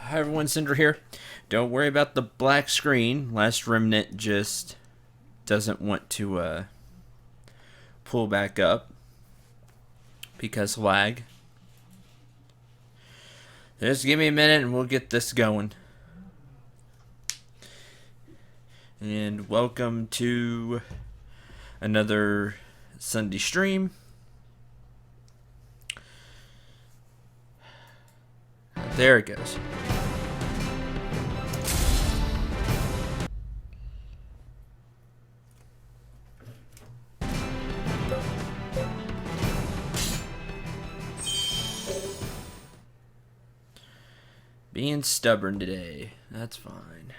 Hi everyone, Cendril here. Don't worry about the black screen. Last Remnant just doesn't want to pull back up because lag. Just give me a minute and we'll get this going. And welcome to another Sunday stream. There it goes. Being stubborn today. That's fine.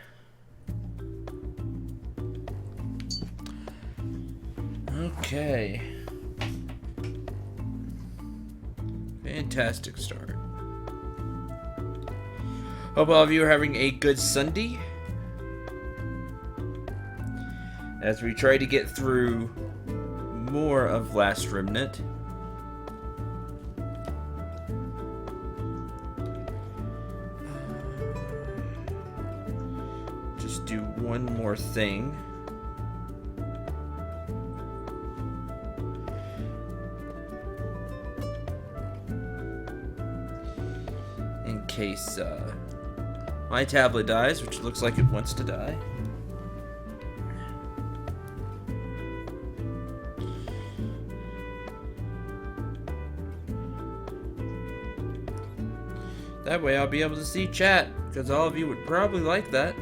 Okay. Fantastic start. Hope all of you are having a good Sunday. As we try to get through more of Last Remnant. Just do one more thing. In case my tablet dies, which looks like it wants to die. That way I'll be able to see chat, because all of you would probably like that.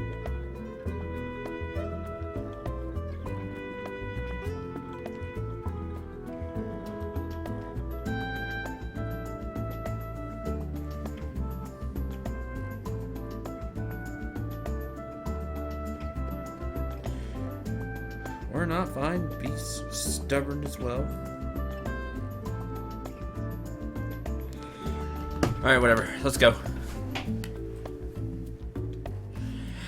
Or not, fine. Be stubborn as well. Alright, whatever. Let's go.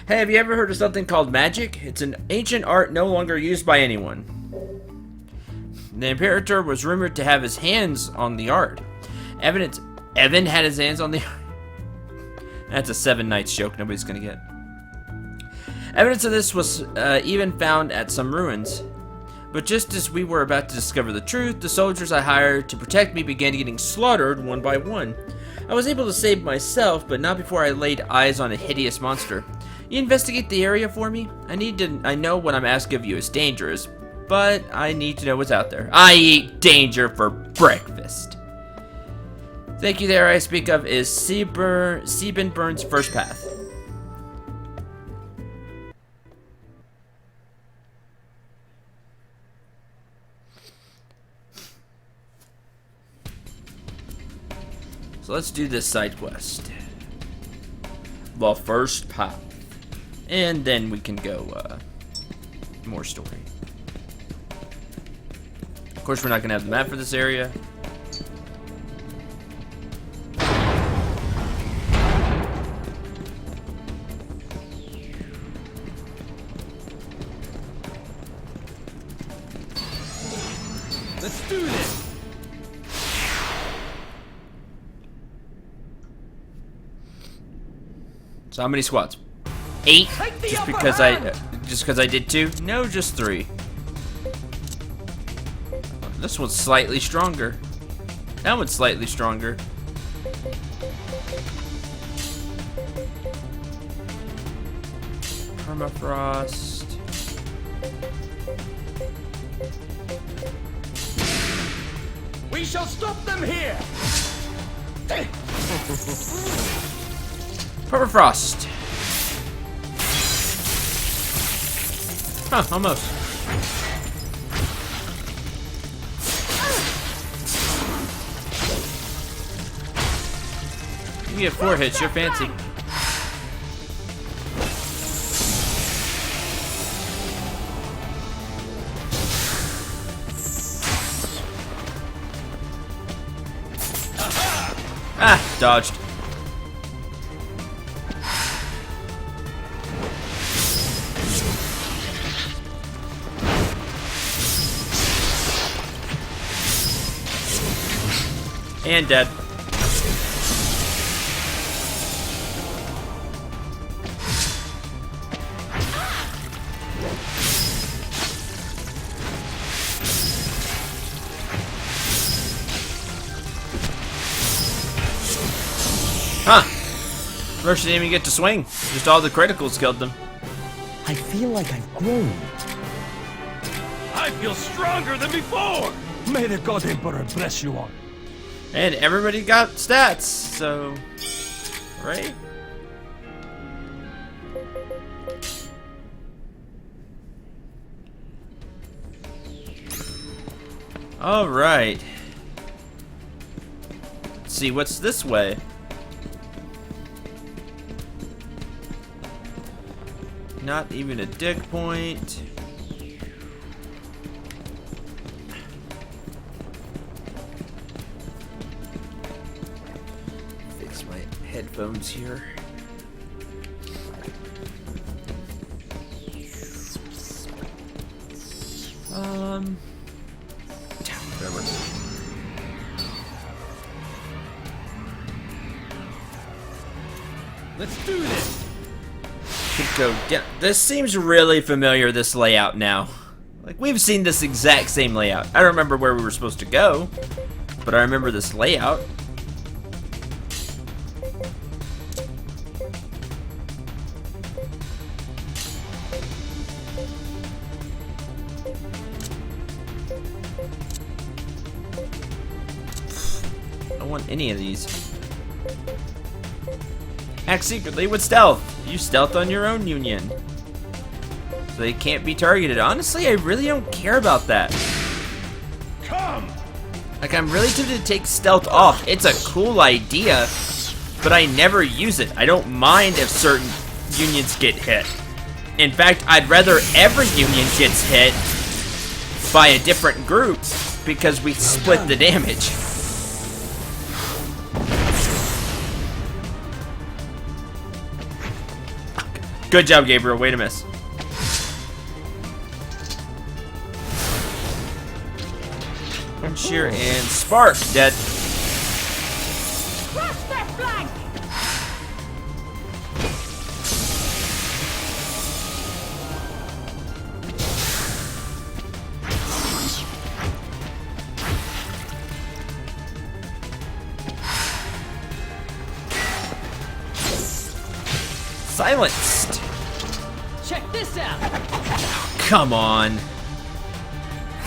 Hey, have you ever heard of something called magic? It's an ancient art no longer used by anyone. The Imperator was rumored to have his hands on the art. Evan had his hands on the art. That's a Seven Nights joke nobody's gonna get. Evidence of this was even found at some ruins. But just as we were about to discover the truth, the soldiers I hired to protect me began getting slaughtered one by one. I was able to save myself, but not before I laid eyes on a hideous monster. You investigate the area for me? I know what I'm asking of you is dangerous, but I need to know what's out there. I eat danger for breakfast. Thank you. There I speak of is Seabenburn's first path. So let's do this side quest. The first path. And then we can go more story. Of course, we're not going to have the map for this area. Let's do this. So how many squats? 8? Just because I did 2? No, just 3. This one's slightly stronger. That one's slightly stronger. Permafrost. We shall stop them here. Permafrost. Huh, almost. You get 4 hits, you're fancy. Ah, dodged. And dead. Huh. First didn't even get to swing. Just all the criticals killed them. I feel like I've grown. I feel stronger than before! May the God Emperor bless you all. And everybody got stats, so... Right? Alright. Let's see, what's this way? Not even a dig point. Fix my headphones here. Whatever. Let's do this! Could go down. This seems really familiar, this layout now. Like, we've seen this exact same layout. I don't remember where we were supposed to go, but I remember this layout. I don't want any of these. Act secretly with stealth. You stealth on your own, Union. So they can't be targeted. Honestly, I really don't care about that. Come! Like, I'm really tempted to take stealth off. It's a cool idea, but I never use it. I don't mind if certain unions get hit. In fact, I'd rather every union gets hit by a different group because we split the damage. Good job, Gabriel. Way to miss. Sheer and Spark dead. Crush their flank! Silenced. Check this out! Come on.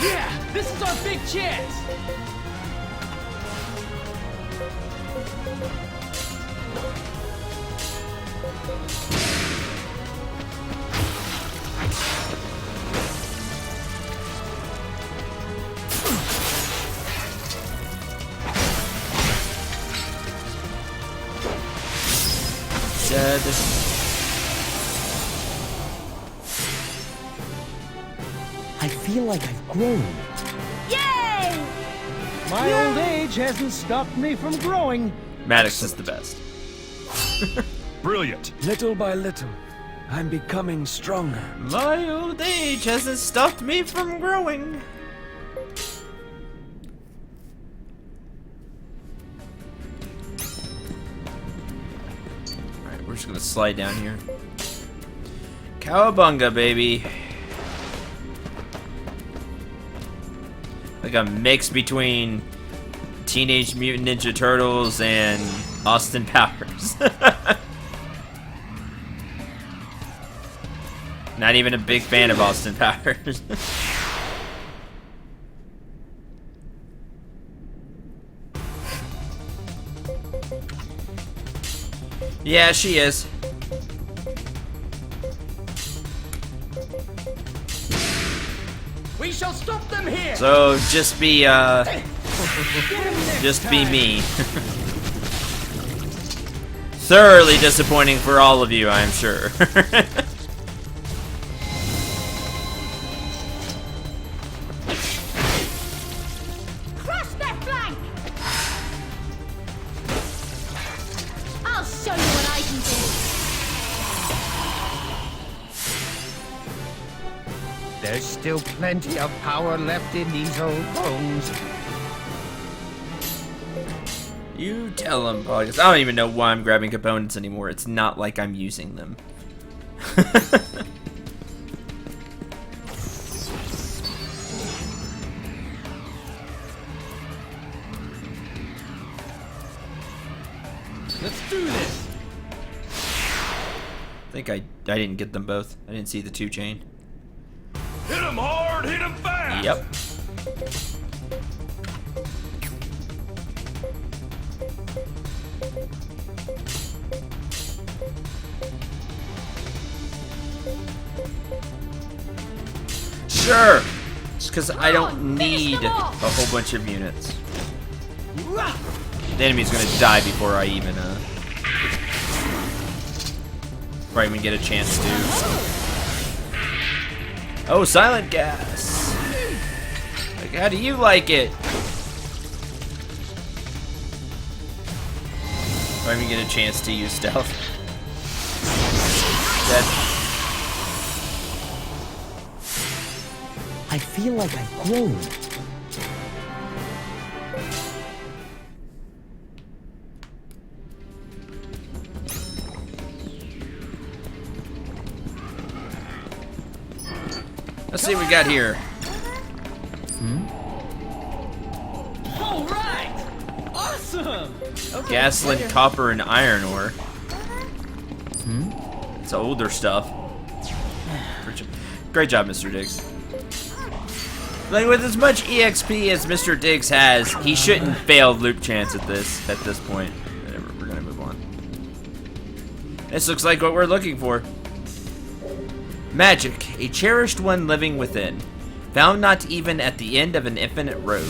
Yeah! This is our big chance! Dead. I feel like I've grown. Yay! My old age hasn't stopped me from growing. Maddox is the best. Brilliant! Little by little, I'm becoming stronger. My old age hasn't stopped me from growing. Alright, we're just gonna slide down here. Cowabunga, baby. Like a mix between Teenage Mutant Ninja Turtles and Austin Powers. Not even a big fan of Austin Powers. Yeah, she is. We shall stop them here! So just be me. Thoroughly disappointing for all of you, I'm sure. Crush their flank! I'll show you what I can do! There's still plenty of power left in these old bones. You tell them, Pogus. I don't even know why I'm grabbing components anymore. It's not like I'm using them. Let's Let's do this. I think I didn't get them both. I didn't see the 2 chain. Hit him hard, hit him fast. Yep. Sure. It's because I don't need a whole bunch of units. The enemy's gonna die before I even get a chance to. Oh, silent gas. Like, how do you like it? Before I even get a chance to use stealth. Dead. I feel like I've grown. Let's see what we got here. All right. Awesome. Okay. Gasoline, copper, and iron ore. It's older stuff. Great job, Mr. Diggs. Like, with as much EXP as Mr. Diggs has, he shouldn't fail loop chance at this point. Whatever, we're gonna move on. This looks like what we're looking for. Magic, a cherished one living within, found not even at the end of an infinite road.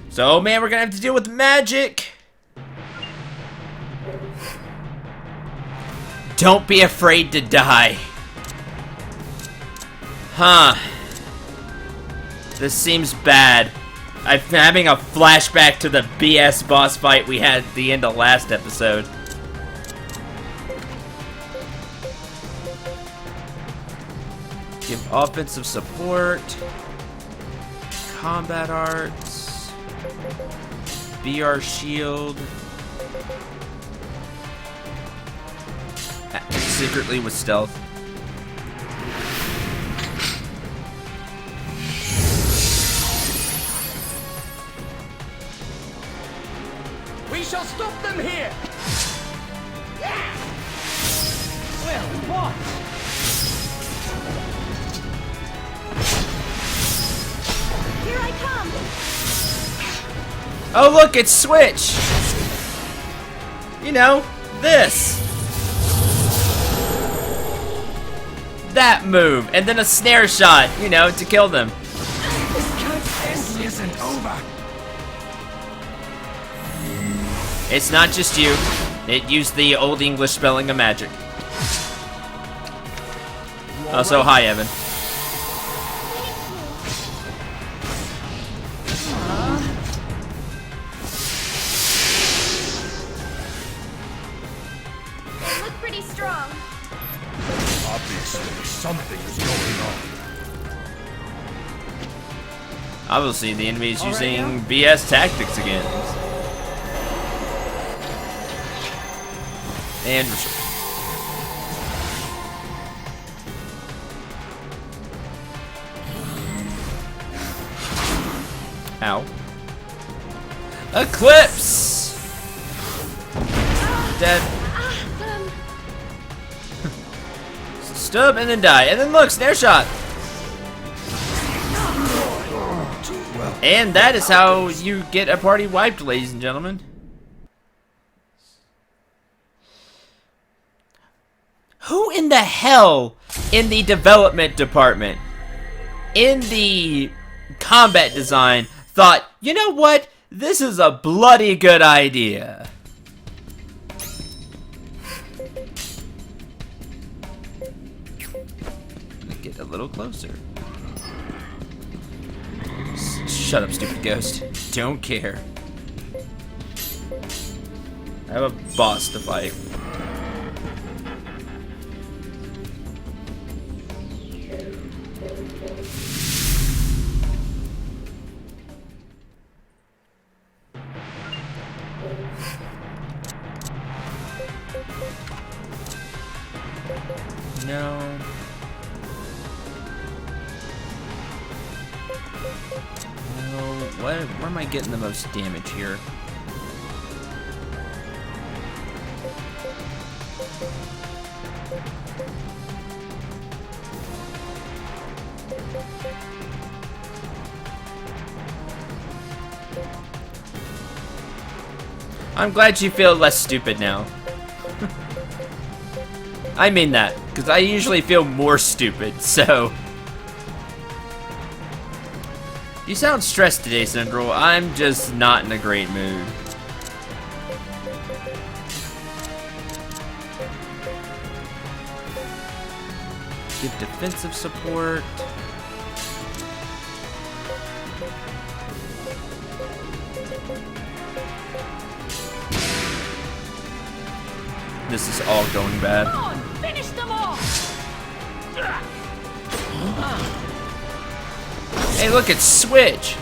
So, man, we're gonna have to deal with magic. Don't be afraid to die. Huh. This seems bad. I'm having a flashback to the BS boss fight we had at the end of last episode. Give offensive support. Combat arts. BR shield. Secretly with stealth. We shall stop them here. Well fought. Here I come! Oh look, it's Switch! You know, this! That move, and then a snare shot, you know, to kill them. This isn't over. It's not just you. It used the old English spelling of magic. Also, hi, Evan. They look pretty strong. Obviously, something is going on. Obviously, the enemy is using BS tactics again. And ow. Eclipse! Dead. Stub and then die. And then look, snare shot. And that is how you get a party wiped, ladies and gentlemen. Who in the hell in the development department, in the combat design, thought, you know what? This is a bloody good idea. Get a little closer. Shut up, stupid ghost. Don't care. I have a boss to fight. No. No. Where am I getting the most damage here? I'm glad you feel less stupid now. I mean that, because I usually feel more stupid, so... You sound stressed today, Cendril. I'm just not in a great mood. Give defensive support. This is all going bad. Come on, finish them off! Hey, look, it's Switch.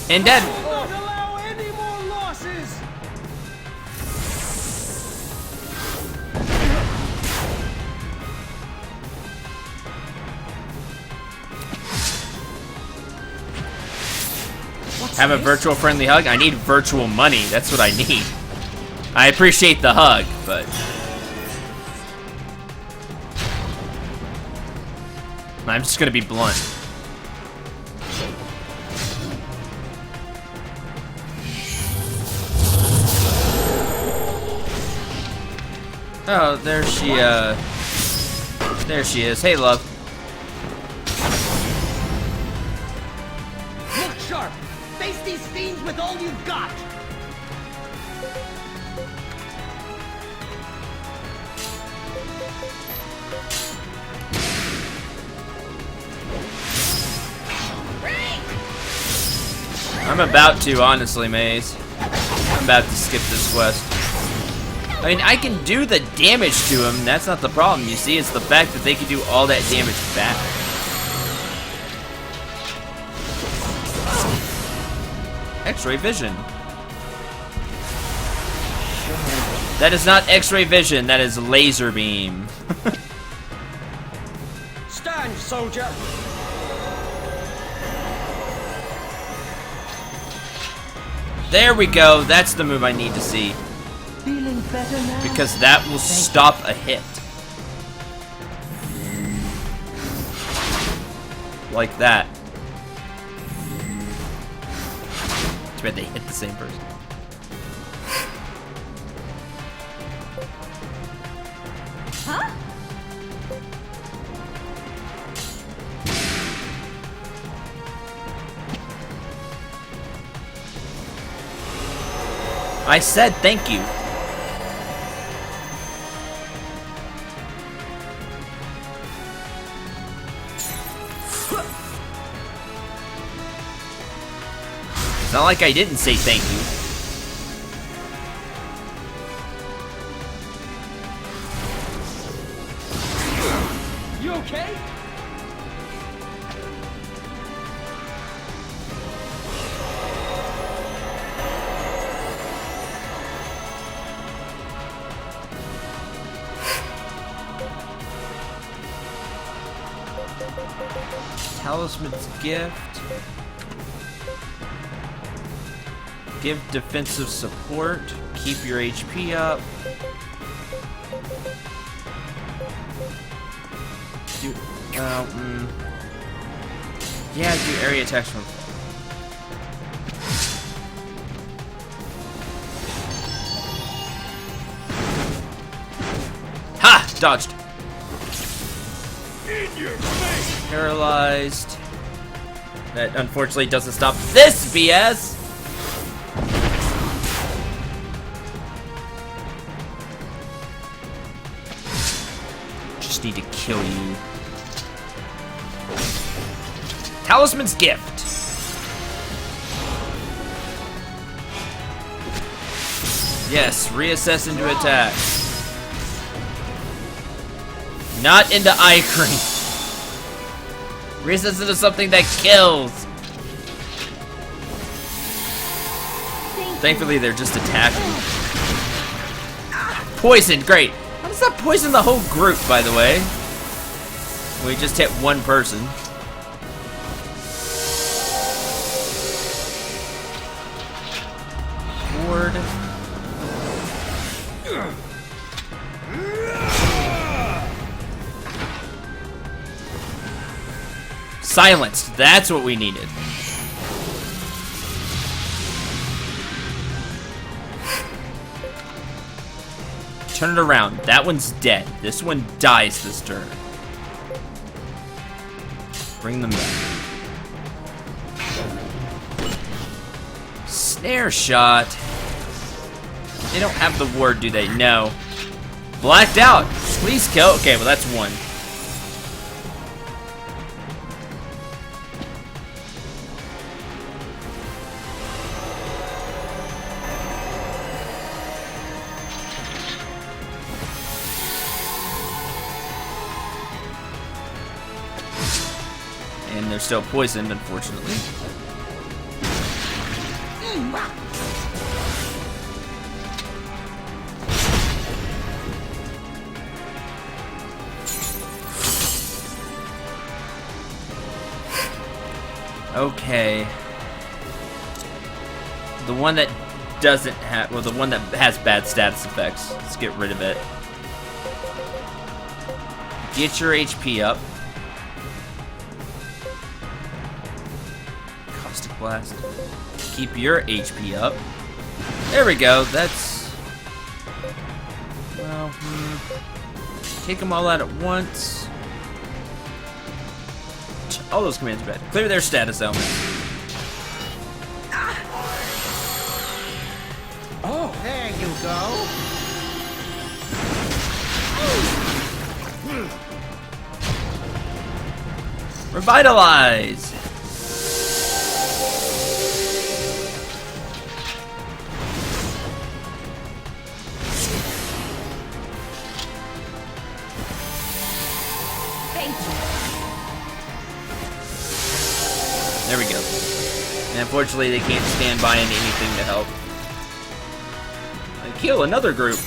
And dead. Don't allow any more losses! Have a virtual friendly hug? I need virtual money. That's what I need. I appreciate the hug, but... I'm just gonna be blunt. Oh, there she is. Hey, love. Look sharp! Face these fiends with all you've got! I'm about to, honestly, Maze. I'm about to skip this quest. I mean, I can do the damage to him. That's not the problem, you see? It's the fact that they can do all that damage back. X-ray vision. That is not X-ray vision, that is laser beam. Stand, soldier! There we go, that's the move I need to see. Feeling better now? Because that will stop a hit. Like that. Too bad they hit the same person. Huh? I said thank you. It's not like I didn't say thank you. You okay? Talisman's gift. Give defensive support. Keep your HP up. Do yeah, do area attacks from. Ha! Dodged. Paralyzed. That unfortunately doesn't stop this BS. Just need to kill you. Talisman's gift. Yes, reassess into attack. Not into eye cream. Reassess into something that kills. Thankfully, they're just attacking. Poison, great. How does that poison the whole group, by the way? We just hit one person. Ward. Silenced. That's what we needed. Turn it around. That one's dead. This one dies this turn. Bring them back. Snare shot. They don't have the ward, do they? No. Blacked out. Squeeze kill. Okay, well that's one. And they're still poisoned, unfortunately. Okay. The one that doesn't have, well, the one that has bad status effects. Let's get rid of it. Get your HP up. Caustic Blast. Keep your HP up. There we go. That's, well, take them all out at once. All those commands are bad. Clear their status element. Oh, there you go. Revitalize. Thank you. There we go. And unfortunately, they can't stand by into anything to help. I kill another group.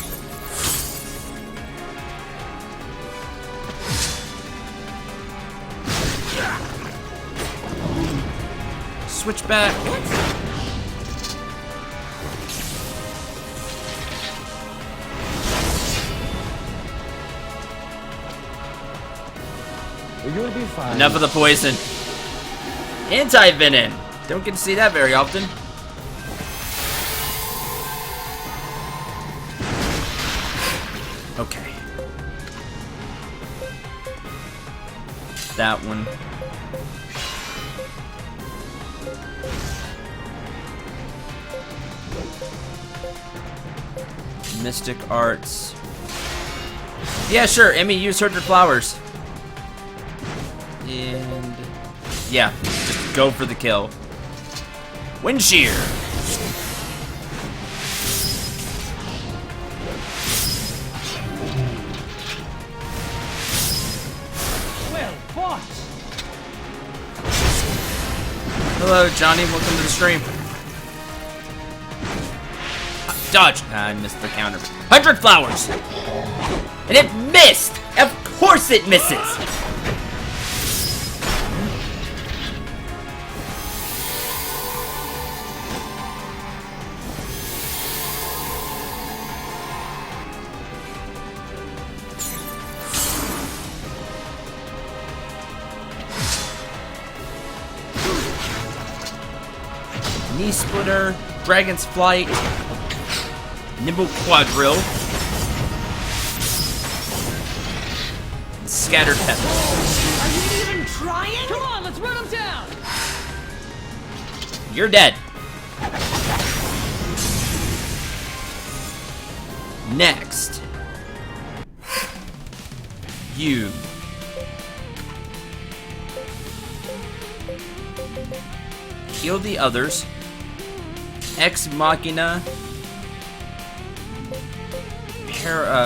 Switch back. You'll be fine. Enough of the poison. Anti-venom. Don't get to see that very often. Okay. That one. Mystic Arts. Yeah, sure. Emmy, use Herder Flowers. And yeah, just go for the kill. Wind Shear. Well fought. Hello, Johnny. Welcome to the stream. Dodge. I missed the counter. 100 flowers. And it missed. Of course it misses. Knee Splitter, Dragon's Flight, Nimble Quadrille, and Scattered Pebbles. Are you even trying? Come on, let's run them down. You're dead. Next. You. Kill the others. Ex Machina.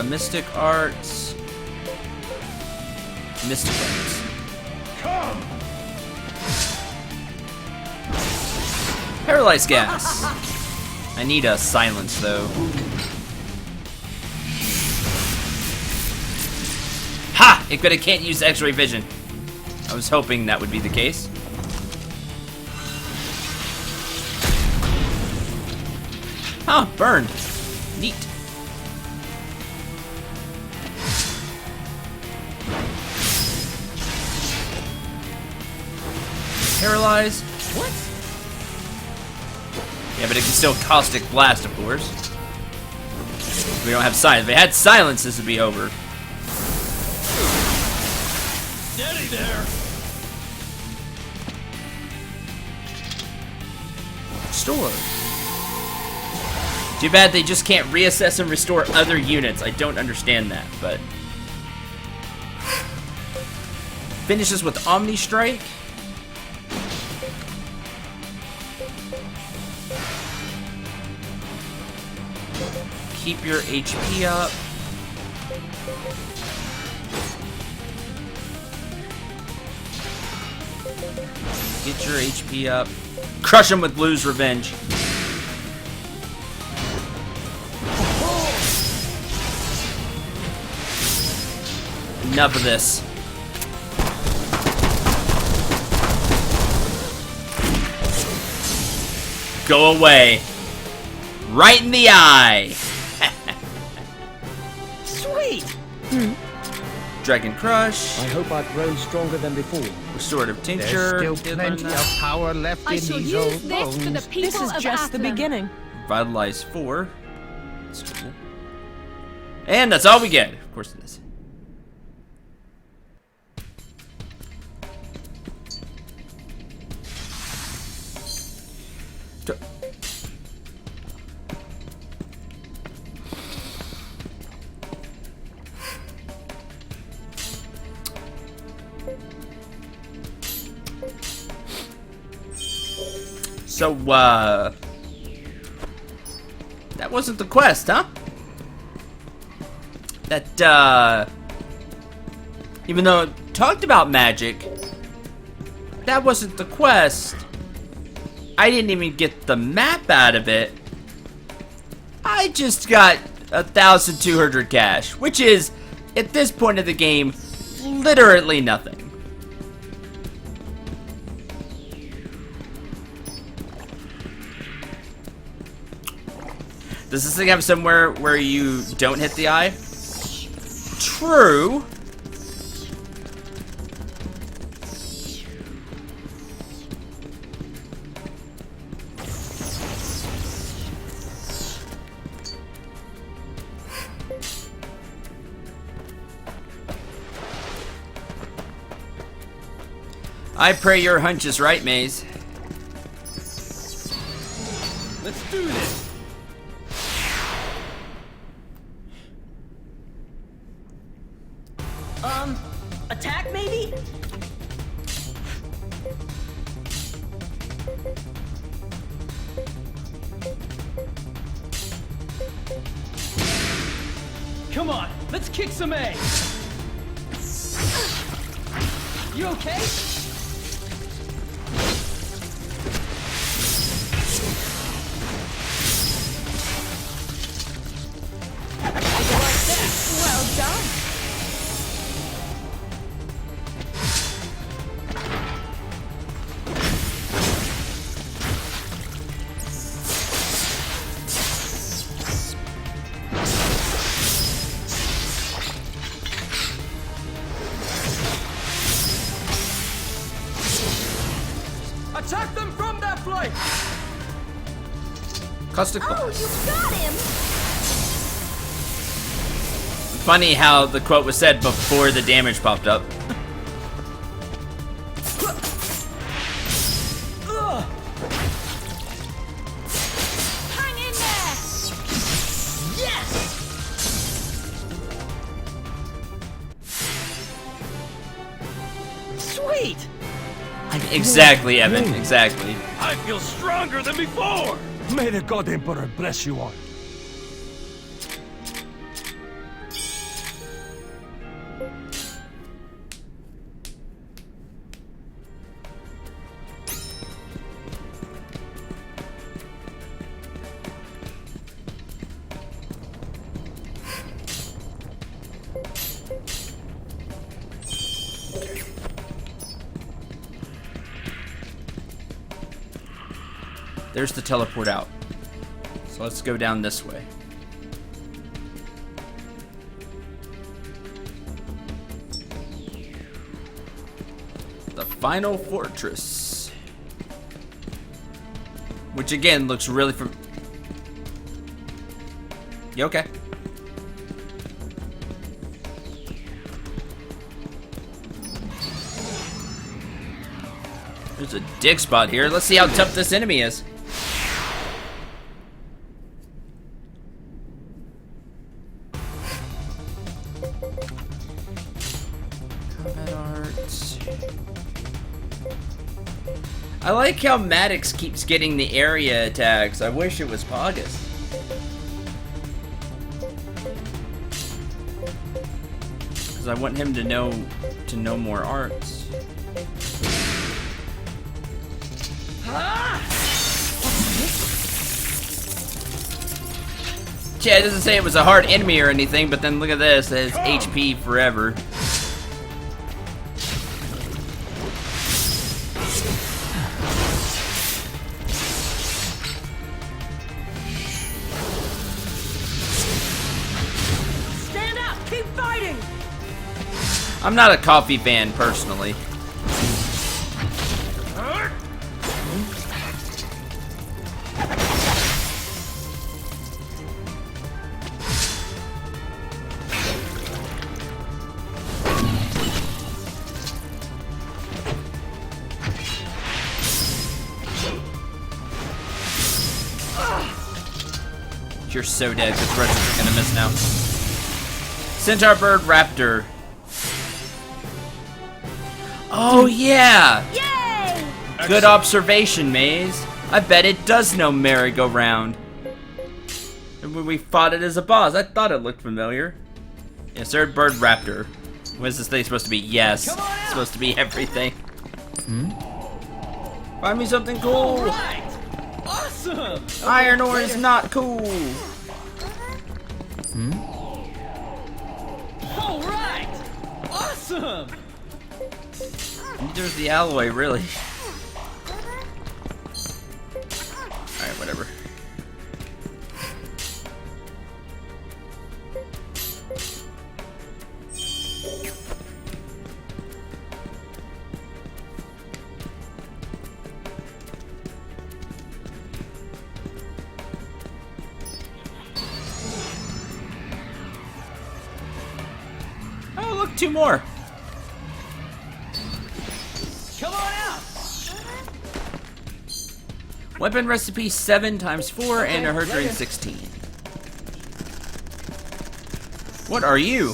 Mystic Arts. Mystic Arts. Paralyzed Gas. I need a silence though. Ha! But it can't use X-ray vision. I was hoping that would be the case. Huh, burned. Neat. paralyzed. What? Yeah, but it can still caustic blast, of course. We don't have silence. If it had silence, this would be over. Steady there. Restore. Too bad they just can't reassess and restore other units. I don't understand that, but... Finishes with Omni Strike. Keep your HP up. Get your HP up. Crush him with Blue's Revenge. Enough of this. Go away. Right in the eye. Sweet! Dragon Crush. I hope I've grown stronger than before. Restorative There's Tincture. still Did learn plenty that. of power left I in shall these use old this for the bones. people This is of just the Athlon. beginning. Vitalize 4. That's cool. And that's all we get. Of course it is. So, that wasn't the quest, huh? That, even though it talked about magic, that wasn't the quest. I didn't even get the map out of it. I just got 1,200 cash, which is, at this point of the game, literally nothing. Does this thing have somewhere where you don't hit the eye? True. I pray your hunch is right, Maze. Let's do this. Attack maybe? Come on, let's kick some ass. You okay? Well done. Attack them from that flank. Caustic Oh, Blast. you got him. Funny how the quote was said before the damage popped up. Hang in there. Sweet! I feel Exactly, like I've Evan. grown. Exactly. I feel stronger than before. May the God Emperor bless you all. There's the teleport out. So let's go down this way. The final fortress. Which again looks really You okay? There's a dig spot here. Let's see how tough this enemy is. Combat arts. I like how Maddox keeps getting the area attacks. I wish it was Pogus. Because I want him to know more arts. Yeah, it doesn't say it was a hard enemy or anything, but then look at this. It has HP forever. Stand up! Keep fighting! I'm not a coffee fan, personally. You're so dead because Russians are gonna miss now. Centaur Bird Raptor. Oh yeah! Yay! Good observation, Maze. I bet it does know merry-go-round. And when we fought it as a boss, I thought it looked familiar. Yes, sir, Bird Raptor. What is this thing supposed to be? Yes. It's supposed to be everything. Find me something cool! Right! Awesome! Iron ore is not cool! All right! Awesome! There's the alloy, really. Alright, whatever. Oh, look, 2 more. Come on out! Weapon recipe 7 times 4 and a hurt rate 16. What are you?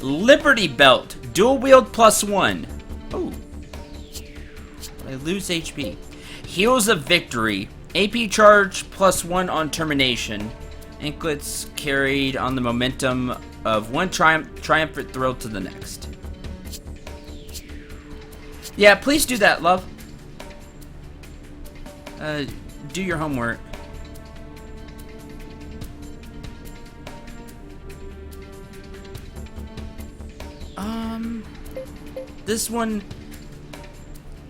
Liberty Belt. Dual wield +1. Oh. I lose HP. Heals of Victory. AP charge +1 on termination. Anklets carried on the momentum of one triumphant thrill to the next. Yeah, please do that, love. Do your homework. This one,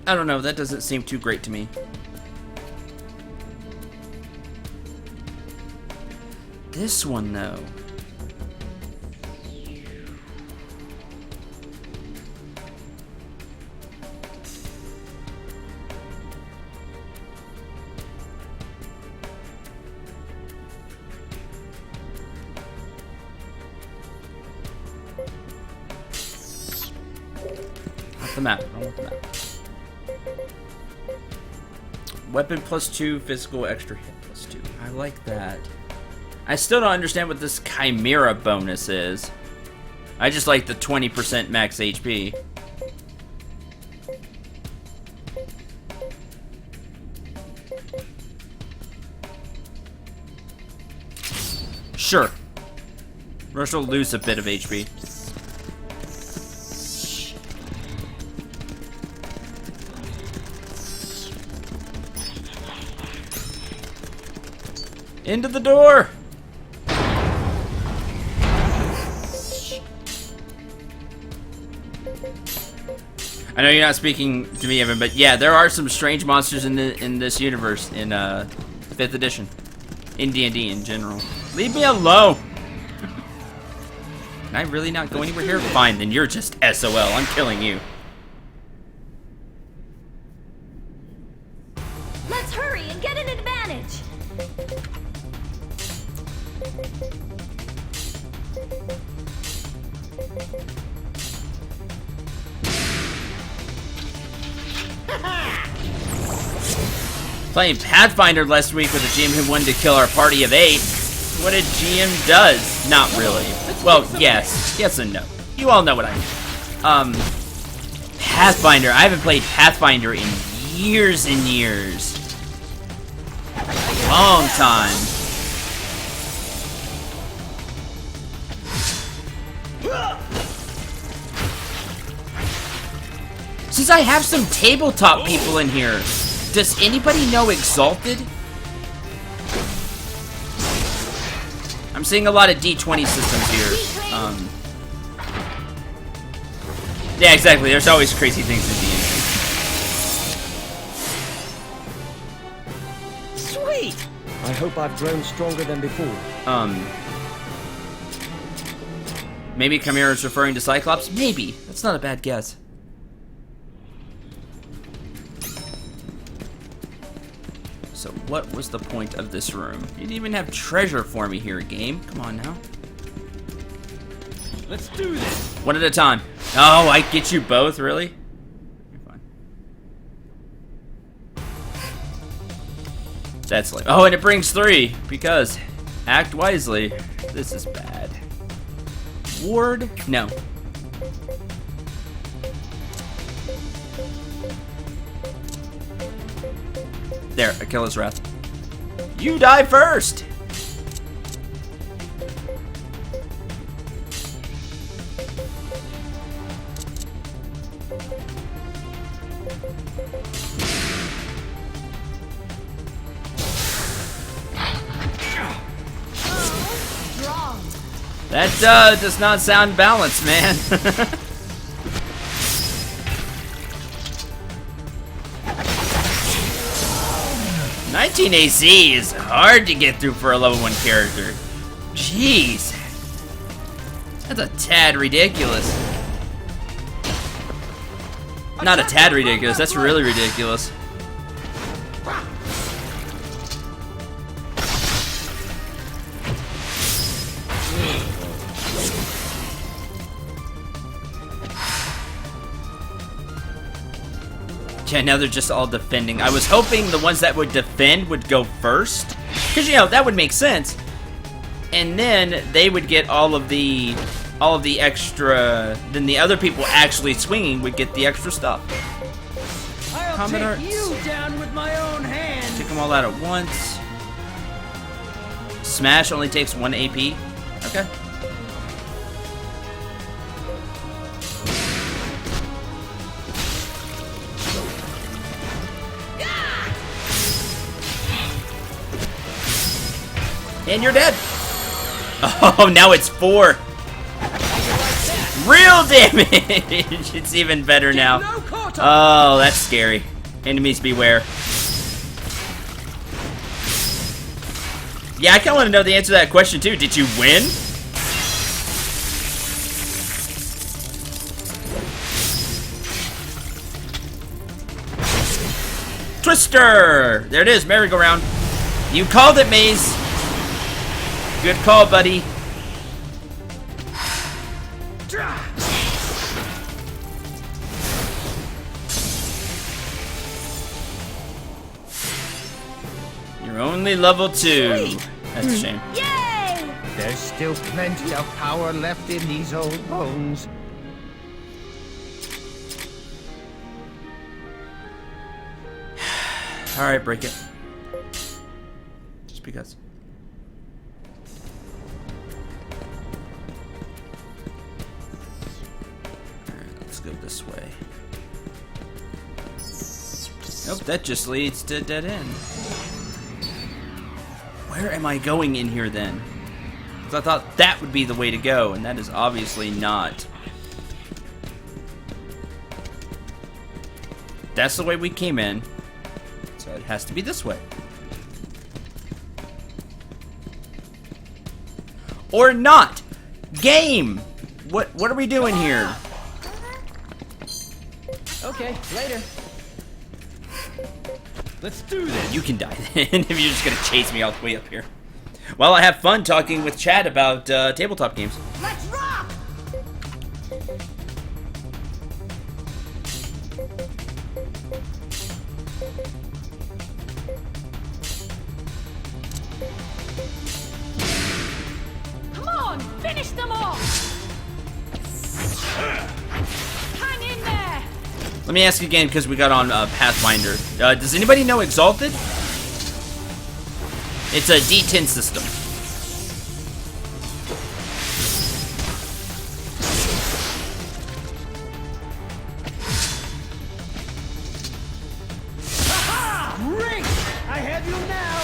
I don't know, that doesn't seem too great to me. This one, though. Not the map. I don't want the map. Weapon +2, physical extra hit +2. I like that. I still don't understand what this Chimera bonus is. I just like the 20% max HP. Sure. Rush will lose a bit of HP. Into the door! I know you're not speaking to me, Evan, but yeah, there are some strange monsters in this universe in 5th edition, in D&D in general. Leave me alone. Can I really not go anywhere here? Fine, then you're just SOL. I'm killing you. Playing Pathfinder last week with a GM who wanted to kill our party of 8. What a GM does. Not really. Well, yes. Yes and no. You all know what I mean. Pathfinder. I haven't played Pathfinder in years and years. Long time. Since I have some tabletop people in here, does anybody know Exalted? I'm seeing a lot of D20 systems here. Yeah, exactly. There's always crazy things in D&D. Sweet! I hope I've grown stronger than before. Maybe Chimera is referring to Cyclops? Maybe. That's not a bad guess. So what was the point of this room? You didn't even have treasure for me here, game. Come on now. Let's do this. One at a time. Oh, I get you both, really? You're fine. That's like, oh, and it brings 3 because act wisely. This is bad. Ward? No. There, Achilles' Wrath. You die first! That does not sound balanced, man. 19 AC is hard to get through for a level 1 character. Jeez. That's a tad ridiculous. Not a tad ridiculous, that's really ridiculous. Yeah, now they're just all defending. I was hoping the ones that would defend would go first. Because, you know, that would make sense. And then they would get all of the extra... Then the other people actually swinging would get the extra stuff. I'll Commodore. take you down with my own hands. Take them all out at once. Smash only takes 1 AP. Okay. And you're dead. Oh, now it's 4. Real damage. It's even better now. Oh, that's scary. Enemies beware. Yeah, I kind of want to know the answer to that question too. Did you win? Twister! There it is, merry-go-round. You called it, Maze. Good call, buddy. You're only level 2. That's a shame. Yay! There's still plenty of power left in these old bones. Alright, break it. Just because. Go this way. Nope, that just leads to dead end. Where am I going in here then? Because I thought that would be the way to go, and that is obviously not. That's the way we came in, so it has to be this way. Or not! Game! What are we doing here? Okay, later. Let's do this. You can die then if you're just gonna chase me all the way up here. Well, I have fun talking with Chad about tabletop games. Let's rock! Let me ask again, because we got on Pathfinder. Does anybody know Exalted? It's a D10 system. Great! I have you now!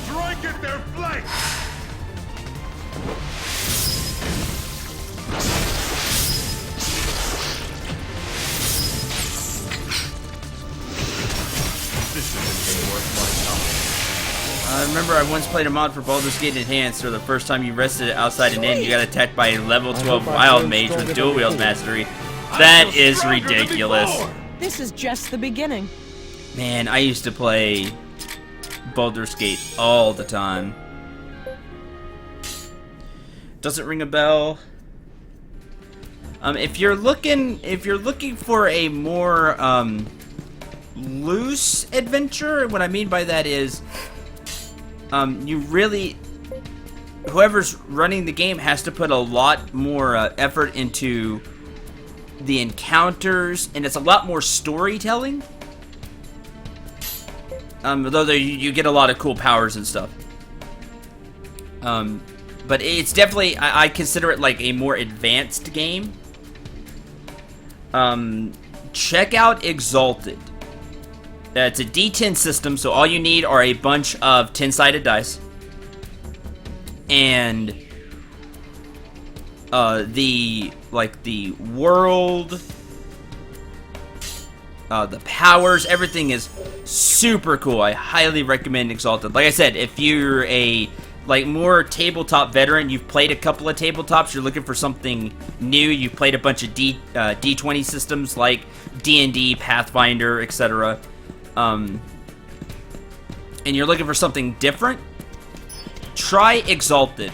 Strike at their flank! This isn't worth my time. I remember I once played a mod for Baldur's Gate Enhanced, where the first time you rested it outside an inn, you got attacked by a level 12 wild mage with dual wield mastery. That is ridiculous. This is just the beginning. Man, I used to play Baldur's Gate all the time. Doesn't ring a bell. If you're looking for a more loose adventure, what I mean by that is, you really, whoever's running the game has to put a lot more effort into the encounters, and it's a lot more storytelling. Although you get a lot of cool powers and stuff. But it's definitely, I consider it like a more advanced game. Check out Exalted. It's a D10 system, so all you need are a bunch of 10-sided dice. And the world, the powers, everything is super cool. I highly recommend Exalted. Like I said, if you're a more tabletop veteran, you've played a couple of tabletops, you're looking for something new, you've played a bunch of D20 systems like D&D, Pathfinder, etc. And you're looking for something different, try Exalted.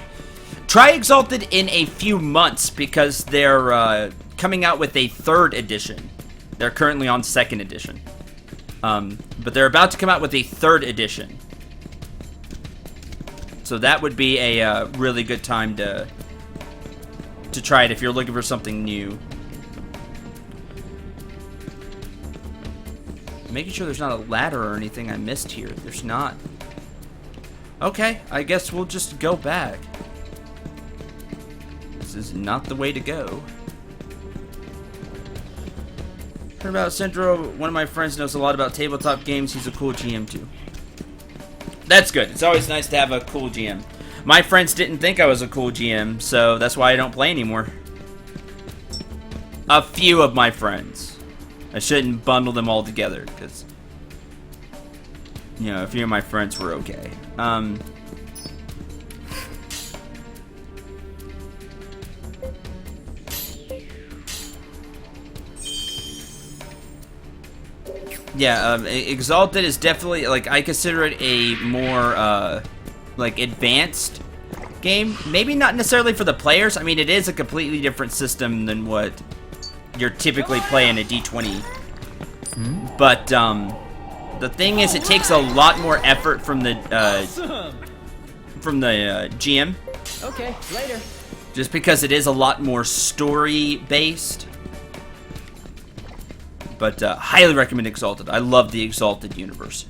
Try Exalted in a few months, because they're coming out with a 3rd edition. They're currently on 2nd edition. But they're about to come out with a 3rd edition. So that would be a really good time to try it if you're looking for something new. Making sure there's not a ladder or anything I missed here. There's not. Okay, I guess we'll just go back. This is not the way to go. Heard about Cendril. One of my friends knows a lot about tabletop games. He's a cool GM too. That's good. It's always nice to have a cool GM. My friends didn't think I was a cool GM, so that's why I don't play anymore. A few of my friends. I shouldn't bundle them all together, because, you know, a few of my friends were okay. Yeah, Exalted is definitely, like, I consider it a more, like, advanced game. Maybe not necessarily for the players. I mean, it is a completely different system than what you're typically playing a D20. But, the thing is, it takes a lot more effort from the, GM. Okay, later. Just because it is a lot more story-based. But highly recommend Exalted. I love the Exalted universe.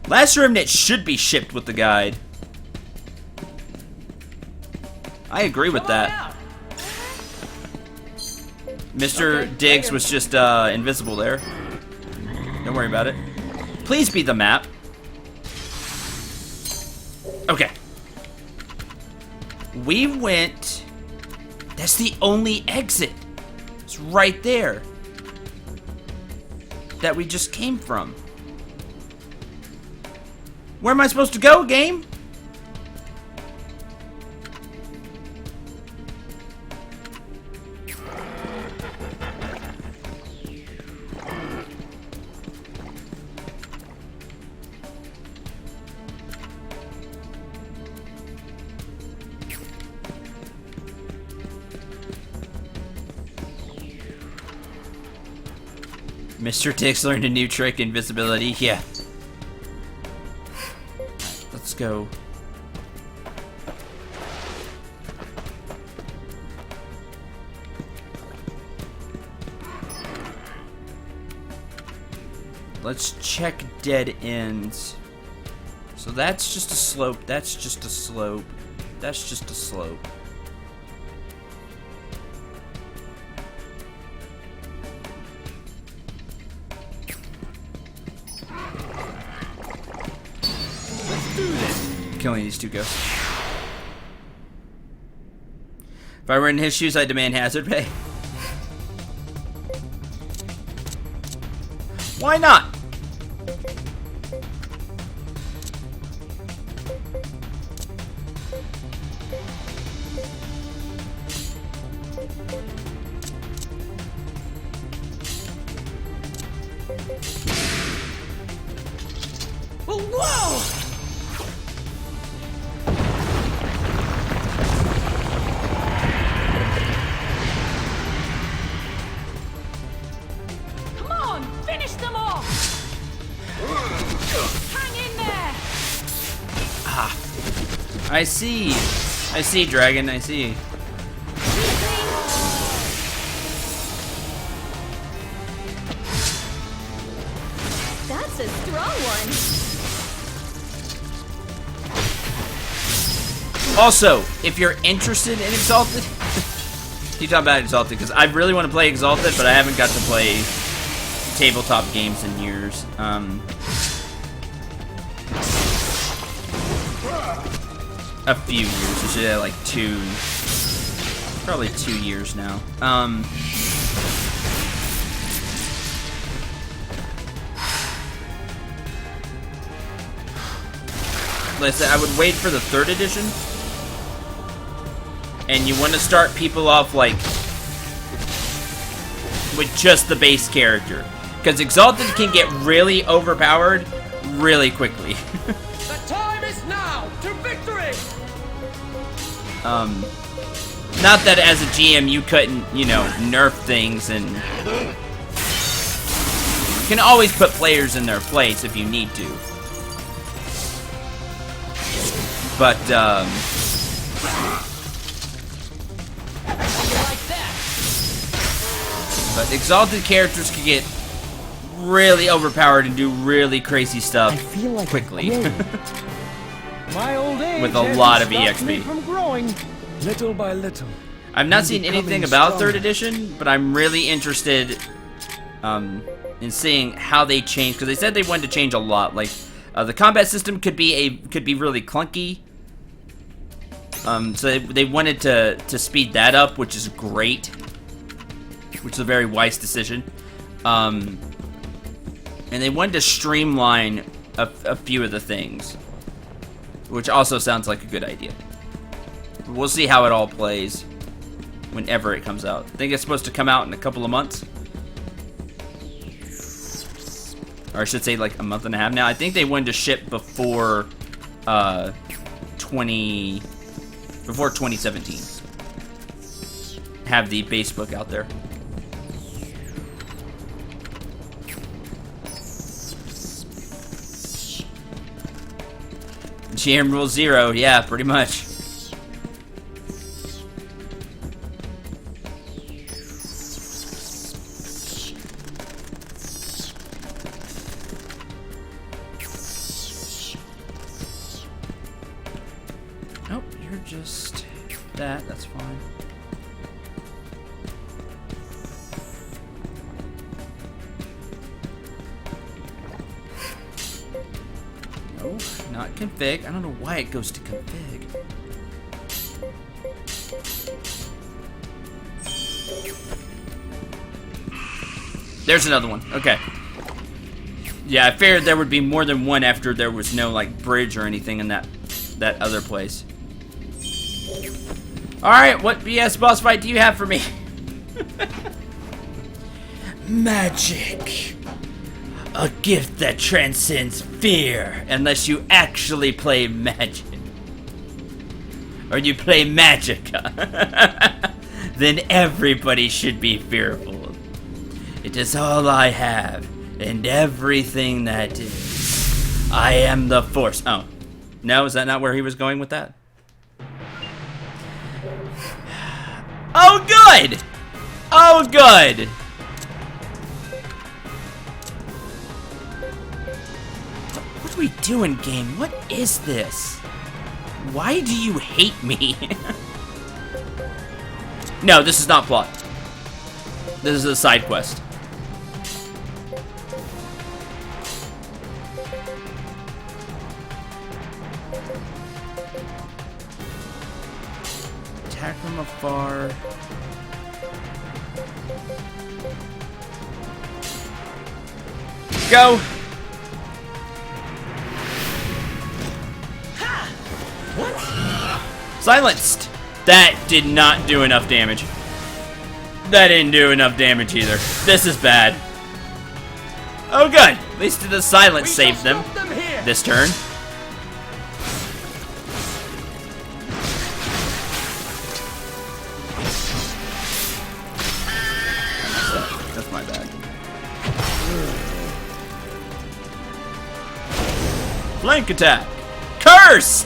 Last Remnant should be shipped with the guide. I agree with that. Mr. Diggs was just invisible there. Don't worry about it. Please be the map. Okay. We went... That's the only exit. It's right there. That we just came from. Where am I supposed to go, game? Mr. Tick's learned a new trick, invisibility. Yeah. Let's go. Let's check dead ends. So that's just a slope. That's just a slope. That's just a slope. Let's do this. Killing these two ghosts. If I were in his shoes, I'd demand hazard pay. Why not? Oh, whoa! Come on, finish them off! Hang in there! I see. I see, Dragon. I see. That's a strong one. Also, if you're interested in Exalted, you talk about Exalted because I really want to play Exalted, but I haven't got to play tabletop games in years. A few years, which is like probably 2 years now. Listen, I would wait for the 3rd edition. And you want to start people off, like, with just the base character. Because Exalted can get really overpowered really quickly. The time is now to victory. Not that as a GM you couldn't, you know, nerf things and... You can always put players in their place if you need to. But, Like that. But Exalted characters can get really overpowered and do really crazy stuff I feel like quickly. My old age With a hasn't lot of stopped me EXP. from growing. Little by little. I've not I'm seen becoming anything about stronger. 3rd edition, but I'm really interested in seeing how they change, because they said they wanted to change a lot. Like the combat system could be really clunky. So they wanted to speed that up, which is great, which is a very wise decision. And they wanted to streamline a few of the things, which also sounds like a good idea. We'll see how it all plays whenever it comes out. I think it's supposed to come out in a couple of months. Or I should say like a month and a half now. I think they wanted to ship before 2017. Have the base book out there. GM Rule 0, yeah, pretty much. Nope, you're just that, that's fine. No, not config. I don't know why it goes to config. There's another one. Okay. Yeah, I figured there would be more than one after there was no like bridge or anything in that other place. Alright, what BS boss fight do you have for me? Magic. A gift that transcends fear, unless you actually play magic. Or you play Magicka. Then everybody should be fearful. It is all I have, and everything that is. I am the Force. Oh. No, is that not where he was going with that? Oh, good! Oh, good! What are we doing, game? What is this? Why do you hate me? No, this is not plot. This is a side quest. Attack from afar. Go! Silenced! That did not do enough damage. That didn't do enough damage either. This is bad. Oh good! At least the silence saved them this turn. That's my bad. Flank attack! Curse!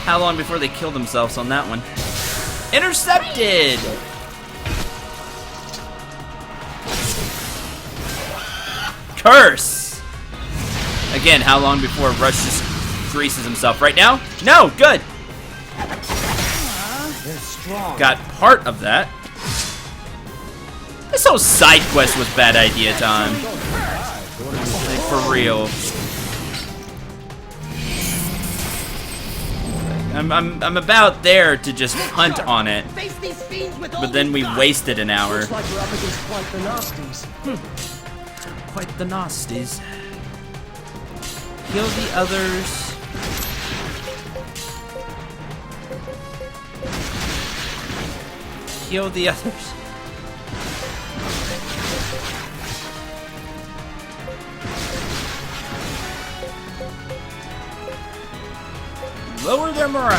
How long before they kill themselves on that one? Intercepted! Curse! Again, how long before Rush just greases himself? Right now? No, good! They're strong. Got part of that. This whole side quest was bad idea time. Like, for real. I'm about there to just hunt on it, but then we wasted an hour. Looks like we're up against quite the nasties. Quite the nasties. Kill the others. Kill the others. Lower their morale.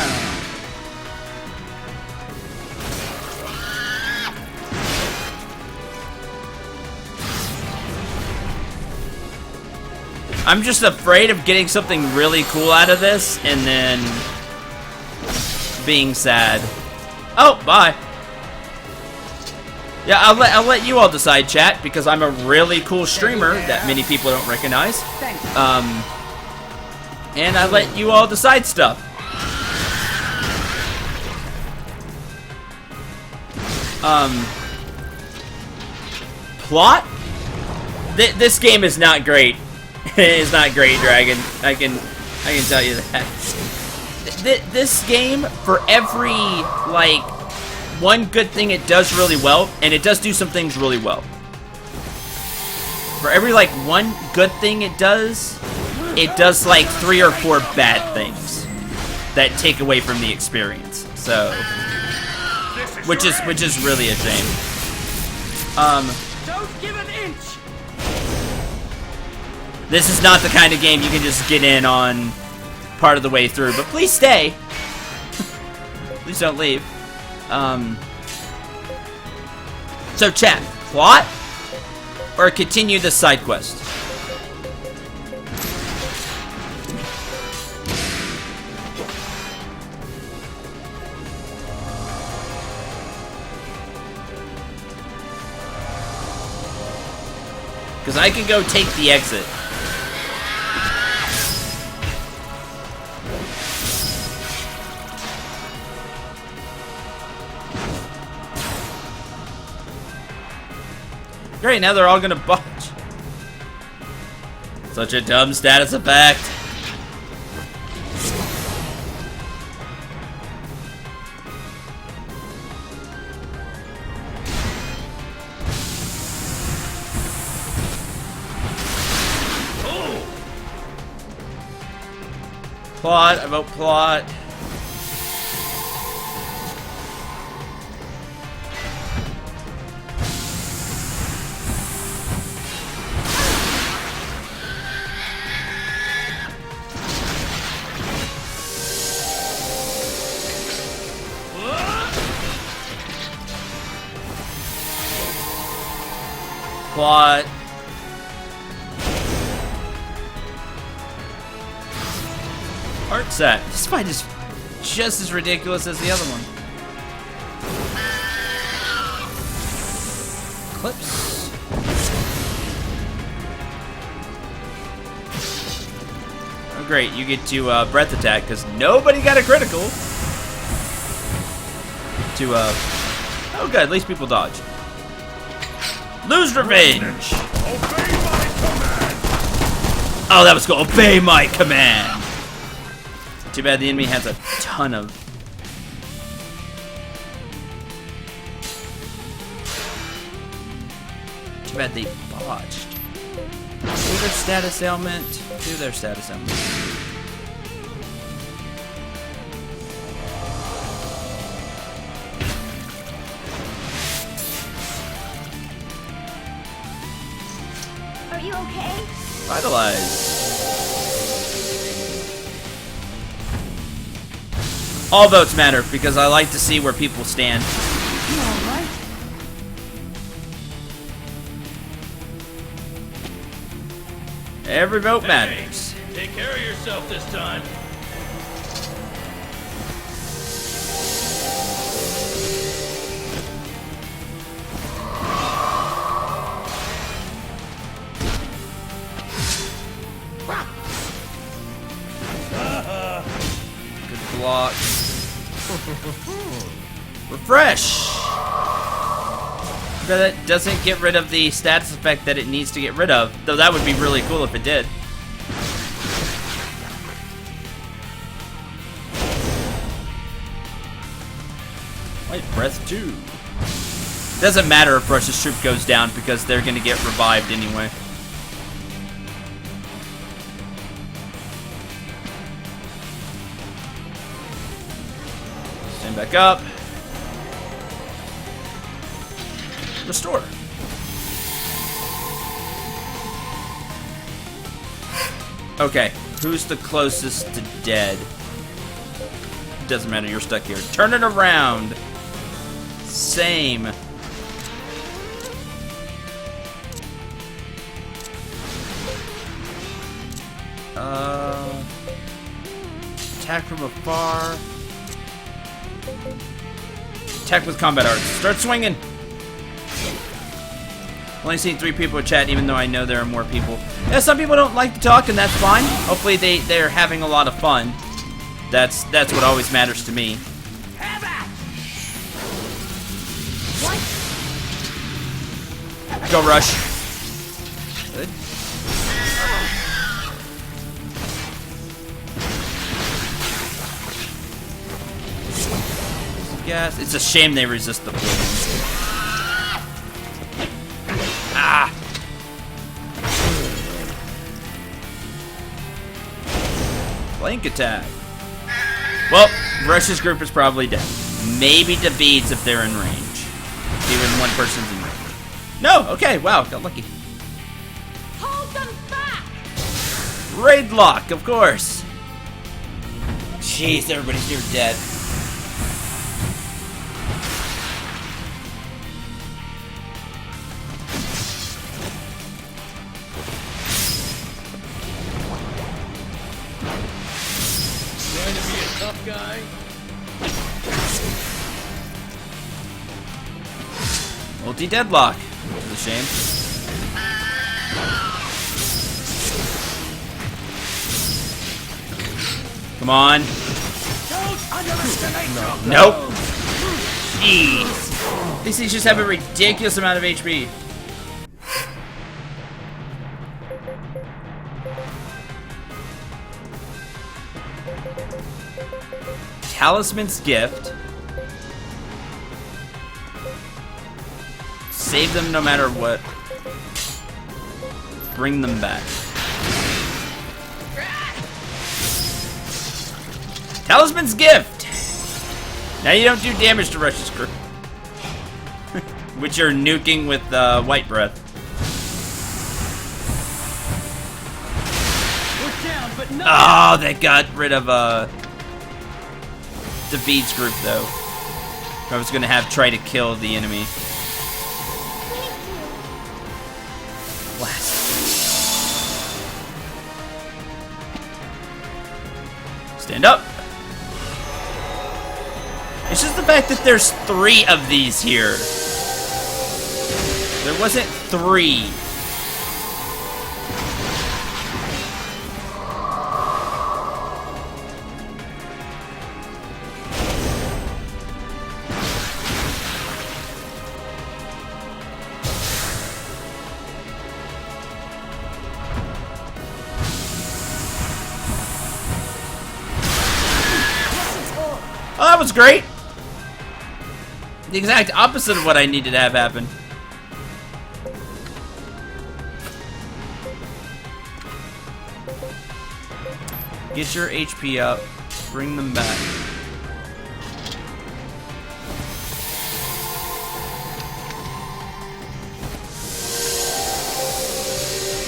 I'm just afraid of getting something really cool out of this and then being sad. Oh, bye. Yeah, I'll let you all decide, chat, because I'm a really cool streamer that many people don't recognize. And I let you all decide stuff. Plot? This game is not great. It is not great, Dragon. I can tell you that. This game, for every, like, one good thing it does really well, and it does do some things really well. For every, like, one good thing it does like 3 or 4 bad things that take away from the experience. So, which is really a shame. Don't give an inch. This is not the kind of game you can just get in on part of the way through, but please stay. Please don't leave. So chat, plot or continue the side quest? Because I can go take the exit. Great, now they're all gonna botch. Such a dumb status effect. Plot, I vote plot. plot. Art set. This fight is just as ridiculous as the other one. Clips. Oh, great. You get to breath attack because nobody got a critical. Oh, good. At least people dodge. Lose revenge. Obey my command! Oh, that was cool. Obey my command. Too bad the enemy has a ton of. Too bad they botched. Do their status ailment. Do their status ailment. Are you okay? Vitalize. All votes matter because I like to see where people stand. You alright? Every vote matters. Take care of yourself this time. Good block. Refresh. But that doesn't get rid of the status effect that it needs to get rid of. Though that would be really cool if it did. Wait, breath 2. Doesn't matter if Rush's troop goes down because they're gonna get revived anyway. Stand back up. Restore. Okay, who's the closest to dead? Doesn't matter, you're stuck here. Turn it around. Same. Attack from afar. Attack with combat arts. Start swinging. Only seen 3 people in chat, even though I know there are more people. Yeah, some people don't like to talk, and that's fine. Hopefully they're having a lot of fun. That's what always matters to me. Have at! Go Rush. Good. Yes, it's a shame they resist the poison. Ah! Flank attack. Well, Rush's group is probably dead. Maybe defeats if they're in range. Even one person's in range. No! Okay, wow, got lucky. Hold them back! Raid lock, of course. Jeez, everybody's near dead. Going to be a tough guy? Multi-deadlock. Which is a shame. Come on. Don't underestimate your Nope. Jeez. These things just have a ridiculous amount of HP. Talisman's gift. Save them no matter what. Bring them back. Talisman's gift! Now you don't do damage to Rush's crew. Which you're nuking with white breath. We're down, but no. Oh, they got rid of David's group though. I was gonna have try to kill the enemy. Stand up. It's just the fact that there's 3 of these here. There wasn't 3. Oh, that was great. The exact opposite of what I needed to have happen. Get your HP up. Bring them back.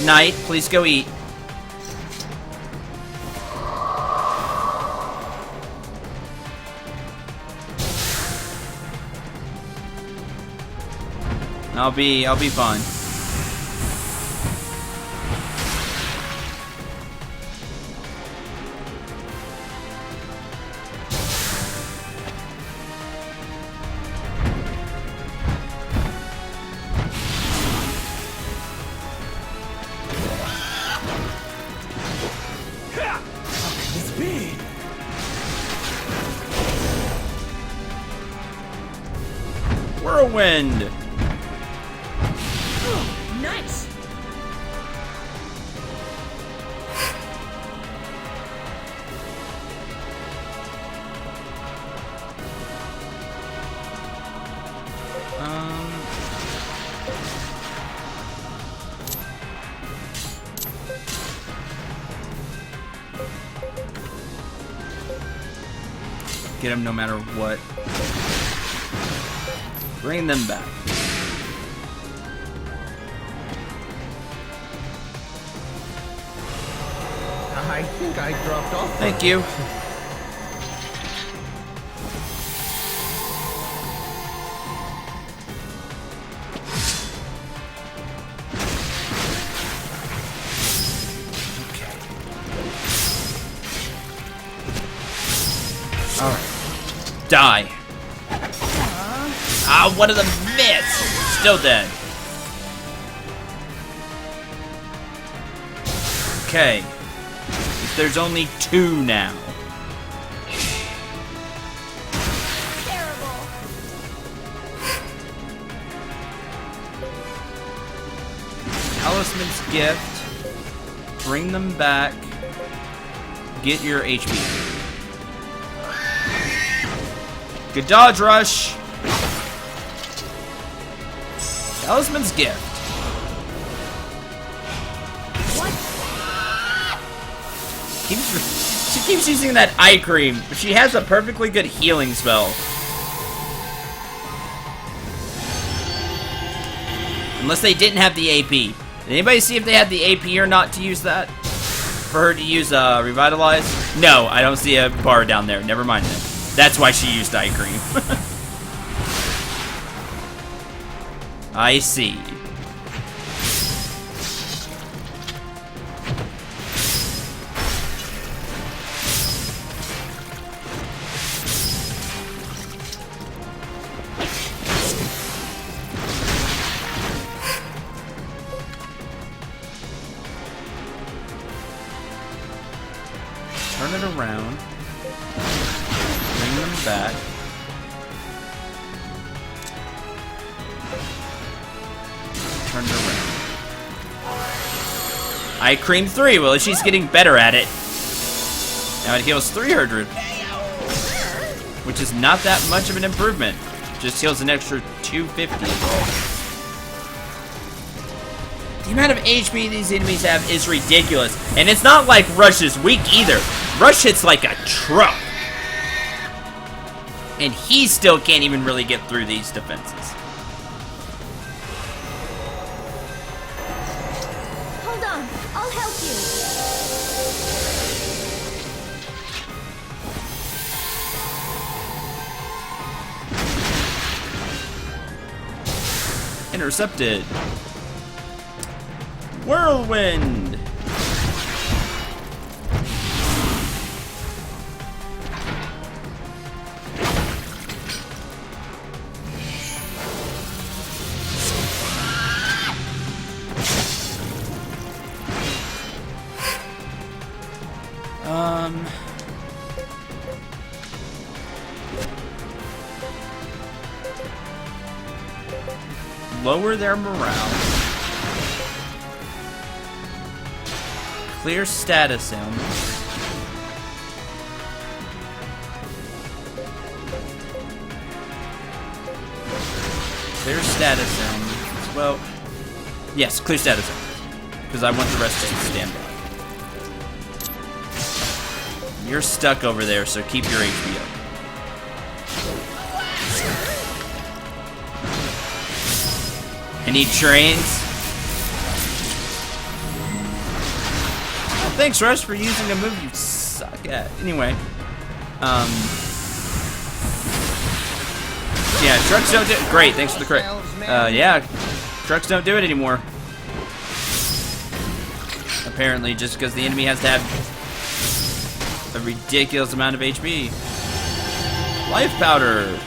Knight, please go eat. I'll be fine. Whirlwind. Nice! Get him no matter what. Bring them back. I think I dropped off. Thank you. Alright. Die. Ah, one of them missed. Still dead. Okay. There's only 2 now. Terrible. Talisman's gift. Bring them back. Get your HP. Good dodge rush. Talisman's gift. She keeps using that eye cream, but she has a perfectly good healing spell. Unless they didn't have the AP. Did anybody see if they had the AP or not to use that? For her to use Revitalize? No, I don't see a bar down there. Never mind then. That's why she used eye cream. I see. Turn it around. Bring them back. Turn it around. I cream 3. Well, she's getting better at it. Now it heals 300. Which is not that much of an improvement. Just heals an extra 250. The amount of HP these enemies have is ridiculous. And it's not like Rush is weak either. Rush hits like a truck. And he still can't even really get through these defenses. Hold on, I'll help you. Intercepted. Whirlwind. Lower their morale. Clear status ailments. Clear status ailments. Well, yes, clear status ailments. Because I want the rest to stand by. You're stuck over there, so keep your HP up. I need trains. Oh, thanks, Rush, for using a move you suck at. Anyway, yeah, trucks don't do it. Great, thanks for the crit. Yeah, trucks don't do it anymore. Apparently, just because the enemy has to have a ridiculous amount of HP. Life powder.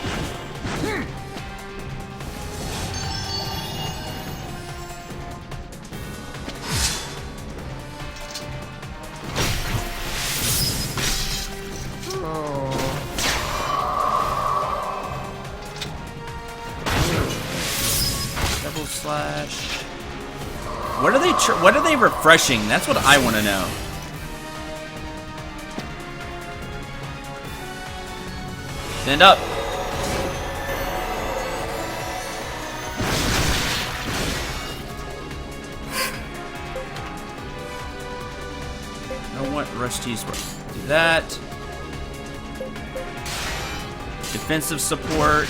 Double slash. What are they refreshing? That's what I want to know. Stand up. I don't want Rush T's work. Do that. Defensive support.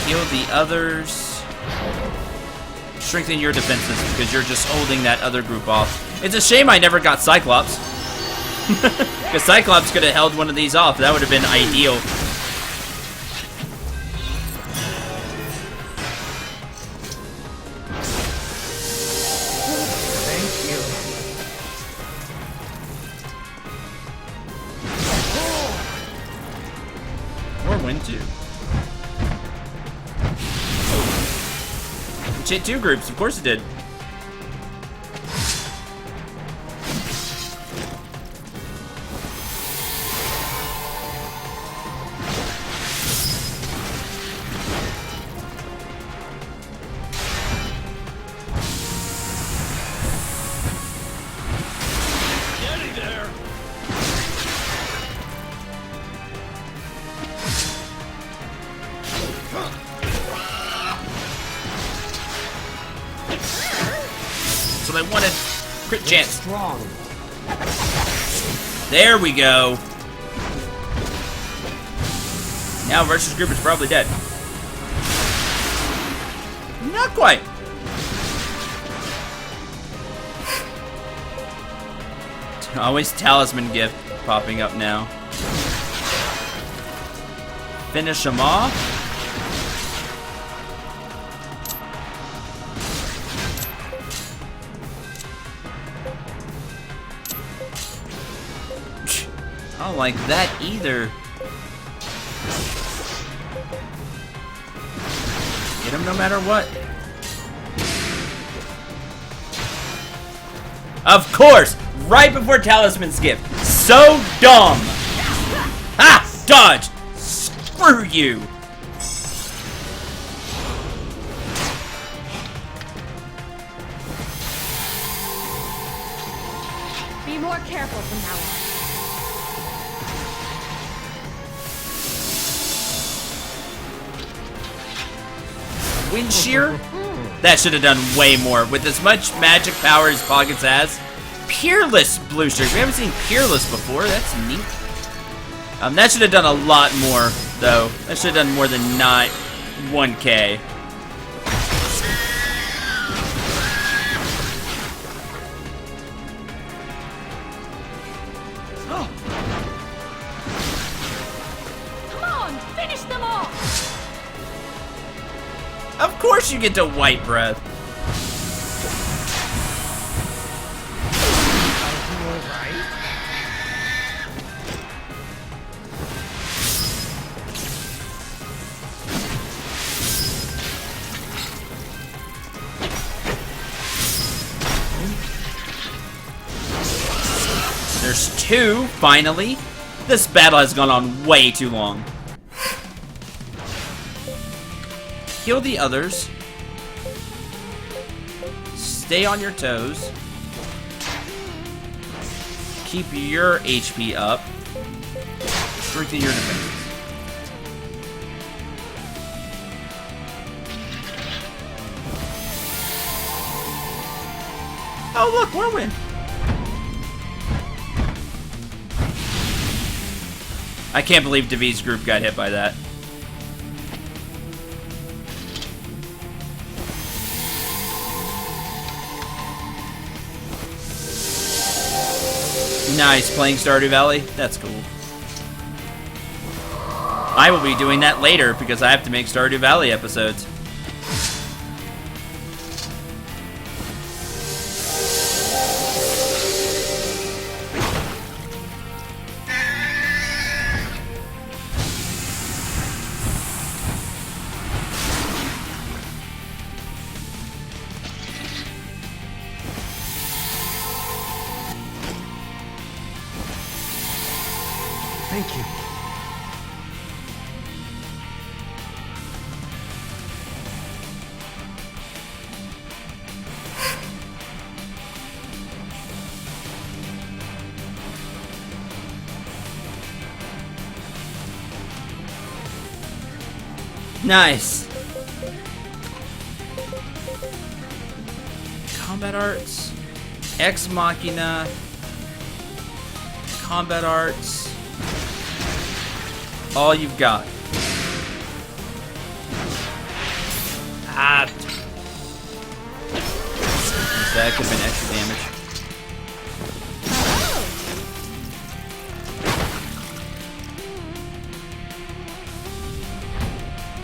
Heal the others. Strengthen your defenses because you're just holding that other group off. It's a shame I never got Cyclops. Because Cyclops could have held one of these off. That would have been ideal. Thank you. Or win two. It hit two groups. Of course it did. I wanted crit chance. Strong. There we go. Now versus group is probably dead. Not quite. Always talisman gift popping up now. Finish them off. I don't like that either. Get him no matter what. Of course! Right before Talisman's gift. So dumb! Ah! Dodge! Screw you! Be more careful from now on. Wind shear? That should have done way more. With as much magic power as Pockets has. Peerless blue streak. We haven't seen Peerless before. That's neat. That should have done a lot more, though. That should have done more than 1K. Come on, finish them off! Of course you get to White Breath. There's 2, finally. This battle has gone on way too long. Kill the others. Stay on your toes. Keep your HP up. Strengthen your defenses. Oh look, whirlwind! I can't believe David's group got hit by that. Nice, playing Stardew Valley. That's cool. I will be doing that later because I have to make Stardew Valley episodes. Thank you. Nice. Combat arts. Ex Machina. Combat arts. All you've got. Ah. That could have been extra damage.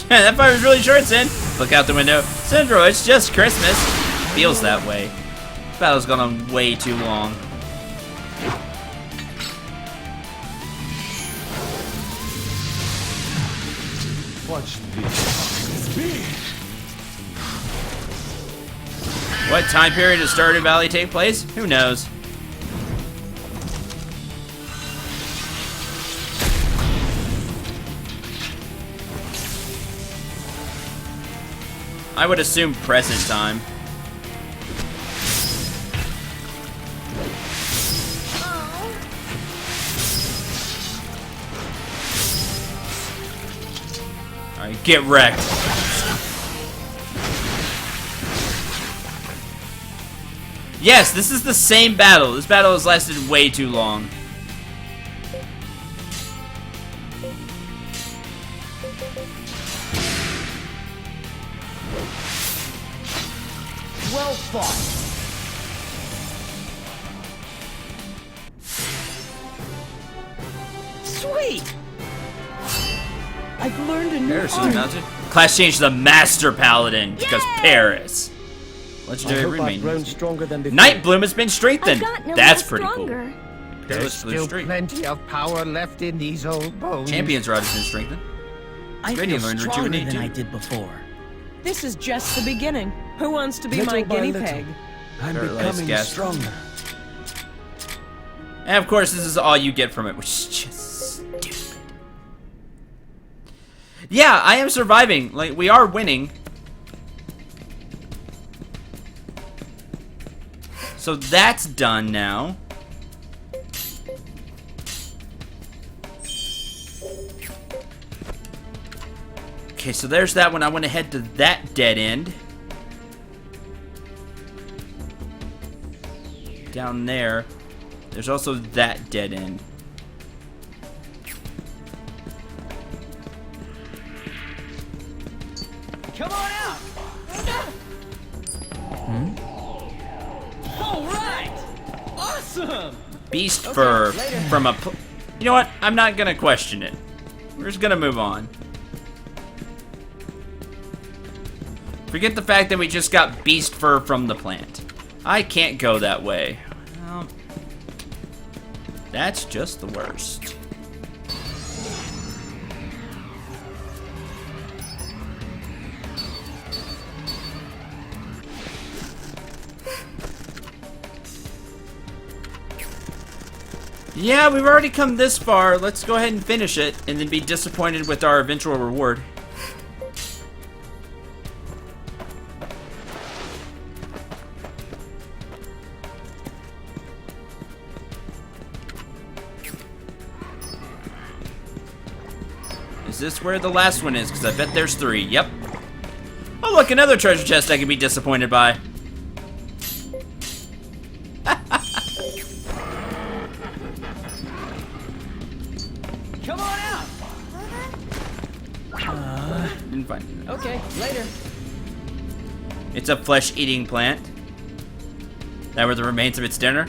That fire was really short, Sin. Look out the window. Cendril, it's just Christmas. Feels that way. This battle's gone on way too long. Watch this. What time period does Stardew Valley take place? Who knows? I would assume present time. Alright, get wrecked. Yes, this is the same battle. This battle has lasted way too long. Well fought. Sweet. I've learned a new Paris is art. mounted. Class change to the Master Paladin because Yay! Paris. I Legendary hope I've remain. grown stronger than before. Night Bloom has been I've strengthened. got no That's more pretty stronger. cool. There's Let's still streak. plenty of power left in these old bones. Champion's Rod has been strengthened. I Radiant feel learned stronger Rejuvenate than I too. did before. This is just the beginning. Who wants to be Little my by guinea little. pig? I'm Paralyzed becoming gas. stronger. And of course, this is all you get from it, which is just stupid. Yeah, I am surviving. Like, we are winning. So that's done now. Okay, so there's that one. I want to head to that dead end. Down there. There's also that dead end. Come on out. All right. Awesome. Beast fur later. from a... You know what? I'm not going to question it. We're just going to move on. Forget the fact that we just got beast fur from the plant. I can't go that way. Well, that's just the worst. Yeah, we've already come this far. Let's go ahead and finish it, and then be disappointed with our eventual reward. Is this where the last one is? Because I bet there's 3. Yep. Oh, look, another treasure chest I can be disappointed by. Come on out. Didn't find it. Okay, later. It's a flesh-eating plant. That were the remains of its dinner.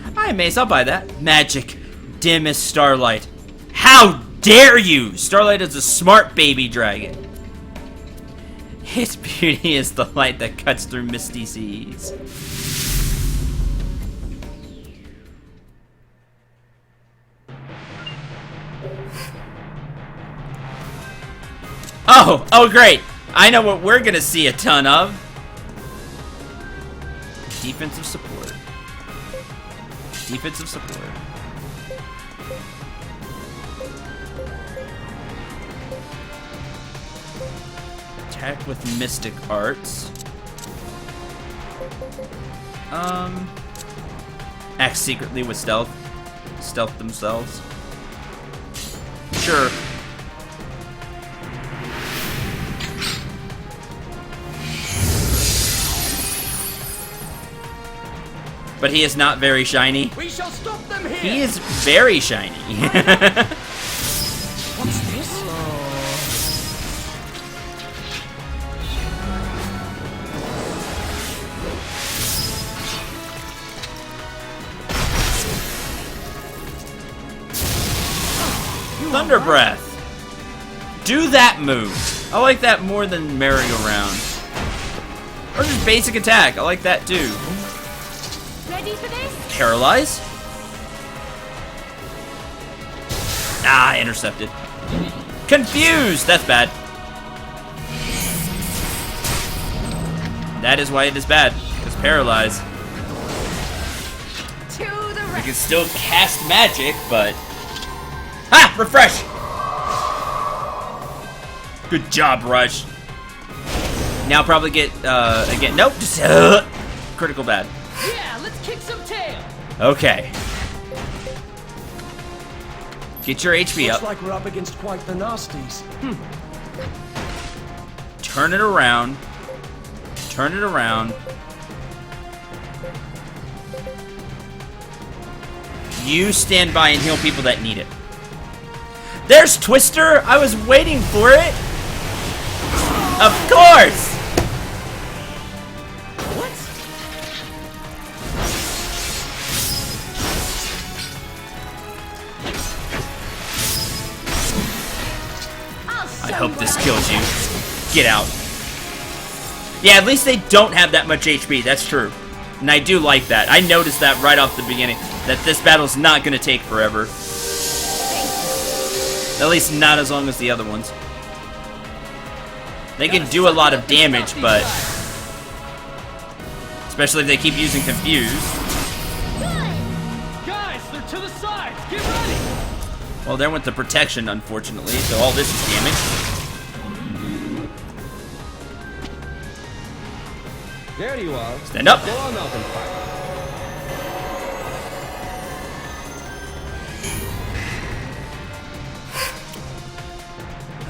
Alright, Mace, I'll buy that. Magic. Dim as starlight. How dare you! Starlight is a smart baby dragon. Its beauty is the light that cuts through misty seas. Oh, great. I know what we're gonna see a ton of. Defensive support. Defensive support. Attack with mystic arts. Act secretly with stealth. Stealth themselves. Sure. But he is not very shiny. We shall stop them here. He is very shiny. What's this? Thunder Breath. Do that move. I like that more than merry-go-round. Or just basic attack. I like that too. Ready for this? Paralyze? Ah, intercepted. Confused! That's bad. That is why it is bad. Because paralyze. To the You right. can still cast magic, but... Ah! Refresh! Good job, Rush. Now probably get, again... Nope, just... critical bad. Yeah, let's kick some tail. Okay. Get your HP Looks up. like we're up against quite the nasties. Turn it around. Turn it around. You stand by and heal people that need it. There's Twister! I was waiting for it! Of course! I hope this kills you. Get out. Yeah, at least they don't have that much HP. That's true. And I do like that. I noticed that right off the beginning. That this battle's not going to take forever. At least not as long as the other ones. They can do a lot of damage, but... especially if they keep using Confuse. Guys, they're to the sides. Get ready. Well, there went the protection, unfortunately, so all this is damage. There you are. Stand up. Go on out and fight.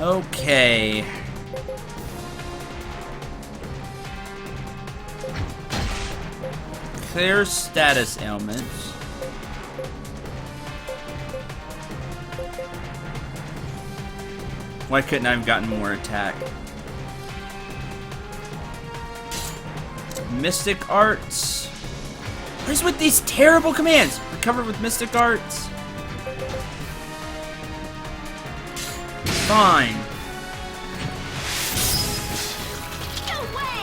Okay. Clear status ailments. Why couldn't I have gotten more attack? Mystic Arts. What is with these terrible commands? Recover with Mystic Arts. Fine.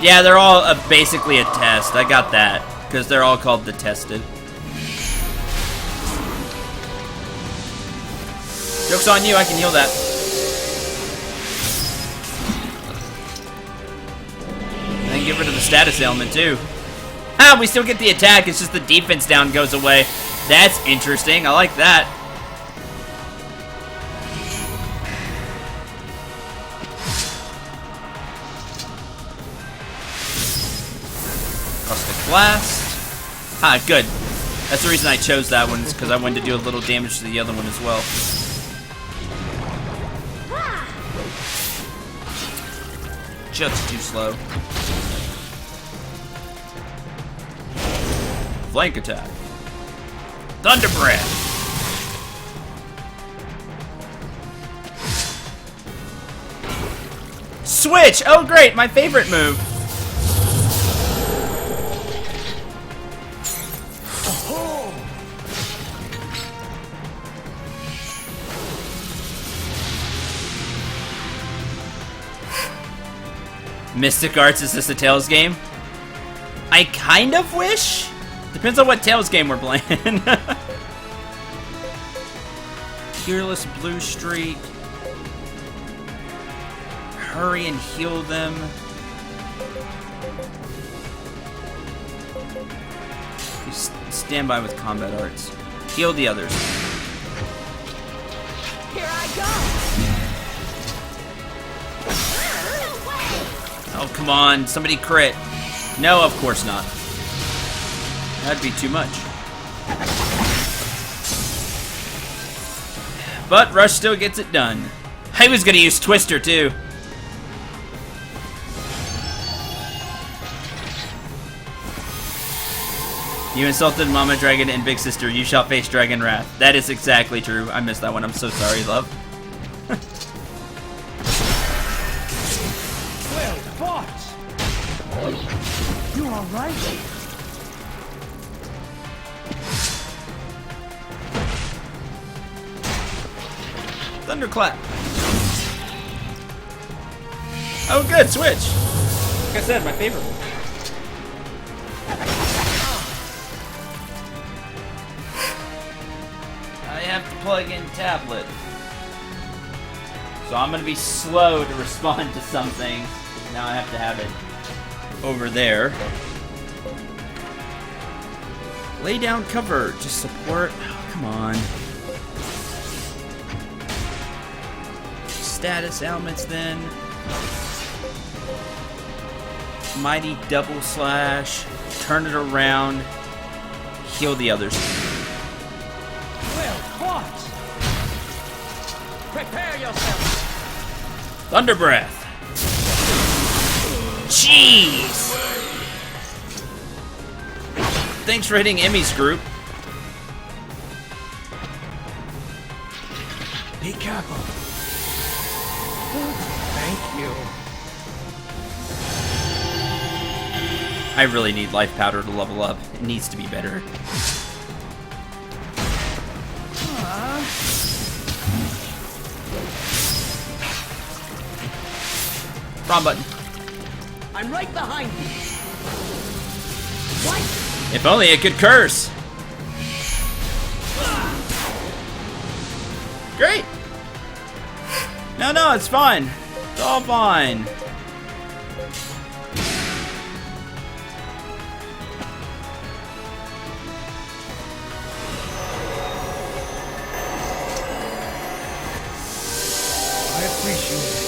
Yeah, they're all basically a test. I got that. Because they're all called the Tested. Joke's on you, I can heal that. And then get rid of the status ailment too. Ha! We still get the attack. It's just the defense down goes away. That's interesting. I like that. Caustic Blast. Ha, good. That's the reason I chose that one, is because I wanted to do a little damage to the other one as well. Just too slow. Flank attack. Thunder Breath. Switch! Oh great, my favorite move. Mystic Arts, is this a Tails game? I kind of wish. Depends on what Tails game we're playing. Fearless Blue Streak. Hurry and heal them. You stand by with combat arts. Heal the others. Here I go! Oh, come on. Somebody crit. No, of course not. That'd be too much. But Rush still gets it done. I was gonna use Twister, too. You insulted Mama Dragon and Big Sister. You shall face Dragon Wrath. That is exactly true. I missed that one. I'm so sorry, love. Well fought! You all right? Thunderclap. Oh, good. Switch. Like I said, my favorite one. I have to plug in tablet. So I'm going to be slow to respond to something. Now I have to have it over there. Lay down cover. Just support. Oh, come on. Status ailments then. Mighty double slash. Turn it around. Heal the others. Well fought! Prepare yourself. Thunder Breath. Jeez. Thanks for hitting Emmy's group. Be careful. Thank you. I really need life powder to level up. It needs to be better. Wrong button. I'm right behind you. What? If only it could curse. Great. No, it's fine. It's all fine. I appreciate it.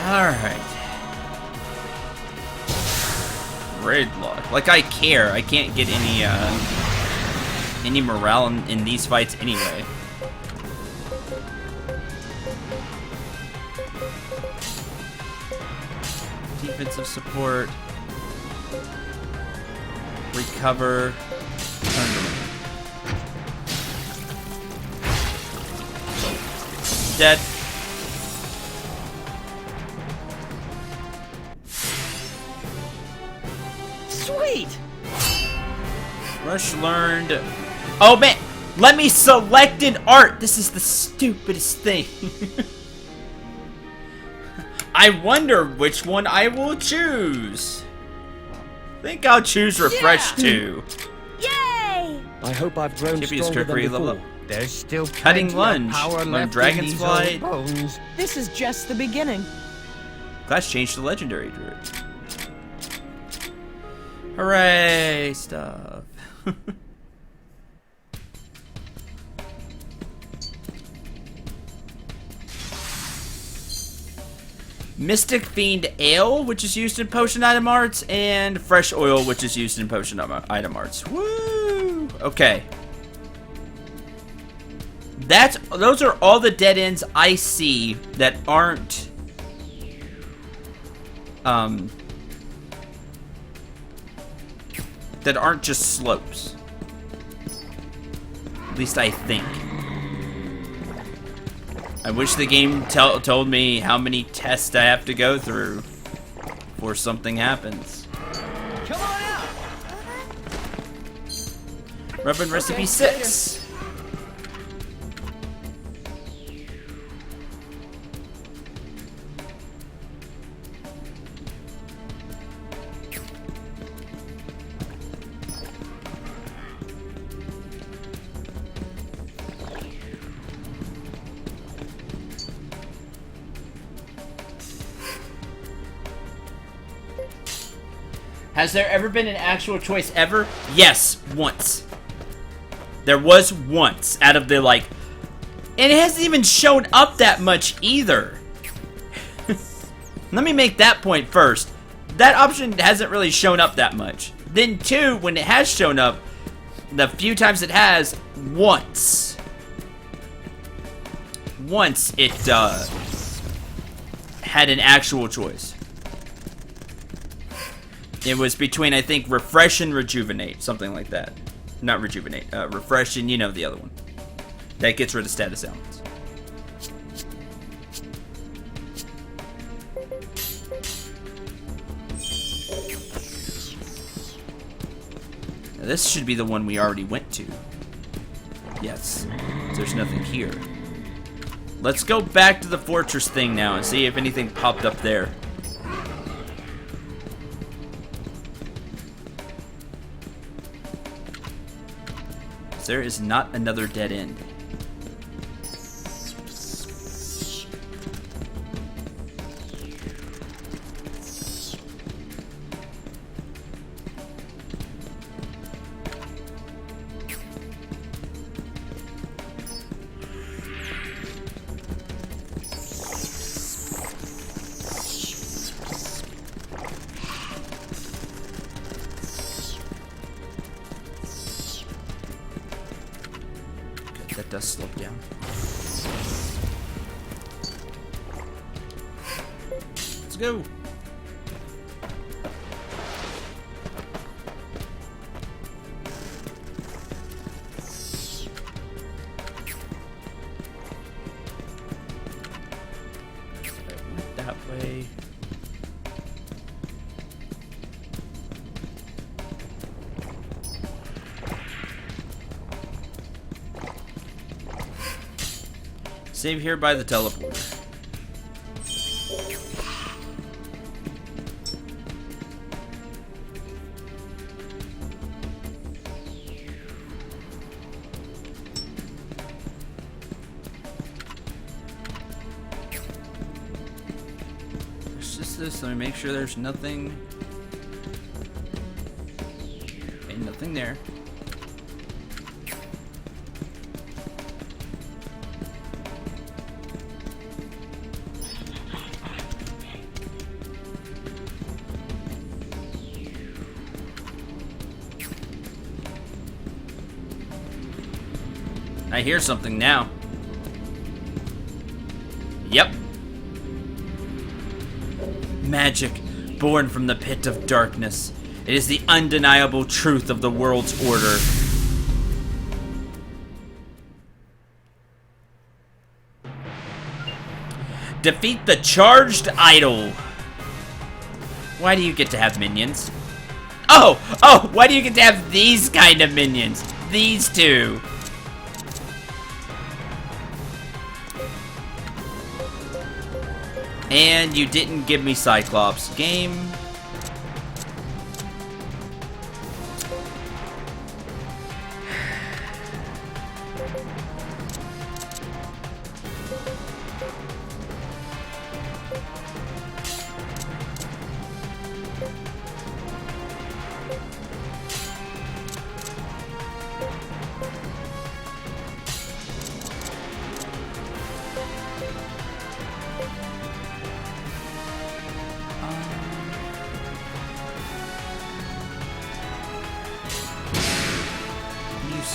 Alright. Raid lock. Like I care. I can't get any morale in these fights anyway. Defensive support. Recover. Turn around. Dead. Sweet. Rush learned. Oh man, let me select an art. This is the stupidest thing. I wonder which one I will choose. think I'll choose refresh too. Yay! I hope I've grown Chippy is stronger than Kukri level before. up. There's still Cutting plenty lunge. of power Learn left Dragon's in these Flight. old bones. This is just the beginning. Class changed to legendary druid. Hooray stuff. Mystic Fiend Ale, which is used in potion item arts, and fresh oil, which is used in potion item arts. Woo! Okay. Those are all the dead ends I see that aren't just slopes. At least I think. I wish the game told me how many tests I have to go through before something happens. Come on out! Weapon recipe 6. Has there ever been an actual choice ever? Yes, once. There was once out of the like, and it hasn't even shown up that much either. Let me make that point first. That option hasn't really shown up that much. Then two, when it has shown up, the few times it has, once it had an actual choice. It was between, I think, refresh and rejuvenate. Something like that. Not rejuvenate. Refresh and, you know, the other one. That gets rid of status elements. Now, this should be the one we already went to. Yes. There's nothing here. Let's go back to the fortress thing now and see if anything popped up there. There is not another dead end. That does slope down. Let's go. That way. Save here by the teleporter. It's just this. Let me make sure there's nothing. Okay, nothing there. I hear something now. Yep. Magic, born from the pit of darkness. It is the undeniable truth of the world's order. Defeat the charged idol. Why do you get to have minions? Oh, why do you get to have these kind of minions? These two. And you didn't give me Cyclops. Game.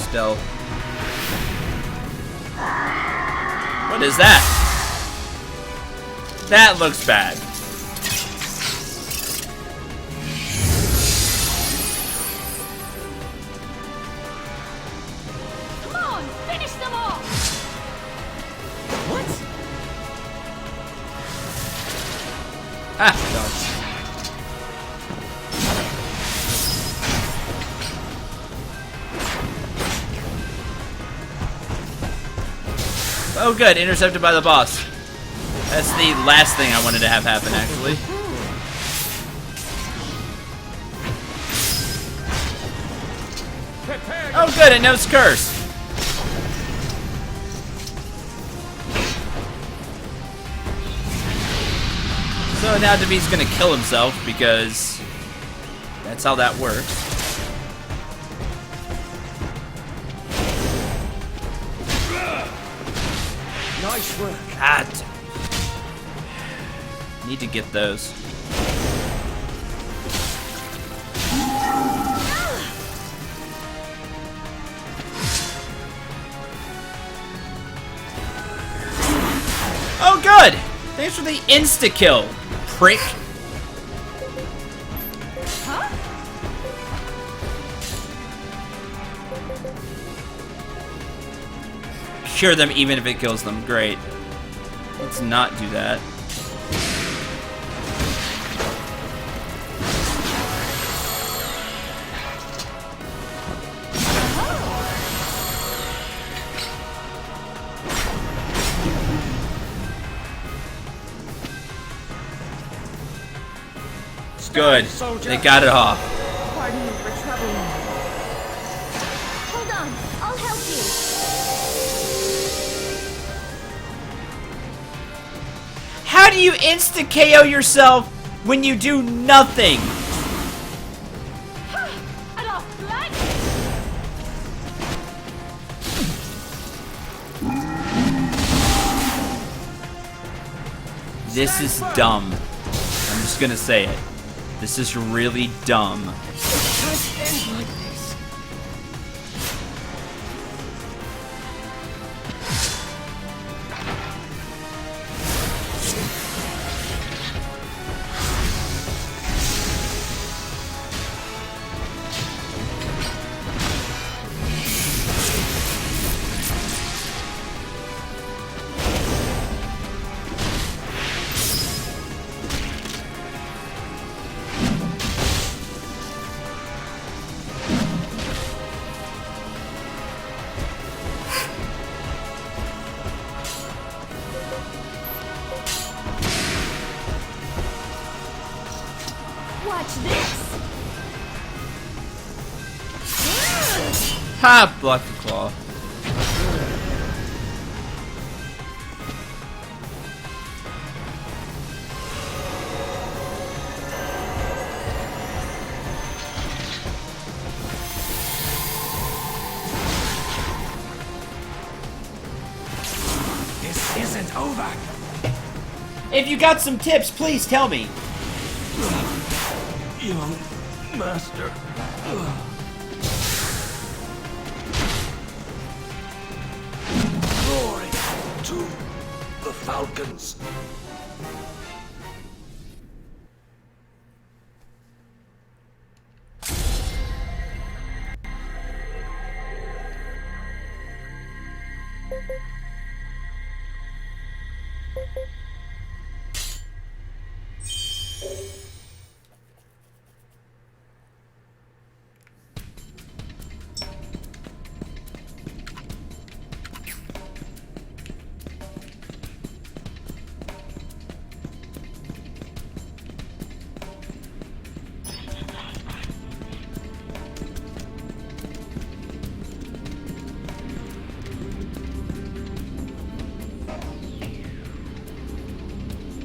stealth. What is that? That looks bad. Come on, finish them all! What? Ah, dodge. Oh good, intercepted by the boss. That's the last thing I wanted to have happen, actually. Oh good, it knows curse. So now David's gonna kill himself because that's how that works. Nice work. God. Need to get those. Oh, good! Thanks for the insta-kill, prick. Huh? Cure them even if it kills them. Great. Let's not do that. Good. They got it off. Pardon me for troubling you. Hold on, I'll help you. How do you insta-KO yourself when you do nothing? Enough, blood! This is dumb. I'm just gonna say it. This is really dumb. Just end like this. Watch this! Ha! Block the claw. This isn't over. If you got some tips, please tell me. Young master. Glory to the Falcons.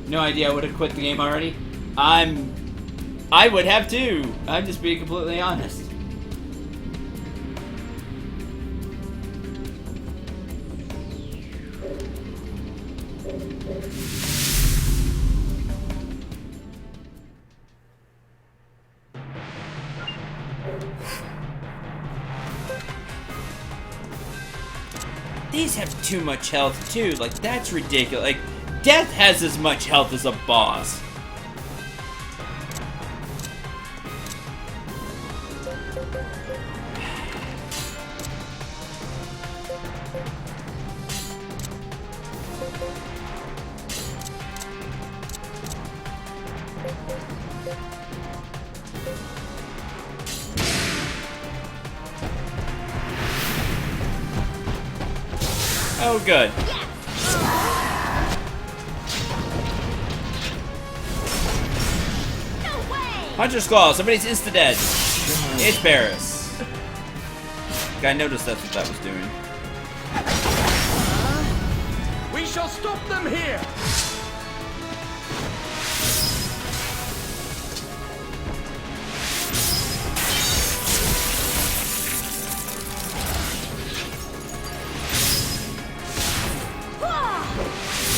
No idea. I would have quit the game already. I would have too. I'm just being completely honest. these have too much health too. Like, that's ridiculous. Like, Death has as much health as a boss. Oh, good. No way! Hunter's Claw, somebody's insta-dead. It's Paris. Guy noticed that's what that was doing. We shall stop them here!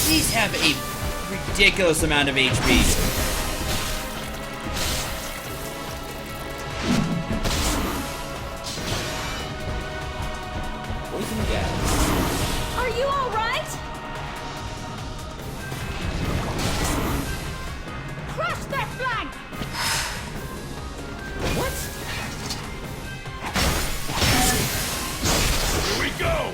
These have a ridiculous amount of HP. Poison gas. Are you alright? Crush their flank! Here we go!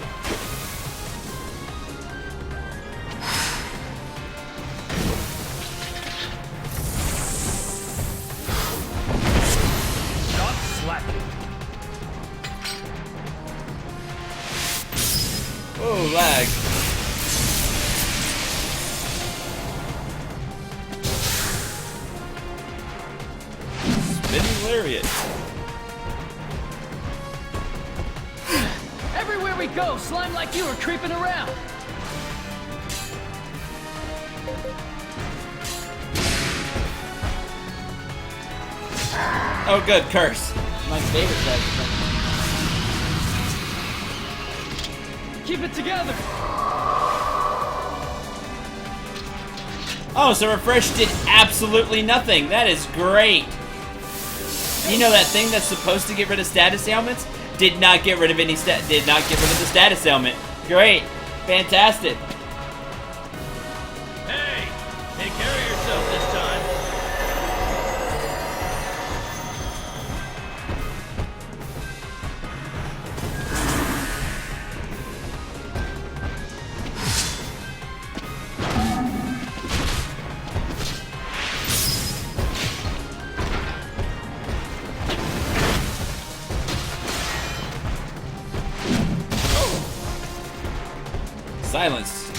Not slacking. Oh, lag. Spinning lariat. Everywhere we go, slime like you are creeping around. Oh, good, curse. My favorite type. Keep it together. Oh, so refresh did absolutely nothing. That is great. You know that thing that's supposed to get rid of status ailments? Did not get rid of any did not get rid of the status ailment. Great. Fantastic. Hey! Take care of yourself this time. Silence.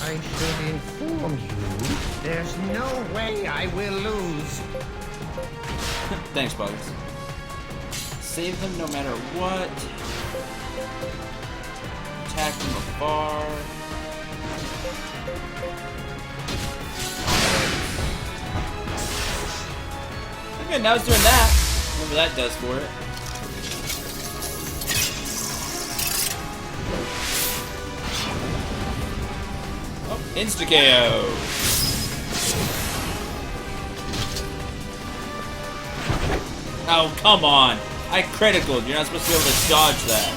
I should inform you, there's no way I will lose. Thanks, Bugs. Save them no matter what. Attack from afar. Okay, now it's doing that. Whatever that does for it. Oh, insta-KO. Oh, come on. I criticaled. You're not supposed to be able to dodge that.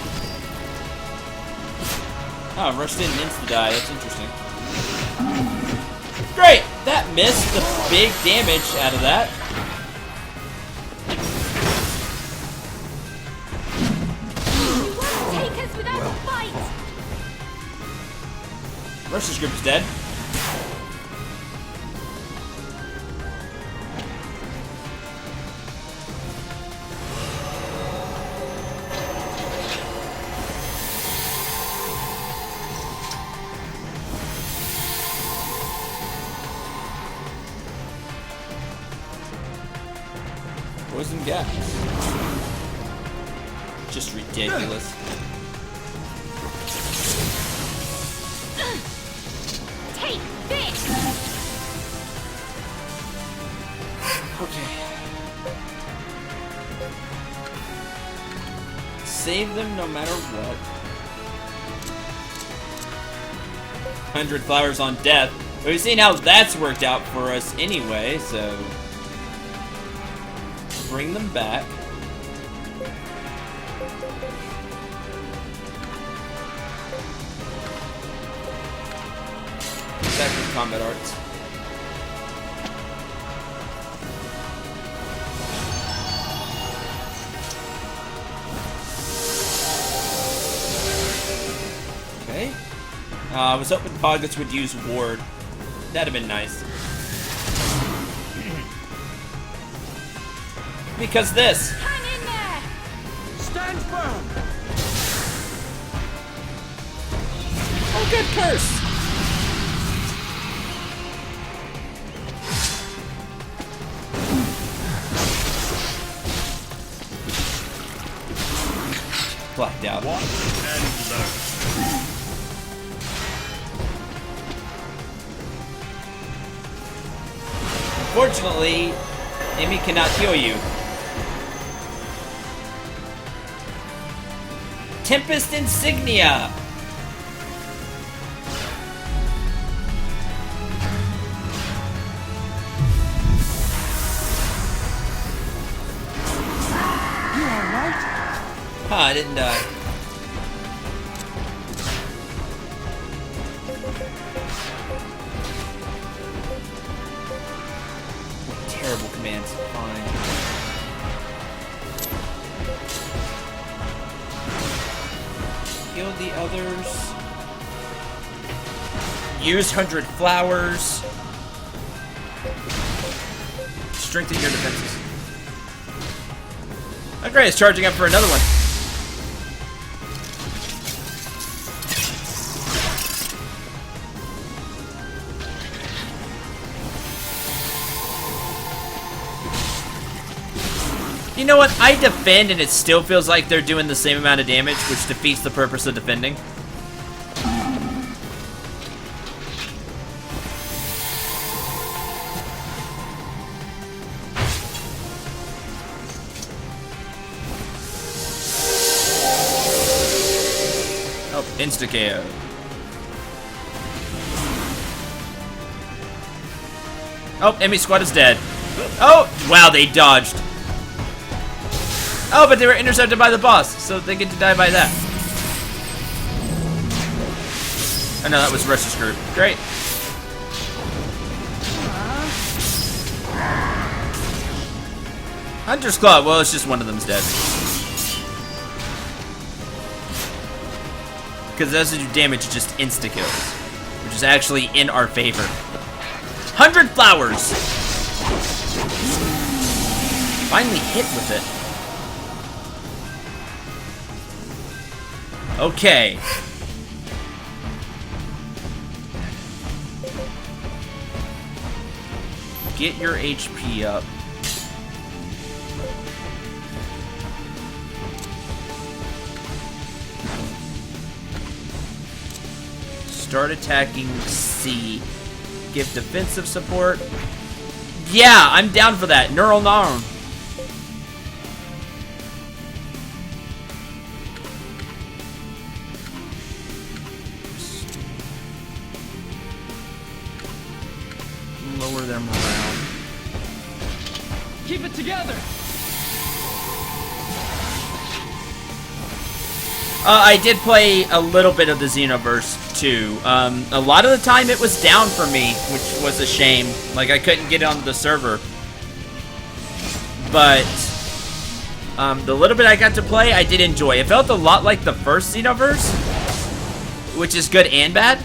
Oh, Rush didn't insta-die. That's interesting. Great! That missed the big damage out of that. You won't take us without a fight! Rush's group is dead. Poison gas. Just ridiculous. Take this! Okay. Save them no matter what. 100 flowers on death. We've seen how that's worked out for us anyway, so bring them back. Back with combat arts. Okay. I was hoping Poggets would use Ward. That'd have been nice. Because this. Hang in there! Stand firm! Oh, good curse. Blacked out. Watch and learn. Fortunately, Amy cannot heal you. Tempest Insignia! You alright? I didn't die. Terrible commands. Fine. Heal the others. Use 100 flowers. Strengthen your defenses. Okay, it's charging up for another one. You know what? I defend and it still feels like they're doing the same amount of damage, which defeats the purpose of defending. Oh, insta-KO. Oh, enemy squad is dead. Oh, wow, they dodged. Oh, but they were intercepted by the boss, so they get to die by that. Oh no, that was Rush's group. Great. Hunter's Claw, well, it's just one of them's dead. Because it doesn't do damage, it just insta-kills. Which is actually in our favor. 100 flowers! Finally hit with it. Okay. Get your HP up. Start attacking C. Give defensive support. Yeah, I'm down for that. Neural Narm. Lower their morale. Keep it together! I did play a little bit of the Xenoverse too. A lot of the time it was down for me, which was a shame. Like, I couldn't get on the server. But the little bit I got to play, I did enjoy. It felt a lot like the first Xenoverse, which is good and bad.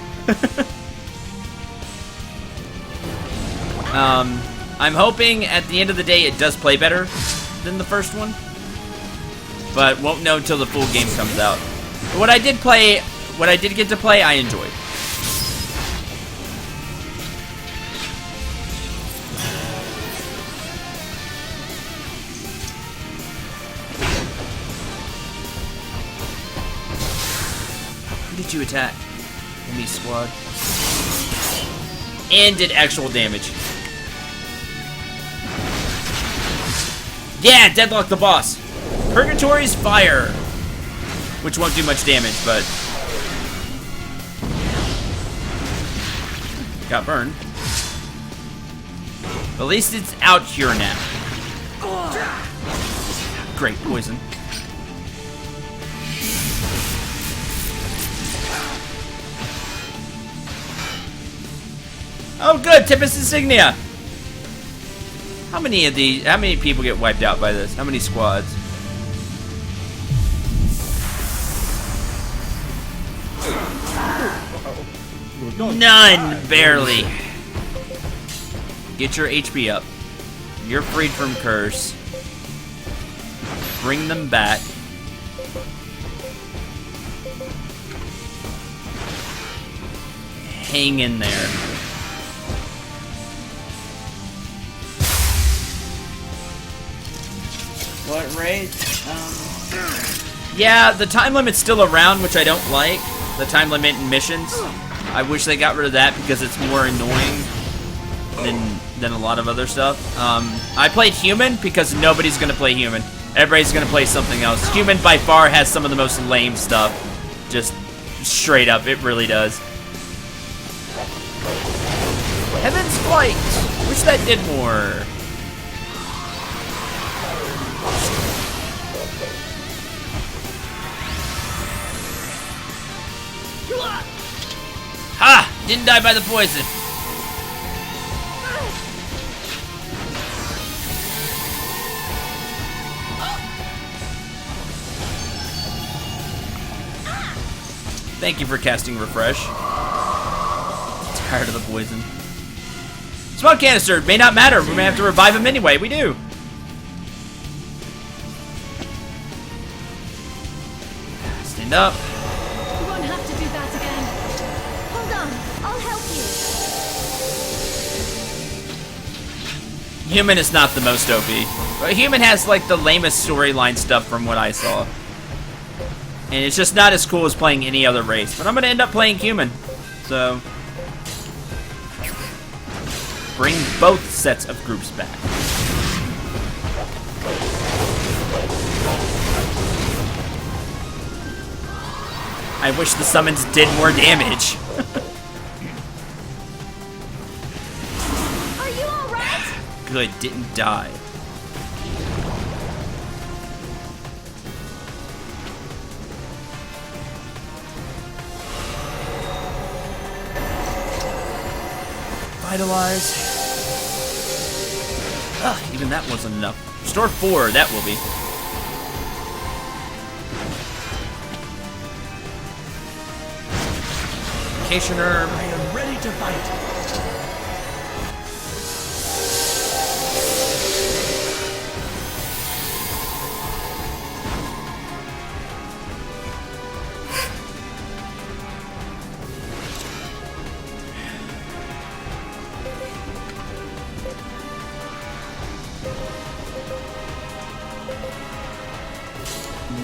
I'm hoping at the end of the day it does play better than the first one. But won't know until the full game comes out. But what I did get to play, I enjoyed. Who did you attack? Enemy squad. And did actual damage. Yeah, deadlock the boss. Purgatory's fire. Which won't do much damage, but got burned. At least it's out here now. Great poison. Oh, good, Tempest Insignia. How many people get wiped out by this? How many squads? None, barely. Get your HP up. You're freed from curse. Bring them back. Hang in there. What raid? Yeah, the time limit's still around, which I don't like. The time limit in missions. I wish they got rid of that because it's more annoying than a lot of other stuff. I played Human because nobody's gonna play Human. Everybody's gonna play something else. Human by far has some of the most lame stuff. Just straight up, it really does. Heaven's Flight! Wish that did more. Ha! Didn't die by the poison. Thank you for casting Refresh. Tired of the poison. Smoke canister may not matter. We may have to revive him anyway. We do. Stand up. You won't have to do that again. Hold on, I'll help you. Human is not the most OP. But Human has like the lamest storyline stuff from what I saw. And it's just not as cool as playing any other race. But I'm gonna end up playing Human. So bring both sets of groups back. I wish the summons did more damage. Are you alright? Good, didn't die. Vitalize. Ugh, even that wasn't enough. Restore 4, that will be. Vacation herb. I am ready to fight.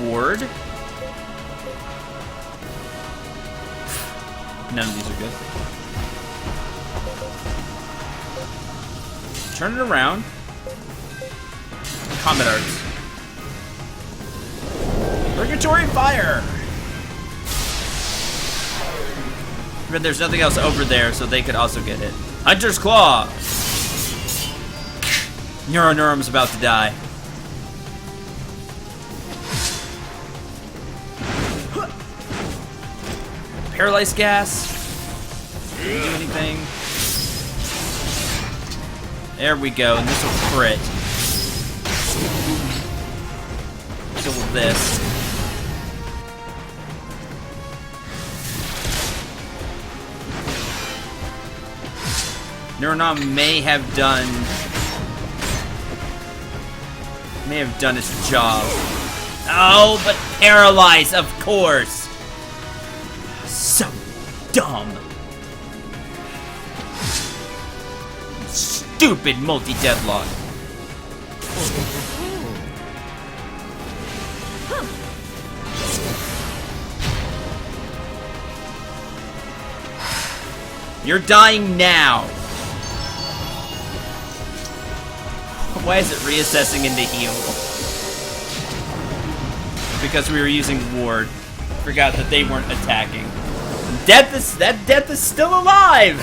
Ward. None of these are good. Turn it around. Combat arts. Purgatory fire. But there's nothing else over there, so they could also get it. Hunter's Claw. Neuronurum's about to die. Paralyzed gas. Didn't do anything. There we go, and this will crit. So will this. Neuronom may have done its job. Oh, but paralyze, of course. So dumb. Stupid multi-deadlock. You're dying now. Why is it reassessing into heal? Because we were using ward. Forgot that they weren't attacking. That death is still alive!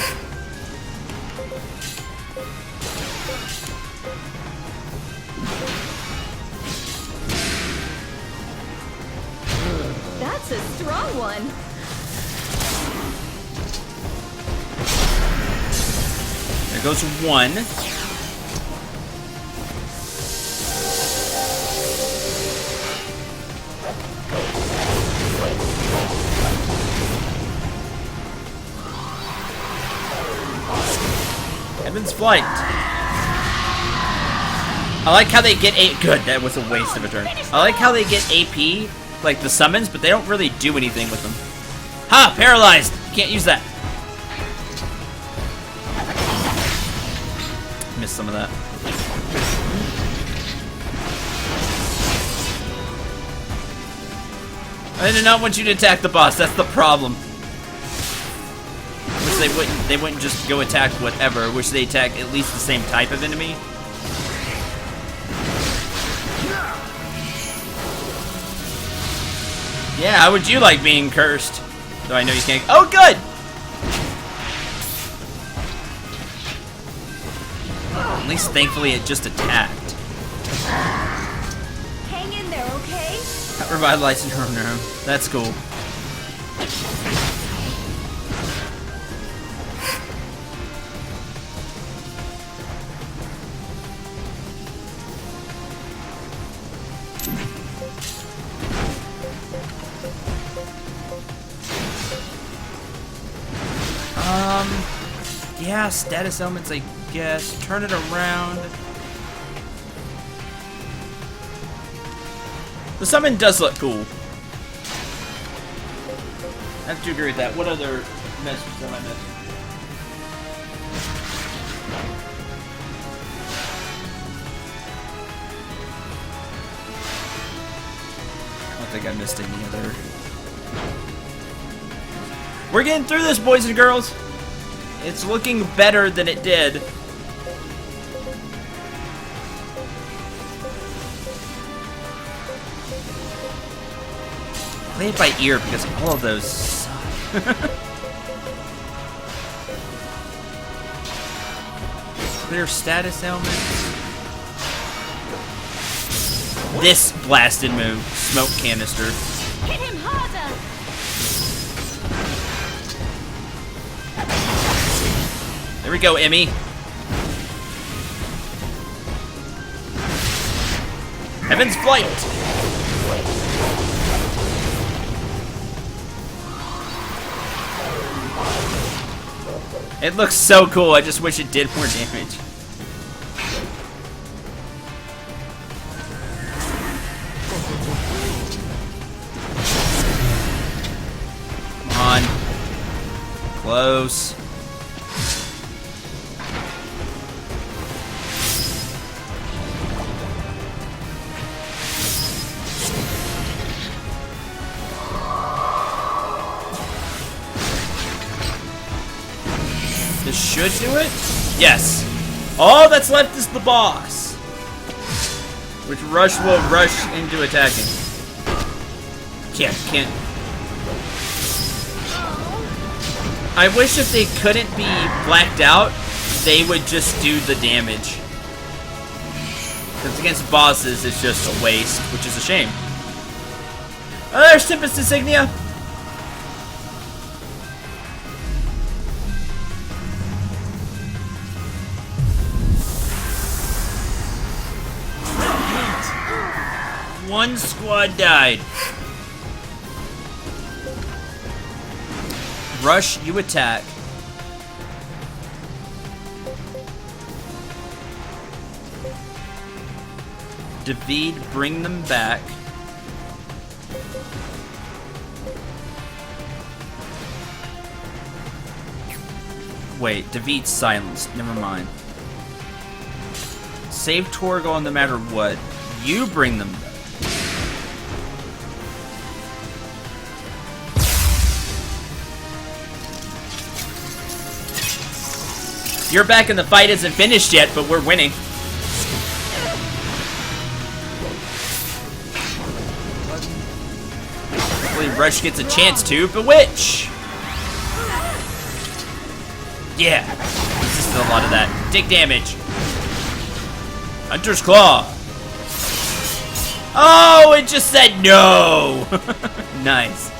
That's a strong one. There goes one. Heaven's Flight. I like how they get good, that was a waste of a turn. I like how they get AP, like the summons, but they don't really do anything with them. Ha! Paralyzed! You can't use that. Missed some of that. I did not want you to attack the boss, that's the problem. Wish they wouldn't just go attack whatever. Wish they attack at least the same type of enemy. Yeah, how would you like being cursed? Though I know you can't. Oh, good! At least, thankfully, it just attacked. Hang in there, okay? That revitalized your room. That's cool. Yeah, status elements, I guess. Turn it around. The summon does look cool. I have to agree with that. What other messages am I missing? I don't think I missed any other. We're getting through this, boys and girls. It's looking better than it did. Play it by ear because all of those suck. Clear status elements. This blasted move, smoke canister. Hit him harder! There we go, Emmy. Heaven's Flight. It looks so cool. I just wish it did more damage. Come on. Close. This should do it? Yes. All that's left is the boss. Which Rush will rush into attacking. Can't. I wish if they couldn't be blacked out, they would just do the damage. Because against bosses, it's just a waste, which is a shame. Oh, there's Tempest Insignia. One squad died. Rush, you attack. David, bring them back. Wait, David's silenced. Never mind. Save Torgal no matter what. You bring them back. You're back and the fight isn't finished yet, but we're winning. Hopefully Rush gets a chance to bewitch. Yeah. This is a lot of that. Take damage. Hunter's Claw. Oh, it just said no. Nice.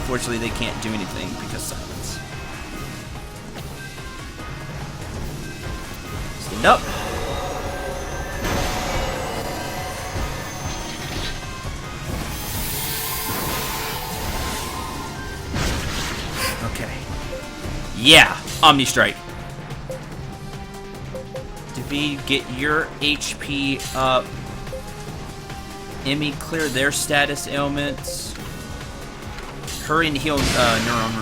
unfortunately they can't do anything because silence. Stand up. Okay. Yeah, Omni Strike. David, get your HP up. Emmy, clear their status ailments. Hurry and heal Neuron.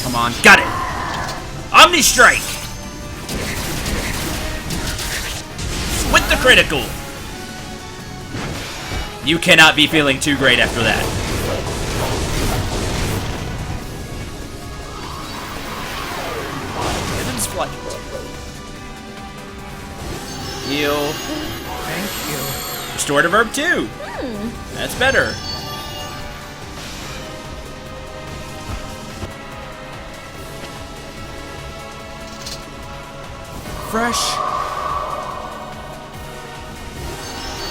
Come on, got it! Omni Strike! With the critical! You cannot be feeling too great after that. Heaven's Flight. Heal. Thank you. Restore to Verb 2. That's better. Fresh.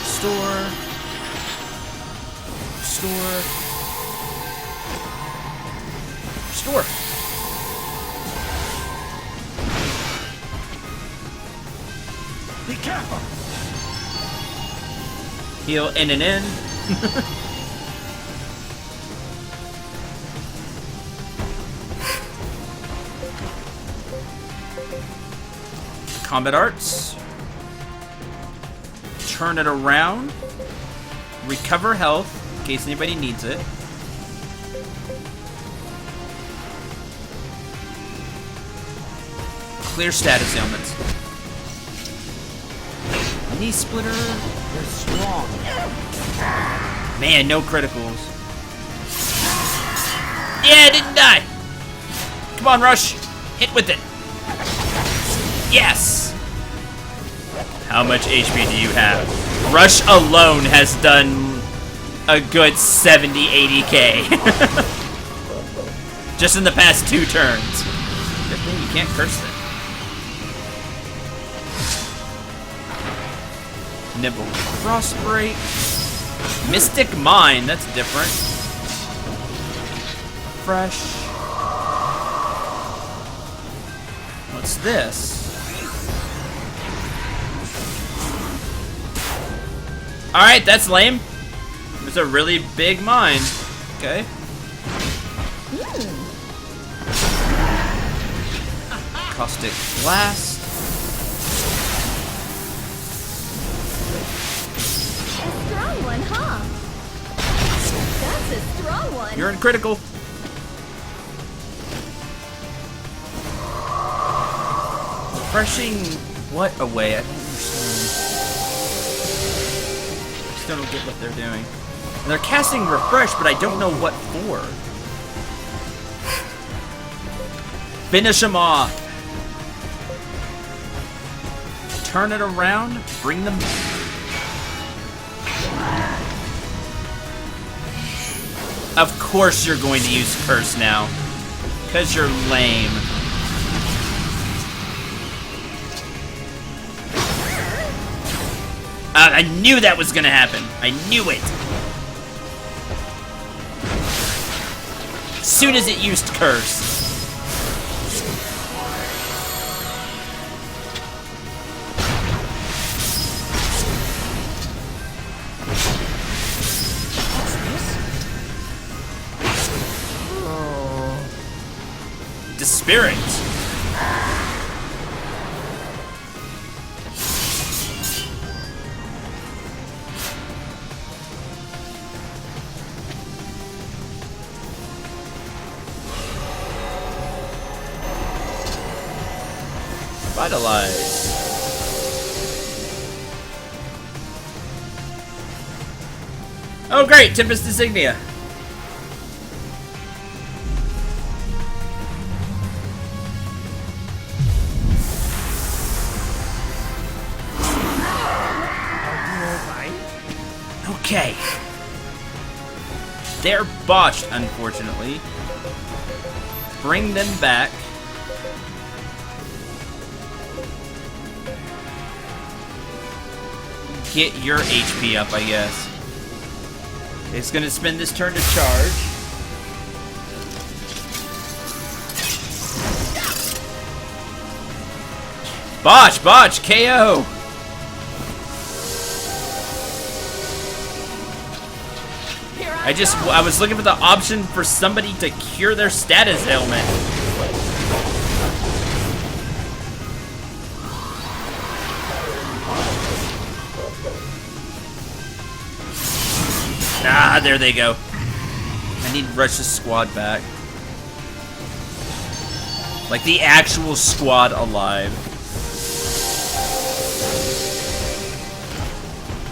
Restore. Restore. Be careful. Heal in and in. Combat Arts. Turn it around. Recover health in case anybody needs it. Clear status ailments. Knee splitter. You're strong. Man, no criticals. Yeah, it didn't die. Come on, Rush. Hit with it. Yes. How much HP do you have? Rush alone has done a good 70, 80k. Just in the past 2 turns. Good thing you can't curse them. Nibble. Frostbreak. Mystic Mine, that's different. Fresh. What's this? Alright, that's lame. It's a really big mine. Okay. Caustic Blast. A strong one, huh? That's a strong one. You're in critical. Refreshing what away? I don't understand. I still don't get what they're doing. And they're casting refresh, but I don't know what for. Finish them off. Turn it around. Bring them back. Of course you're going to use Curse now. Because you're lame. I knew that was gonna happen. I knew it. As soon as it used Curse. Dispirit. Vitalize. Oh great, Tempest Insignia. Okay. They're botched, unfortunately. Bring them back. get your HP up, I guess. It's gonna spend this turn to charge. Botch, KO! I was looking for the option for somebody to cure their status ailment. Ah, there they go. I need Rush's squad back. Like the actual squad alive.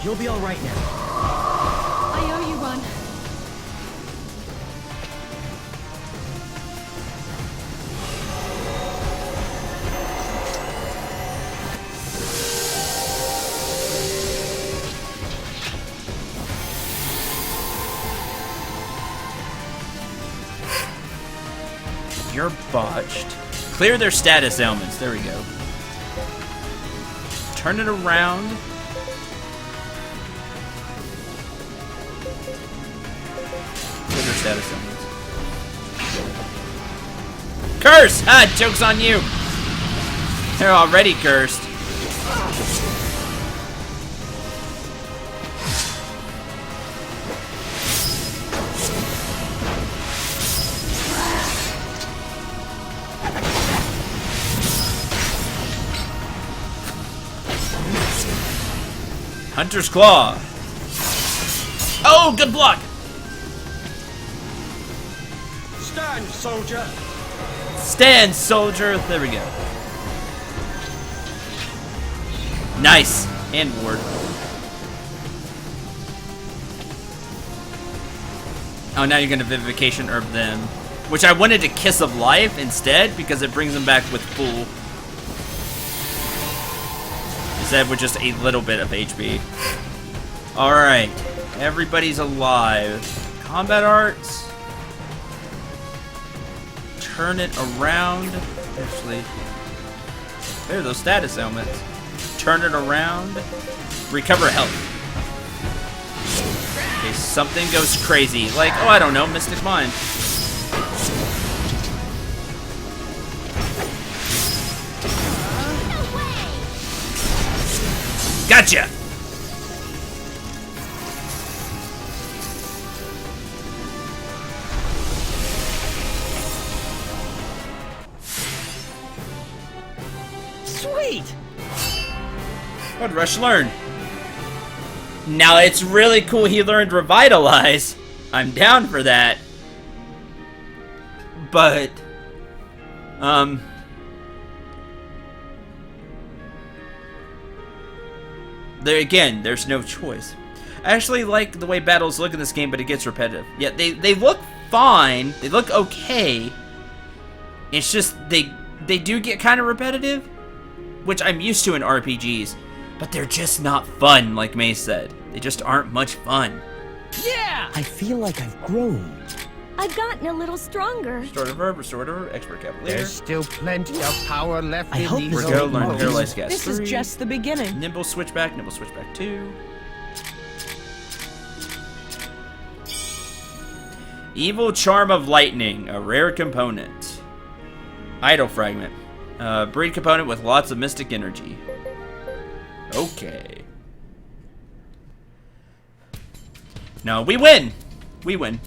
You'll be all right now. I owe you one. You're botched. Clear their status ailments. There we go. Turn it around. Clear their status ailments. Curse! Ah, joke's on you. They're already cursed. Hunter's Claw. Oh, good block. Stand, soldier. Stand, soldier. There we go. Nice. And ward. Oh, now you're going to Vivification Herb them. Which I wanted to Kiss of Life instead because it brings them back with full. Instead with just a little bit of HP. Alright. Everybody's alive. Combat Arts. Turn it around. Actually. There are those status ailments. Turn it around. Recover health. Okay, something goes crazy. Like, oh, I don't know, Mystic Mind. Gotcha! Sweet! What'd Rush learn? Now, it's really cool he learned Revitalize. I'm down for that. But, there again, there's no choice. I actually like the way battles look in this game, but it gets repetitive. Yeah, they look fine. They look okay. It's just they do get kind of repetitive, which I'm used to in RPGs, but they're just not fun, like May said. They just aren't much fun. Yeah! I feel like I've grown. I've gotten a little stronger. Restorative Verb, Restorative Verb, Expert Cavalier. There's still plenty of power left I in hope these this We're go, old learn bones. Paralyzed Gas This 3. is just the beginning. Nimble Switchback 2. Evil Charm of Lightning, a rare component. Idle Fragment. Breed component with lots of mystic energy. Okay. No, we win! We win.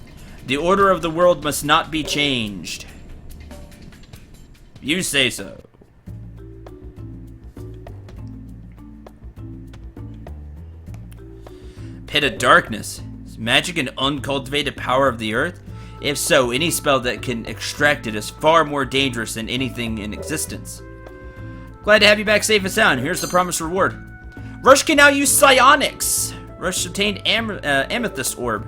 The order of the world must not be changed. You say so. Pit of Darkness. Is magic an uncultivated power of the earth? If so, any spell that can extract it is far more dangerous than anything in existence. Glad to have you back safe and sound. Here's the promised reward. Rush can now use psionics. Rush obtained Amethyst Orb.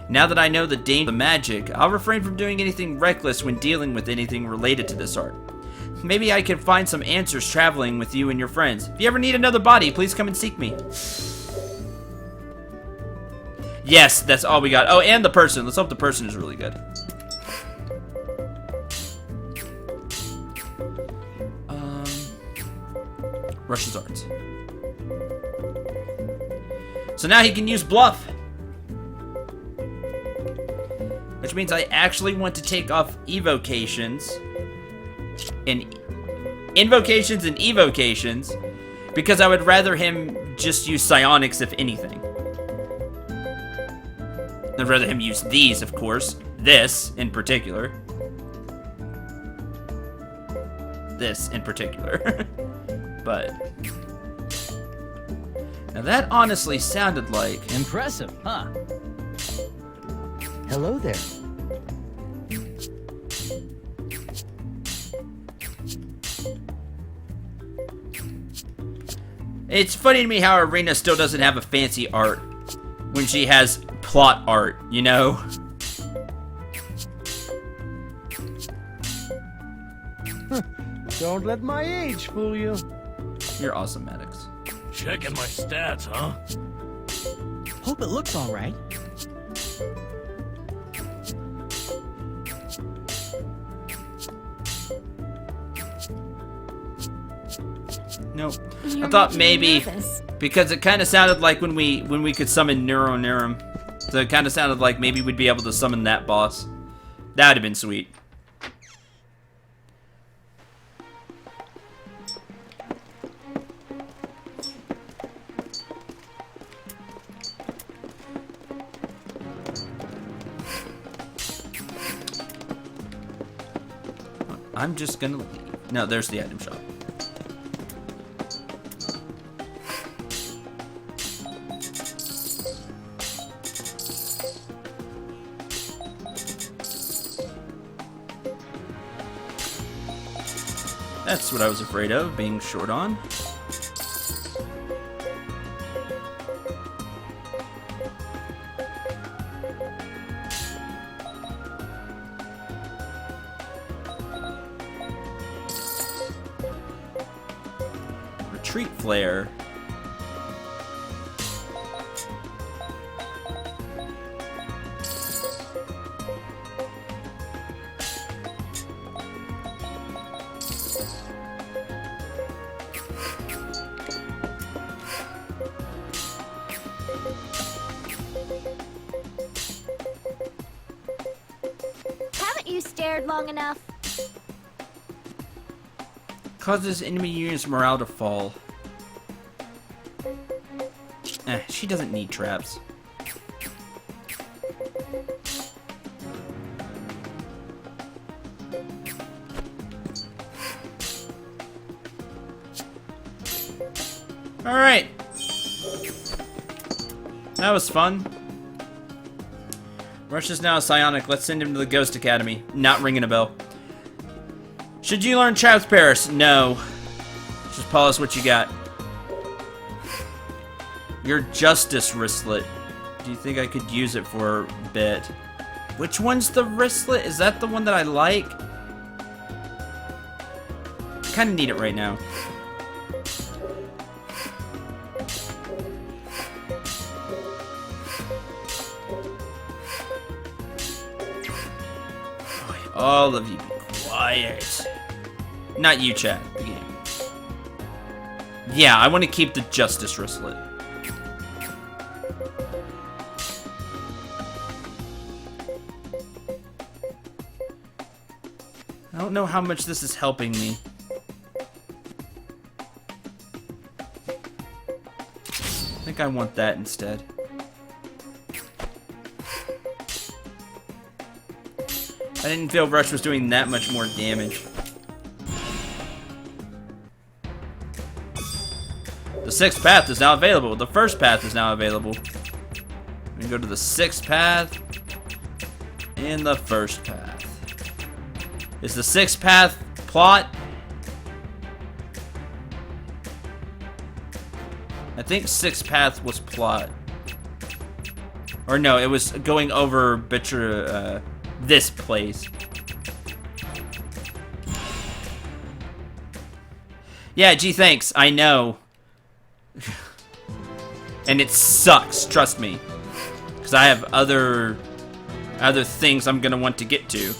Now that I know the danger of the magic, I'll refrain from doing anything reckless when dealing with anything related to this art. Maybe I can find some answers traveling with you and your friends. If you ever need another body, please come and seek me. Yes, that's all we got. Oh, and the person. Let's hope the person is really good. Rush's Arts. So now he can use bluff. Which means I actually want to take off evocations and invocations and evocations because I would rather him just use psionics if anything. I'd rather him use these, of course. This in particular. This in particular. But now that honestly sounded like Impressive, huh? Hello there. it's funny to me how Arena still doesn't have a fancy art when she has plot art, you know? Don't let my age fool you. You're awesome, Maddox. Checking my stats, huh? Hope it looks all right. Nope. You're I thought making me maybe nervous. because it kind of sounded like when we could summon Neuronerum. So it kind of sounded like maybe we'd be able to summon that boss. That would have been sweet. I'm just gonna leave. No, there's the item shop. That's what I was afraid of, being short on. Retreat flare. Haven't you stared long enough? Causes enemy units' morale to fall. She doesn't need traps. Alright. That was fun. Rush is now a psionic. Let's send him to the Ghost Academy. Not ringing a bell. Should you learn Traps Paris? No. Just polish what you got. Your Justice wristlet. Do you think I could use it for a bit? Which one's the wristlet? Is that the one that I like? I kind of need it right now. All of you be quiet. Not you, chat. The game. Yeah, I want to keep the Justice wristlet. I don't know how much this is helping me. I think I want that instead. I didn't feel Rush was doing that much more damage. The sixth path is now available. The first path is now available. We can go to the sixth path and the first path. Is the sixth path plot? I think sixth path was plot. Or no, it was going over this place. Yeah, gee, thanks. I know. And it sucks, trust me. Because I have other things I'm gonna want to get to.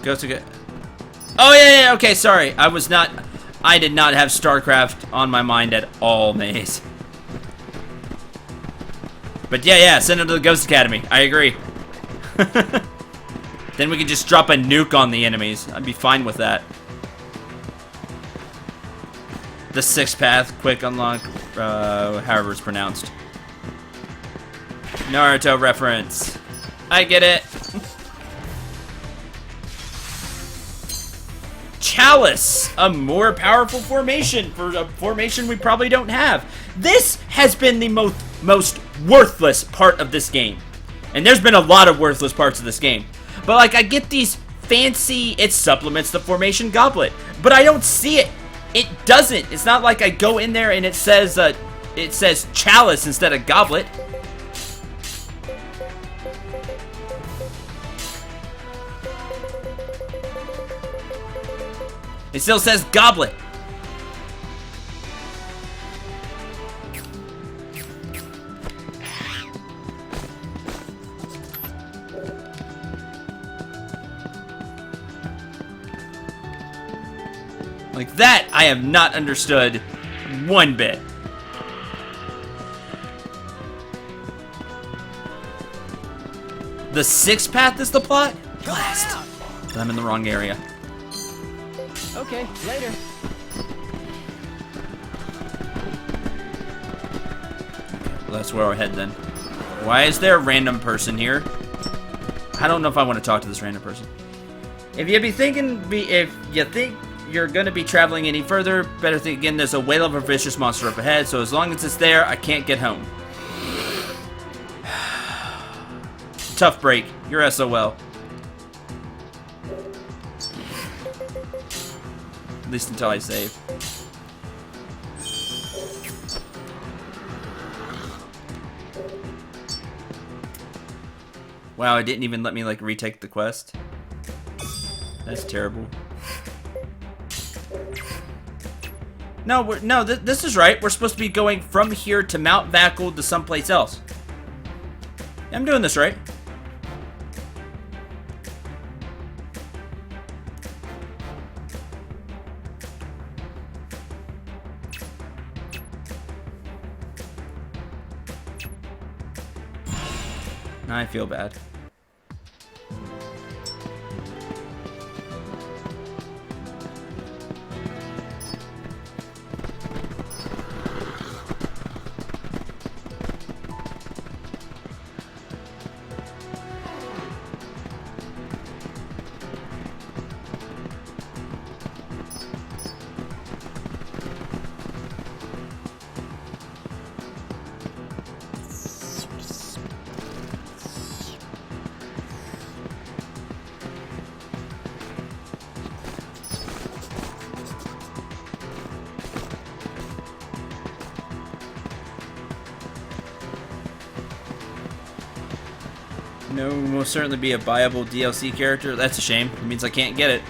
Go to get. Oh yeah, okay, sorry. I did not have StarCraft on my mind at all, Maze. But yeah, send him to the Ghost Academy. I agree. Then we could just drop a nuke on the enemies. I'd be fine with that. The 6th path, quick unlock, however it's pronounced. Naruto reference. I get it. Chalice, a more powerful formation for a formation we probably don't have. This has been the most worthless part of this game. And there's been a lot of worthless parts of this game. But like, I get these fancy, it supplements the formation goblet, but I don't see it. It doesn't. It's not like I go in there and it says chalice instead of goblet. It still says goblet. Like that, I have not understood one bit. The 6th path is the plot? Blast. I'm in the wrong area. Okay, later. Well, that's where we're heading then. Why is there a random person here? I don't know if I want to talk to this random person. If you think you're gonna be traveling any further, better think again. There's a whale of a vicious monster up ahead, so as long as it's there, I can't get home. Tough break. You're SOL. At least until I save. Wow, it didn't even let me like retake the quest. That's terrible. No, this is right. We're supposed to be going from here to Mount Vackle to someplace else. I'm doing this right. I feel bad. No, will most certainly be a buyable DLC character. That's a shame. It means I can't get it.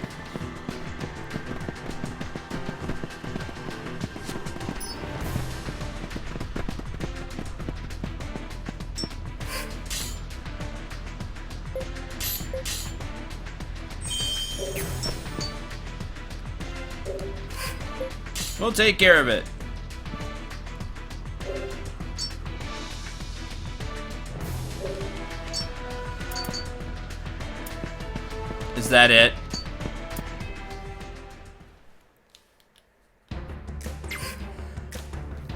We'll take care of it. Is that it?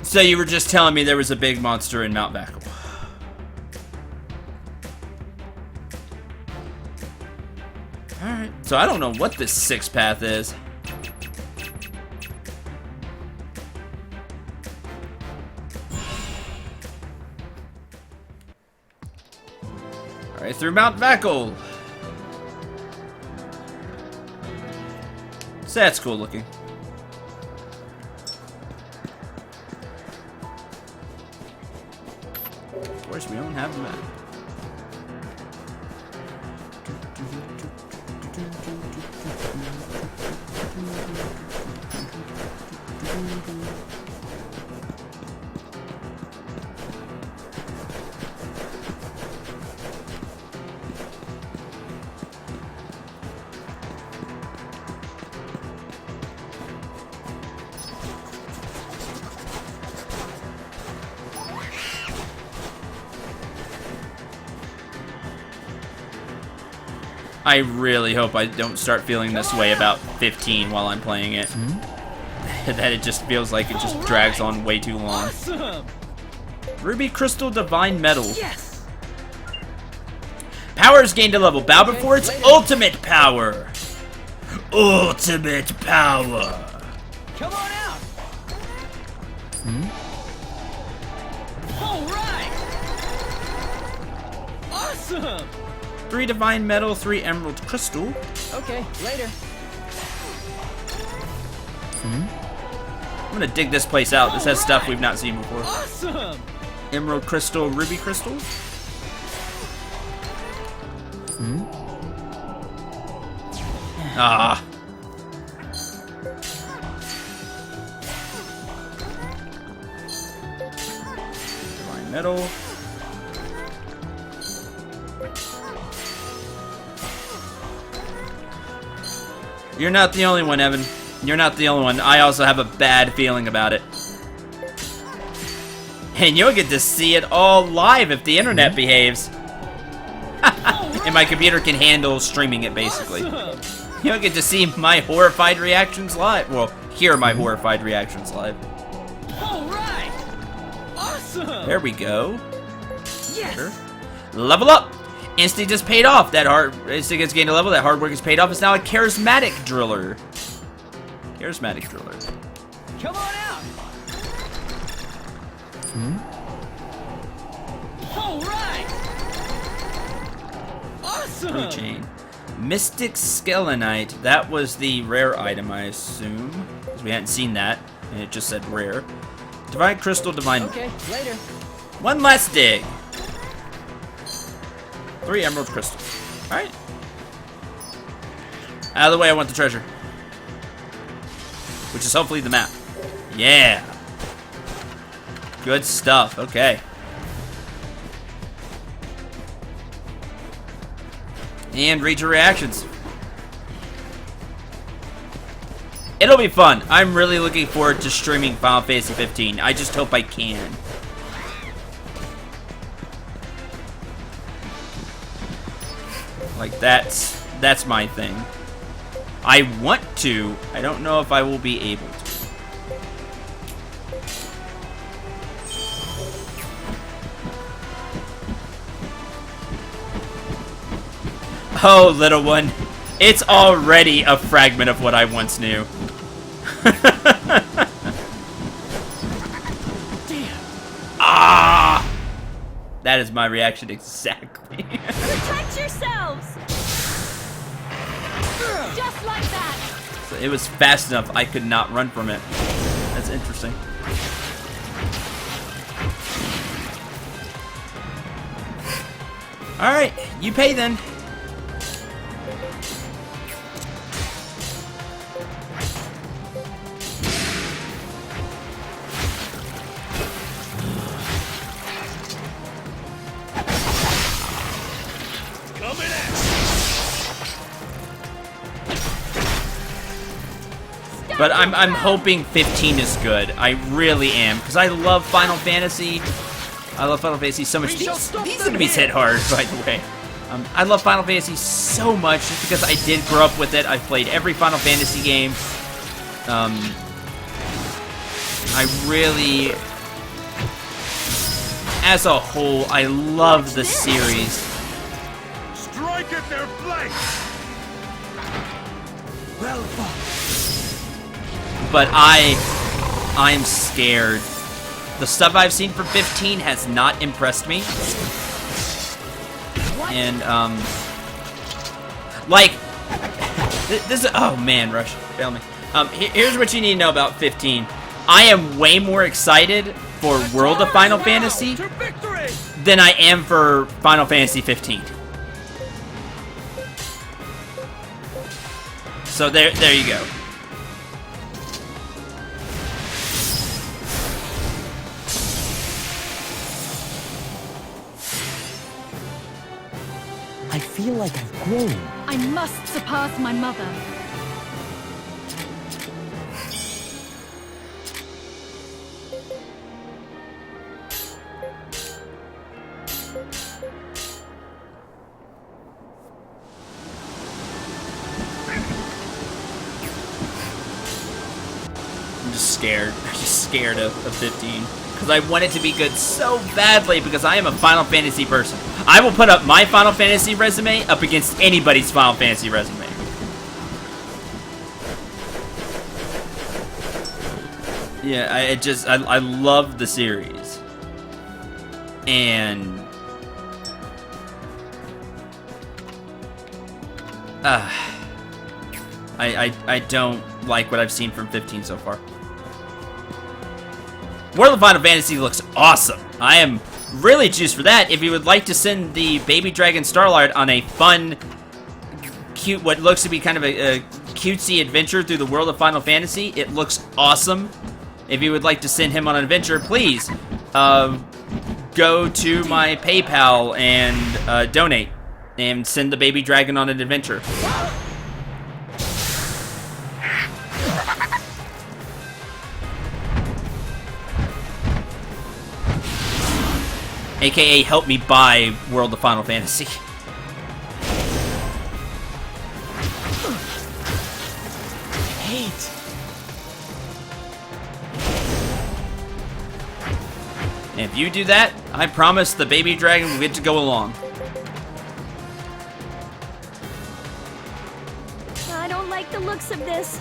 So you were just telling me there was a big monster in Mount Vackle. Alright. So I don't know what this 6th path is. Alright, through Mount Vackle. So that's cool looking. Of course, we don't have the map. I really hope I don't start feeling this way about 15 while I'm playing it. That it just feels like it just drags on way too long. Awesome! Ruby Crystal Divine Metal. Yes! Power is gained a level. Bow before its later. ultimate power. Ultimate power. Come on out! All right! Awesome! 3 Divine Metal, 3 Emerald Crystal. Okay, later. I'm gonna dig this place out. This has stuff we've not seen before. Awesome! Emerald Crystal, Ruby Crystal. Ah. Divine Metal. You're not the only one, Evan. You're not the only one. I also have a bad feeling about it. And you'll get to see it all live if the internet behaves. And my computer can handle streaming it, basically. You'll get to see my horrified reactions live. Well, hear my horrified reactions live. All right! Awesome! There we go. Yes! Sure. Level up! Instinct just paid off. That hard instinct has gained a level. That hard work has paid off. It's now a charismatic driller. Charismatic driller. Come on out! All right! Awesome! Blue chain. Mystic Skelenite. That was the rare item, I assume. Because we hadn't seen that. And it just said rare. Divine Crystal, Divine. Okay, later. One last dig. 3 Emerald Crystals. Alright. Out of the way, I want the treasure. Which is hopefully the map. Yeah. Good stuff. Okay. And read your reactions. It'll be fun. I'm really looking forward to streaming Final Fantasy 15. I just hope I can. Like, that's my thing. I want to. I don't know if I will be able to. Oh, little one. It's already a fragment of what I once knew. Damn! Ah! That is my reaction exactly. Protect yourselves! Just like that! So it was fast enough I could not run from it. That's interesting. Alright, you pay then. Coming at But I'm hoping 15 is good. I really am, because I love Final Fantasy. I love Final Fantasy so much. These enemies hit hard, by the way. I love Final Fantasy so much just because I did grow up with it. I've played every Final Fantasy game. I really, as a whole, I love the series. Strike at their flanks! Well fought. But I'm scared. The stuff I've seen from 15 has not impressed me. And, like, this is, oh man, Rush, fail me. Here's what you need to know about 15. I am way more excited for World of Final Fantasy To victory! than I am for Final Fantasy 15. So there you go. I feel like I've grown. I must surpass my mother. I'm just scared. I'm just scared of 15. Because I want it to be good so badly because I am a Final Fantasy person. I will put up my Final Fantasy resume up against anybody's Final Fantasy resume. Yeah, I love the series. And I don't like what I've seen from 15 so far. World of Final Fantasy looks awesome. I am really juiced for that. If you would like to send the Baby Dragon Starlight on a fun, cute, what looks to be kind of a cutesy adventure through the world of Final Fantasy, it looks awesome. If you would like to send him on an adventure, please go to my PayPal and donate and send the Baby Dragon on an adventure. AKA help me buy World of Final Fantasy. Hate. And if you do that, I promise the Baby Dragon will get to go along. I don't like the looks of this.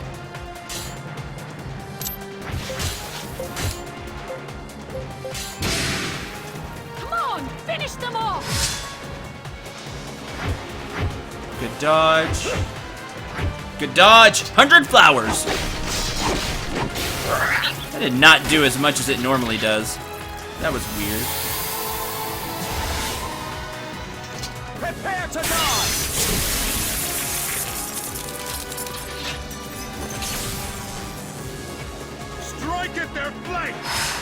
Come on, finish them off. Good dodge. Good dodge. 100 flowers. That did not do as much as it normally does. That was weird. Prepare to die! Strike at their flanks!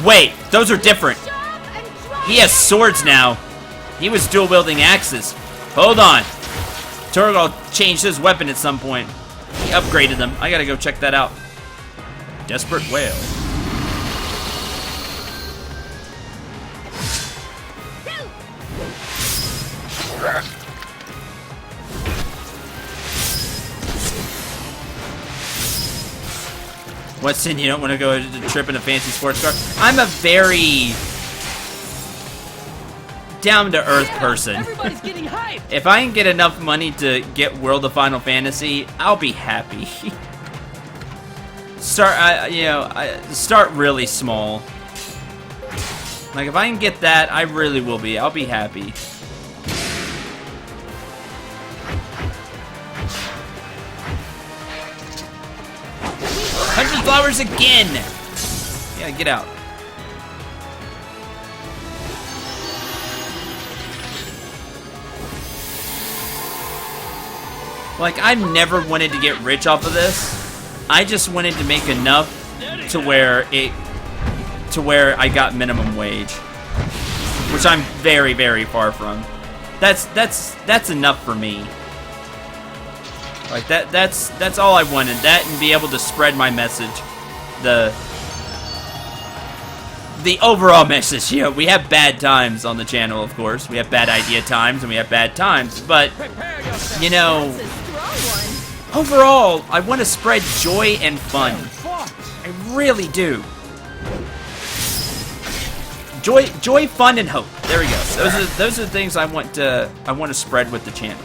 Wait, those are different. He has swords now. He was dual wielding axes. Hold on. Torgal changed his weapon at some point. He upgraded them. I gotta go check that out. Desperate Whale. What's in? You don't want to go to trip in a fancy sports car? I'm a very down-to-earth person. Everybody's getting hyped. If I can get enough money to get World of Final Fantasy, I'll be happy. Start really small. Like, if I can get that, I really will be. I'll be happy. $100 flowers again! Yeah, get out. Like, I've never wanted to get rich off of this. I just wanted to make enough to where I got minimum wage, which I'm very, very far from. That's enough for me. Like that's all I wanted. That and be able to spread my message, the overall message. You know, we have bad times on the channel, of course. We have bad idea times and we have bad times, but you know, overall, I want to spread joy and fun. I really do. Joy, fun, and hope. There we go. Those are the things I want to spread with the channel.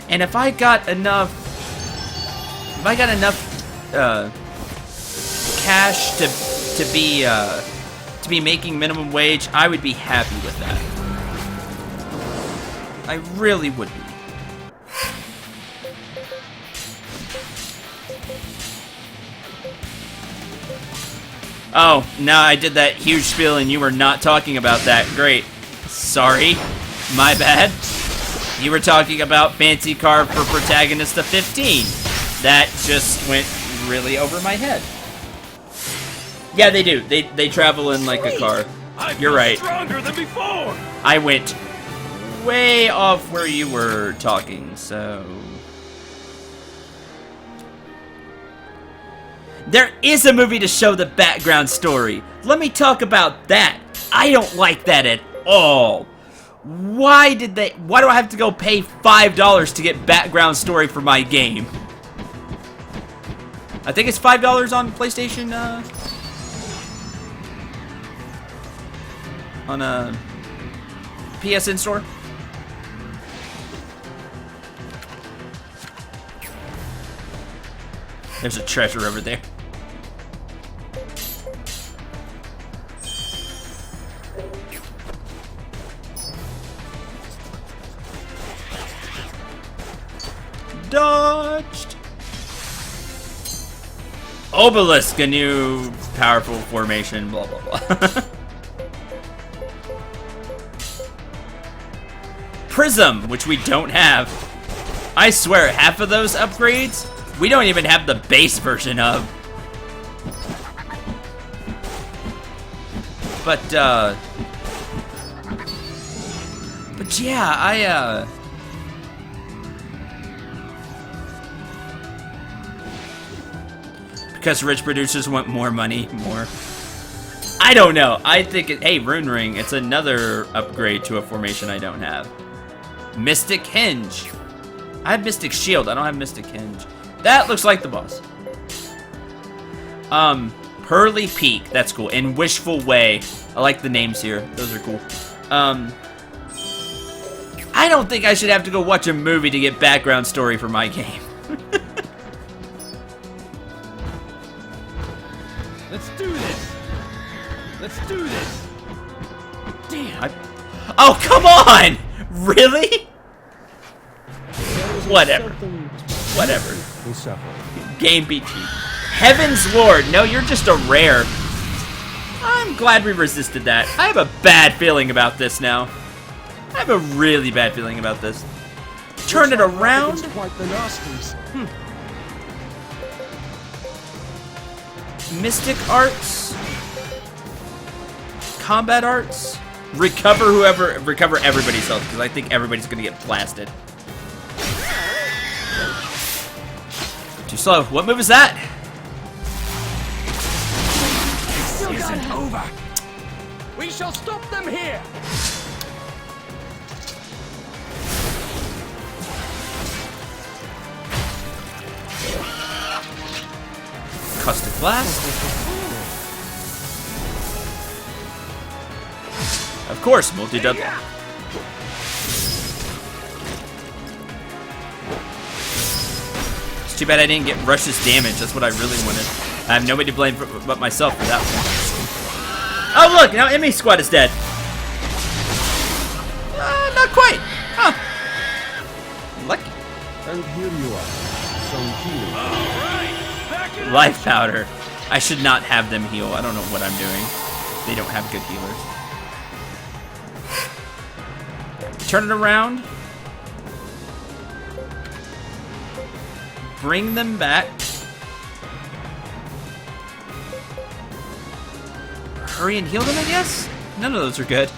And if I got enough cash to be making minimum wage, I would be happy with that. I really would be. Oh, no, I did that huge spiel and you were not talking about that. Great. Sorry. My bad. You were talking about Fancy Car for Protagonist of 15. That just went really over my head. Yeah, they do. They travel in like a car. You're right. Stronger than before! I went way off where you were talking, so... There is a movie to show the background story. Let me talk about that. I don't like that at all. Why do I have to go pay $5 to get background story for my game? I think it's $5 on PlayStation, on a PSN store. There's a treasure over there. Dodged. Obelisk, a new powerful formation, blah blah blah. Prism, which we don't have. I swear, half of those upgrades, we don't even have the base version of. But yeah, because rich producers want more money, more. I don't know. I think, hey, Rune Ring, it's another upgrade to a formation I don't have. Mystic Hinge. I have Mystic Shield. I don't have Mystic Hinge. That looks like the boss. Pearly Peak. That's cool. And Wishful Way. I like the names here. Those are cool. I don't think I should have to go watch a movie to get background story for my game. Let's do this. Let's do this. Damn. Oh, come on! Really? Whatever. Whatever. Game beat you. Heaven's Lord. No, you're just a rare. I'm glad we resisted that. I have a bad feeling about this now. I have a really bad feeling about this. Turn it around. Quite the nasties. Mystic Arts. Combat Arts. Recover everybody's health, because I think everybody's gonna get blasted. Too slow. What move is that? This isn't over. We shall stop them here. Caustic Blast. Of course, multi-double. It's too bad I didn't get Rush's damage. That's what I really wanted. I have nobody to blame but myself for that one. Oh look, now Emmy Squad is dead. Not quite. Huh. Lucky. And here you are. Some healing. All right, back it up. Life Powder. I should not have them heal. I don't know what I'm doing. They don't have good healers. Turn it around. Bring them back. Hurry and heal them, I guess? None of those are good.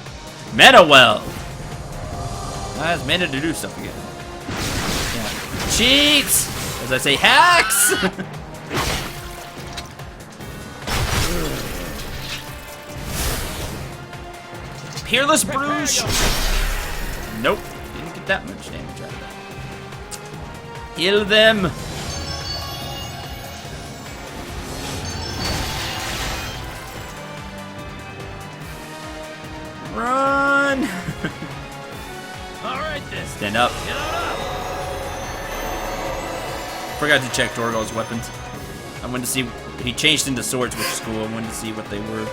Meta Well. That's mana to do stuff again. Yeah. Cheats! As I say, hacks! Peerless Bruise. Nope. Didn't get that much damage out of that. Heal them. Run. All right, then. Stand up. Get on up. Forgot to check Torgal's weapons. I wanted to see. He changed into swords, which is cool. I wanted to see what they were.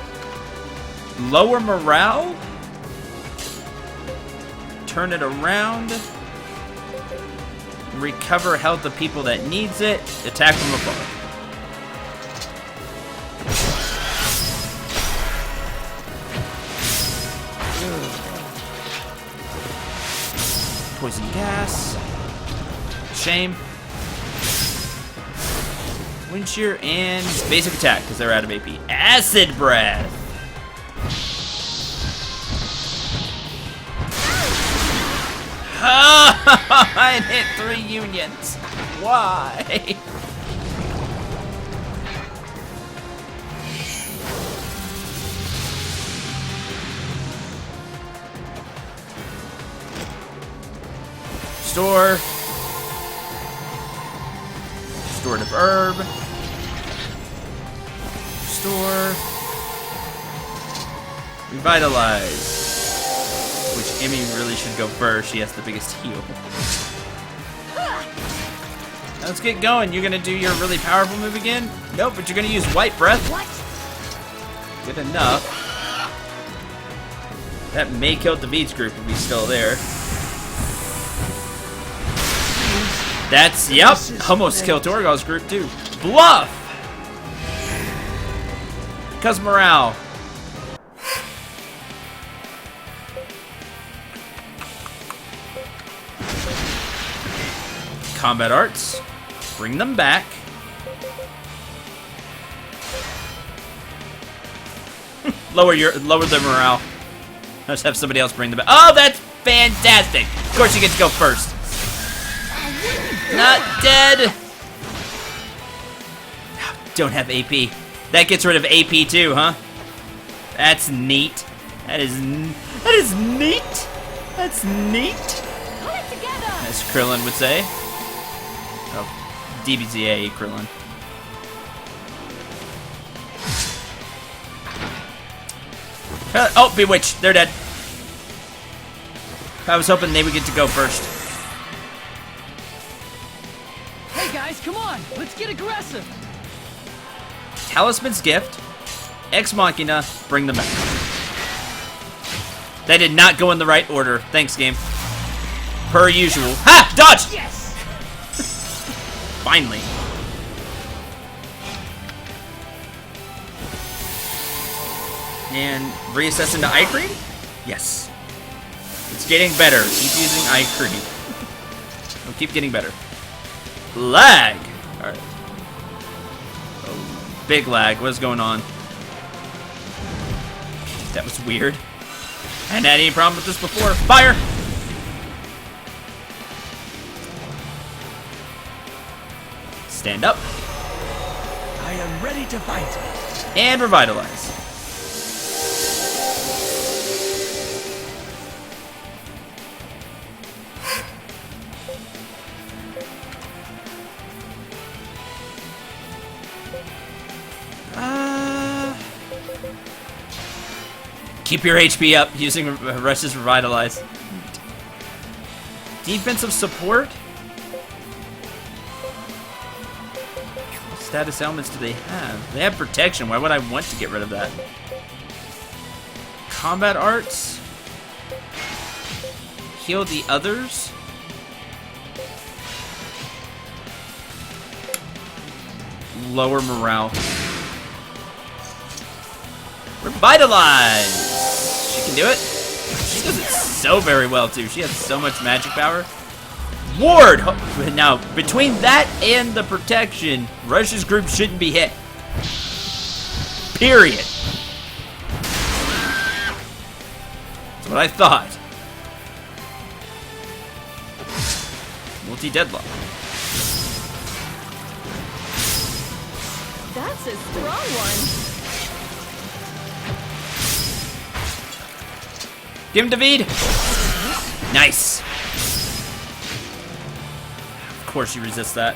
Lower morale. Turn it around. Recover health of people that needs it. Attack from afar. Poison gas. Shame. Wind shear and basic attack because they're out of AP. Acid breath. I hit 3 unions. Why? Restore. Restorative herb. Restore. Revitalize. Which Emmy really should go first. She has the biggest heal. Now let's get going. You're gonna do your really powerful move again? Nope, but you're gonna use White Breath. What? Good enough. That may kill David's group if he's still there. That's, yep, almost killed Torgal's group too. Bluff! Because morale. Combat arts. Bring them back. lower the morale. Let's have somebody else bring them back. Oh, that's fantastic! Of course you get to go first. Not dead. Don't have AP. That gets rid of AP too, huh? That's neat. That is neat. That's neat. Put it together. As Krillin would say. Oh, DBZA Krillin. Oh, Bewitched. They're dead. I was hoping they would get to go first. Hey guys, come on! Let's get aggressive! Talisman's Gift. Ex Machina. Bring them back. That did not go in the right order. Thanks, game. Per usual. Ha! Dodge! Yes! Finally. And reassess into eye cream? Yes. It's getting better. Keep using eye cream. We'll keep getting better. Lag! Alright. Oh, big lag. What's going on? That was weird. I hadn't had any problem with this before. Fire! Stand up. I am ready to fight. And revitalize. Keep your HP up using Rush's Revitalize. Defensive support? What status elements do they have? They have protection. Why would I want to get rid of that? Combat arts? Heal the others? Lower morale. Revitalize! She can do it. She does it so very well, too. She has so much magic power. Ward! Now, between that and the protection, Rush's group shouldn't be hit. Period. That's what I thought. Multi-deadlock. That's a strong one. Give him David. Nice. Of course you resist that.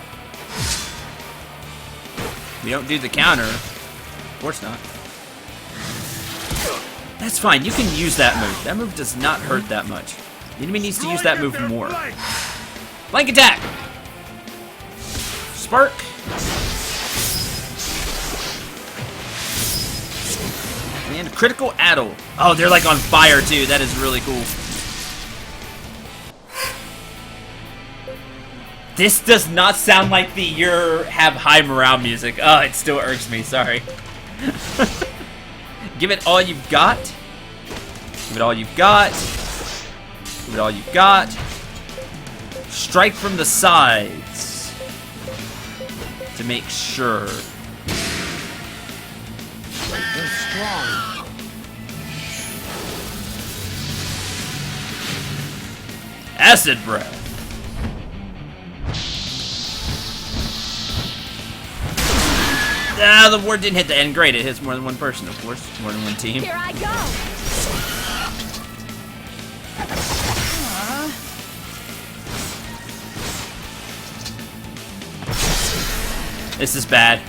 We don't do the counter. Of course not. That's fine. You can use that move. That move does not hurt that much. The enemy needs to use that move more. Flank attack. Spark. And critical addle. Oh, they're like on fire too. That is really cool. This does not sound like the have high morale music. Oh, it still irks me. Sorry. Give it all you've got. Give it all you've got. Give it all you've got. Strike from the sides to make sure. They're strong. Acid breath. Ah, the ward didn't hit the end. Great, it hits more than one person, of course. More than one team. Here I go. This is bad.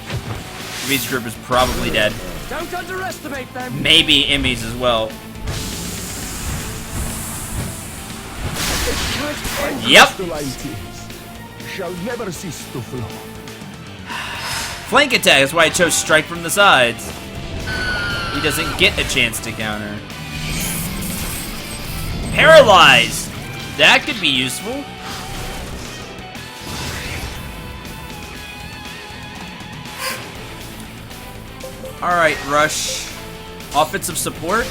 Reed's group is probably dead. Don't underestimate them. Maybe Emmy's as well. Yep. Shall never cease to flow. Flank attack is why I chose strike from the sides. He doesn't get a chance to counter. Paralyzed! That could be useful. Alright, Rush. Offensive support?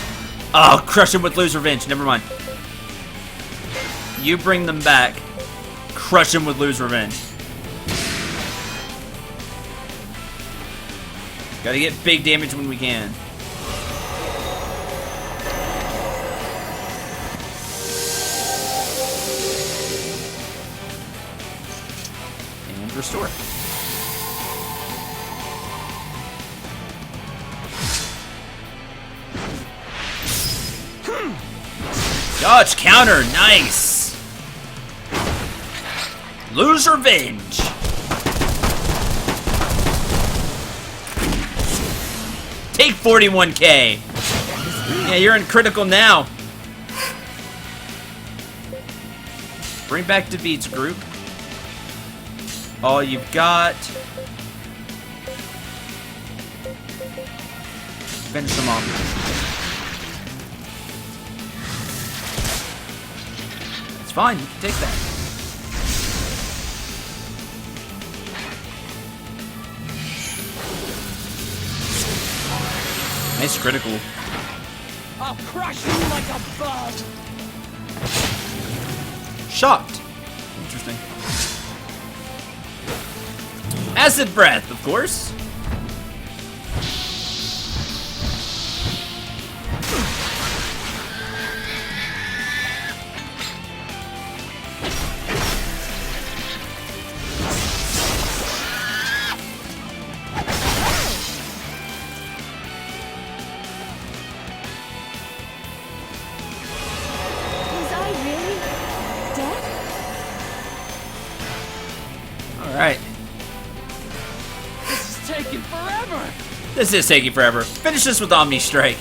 Oh, crush him with Lose Revenge. Never mind. You bring them back. Crush him with Lose Revenge. Gotta get big damage when we can. And restore. Dodge counter, nice. Lose Revenge. Take 41k. Yeah, you're in critical now. Bring back David's group. All you've got. Finish them off. It's fine, you can take that. Nice critical. I'll crush you like a bug. Shocked. Interesting. Acid breath, of course. Alright. This is taking forever. This is taking forever. Finish this with Omni Strike.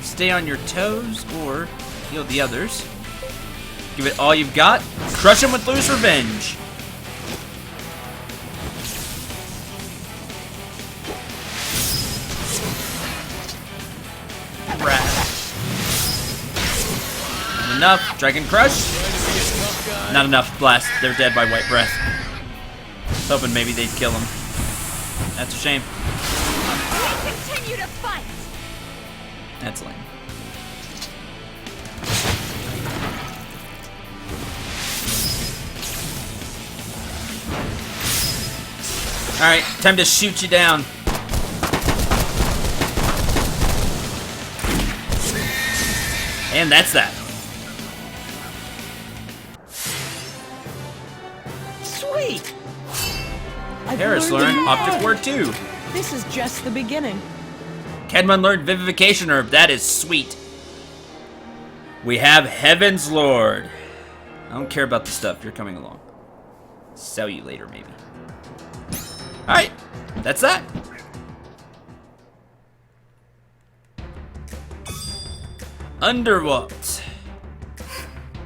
Stay on your toes or heal the others. Give it all you've got. Crush him with Lose Revenge. Rat. Not enough. Dragon Crush. Not enough. Blast. They're dead by White Breath. Hoping maybe they'd kill him. That's a shame. Continue to fight. That's lame. Alright, time to shoot you down. And that's that. Sweet. Harris learned Optic Word 2. This is just the beginning. Kedmon learned Vivification Herb. That is sweet. We have Heaven's Lord. I don't care about the stuff. You're coming along. Sell you later, maybe. Alright. That's that. Underwalt.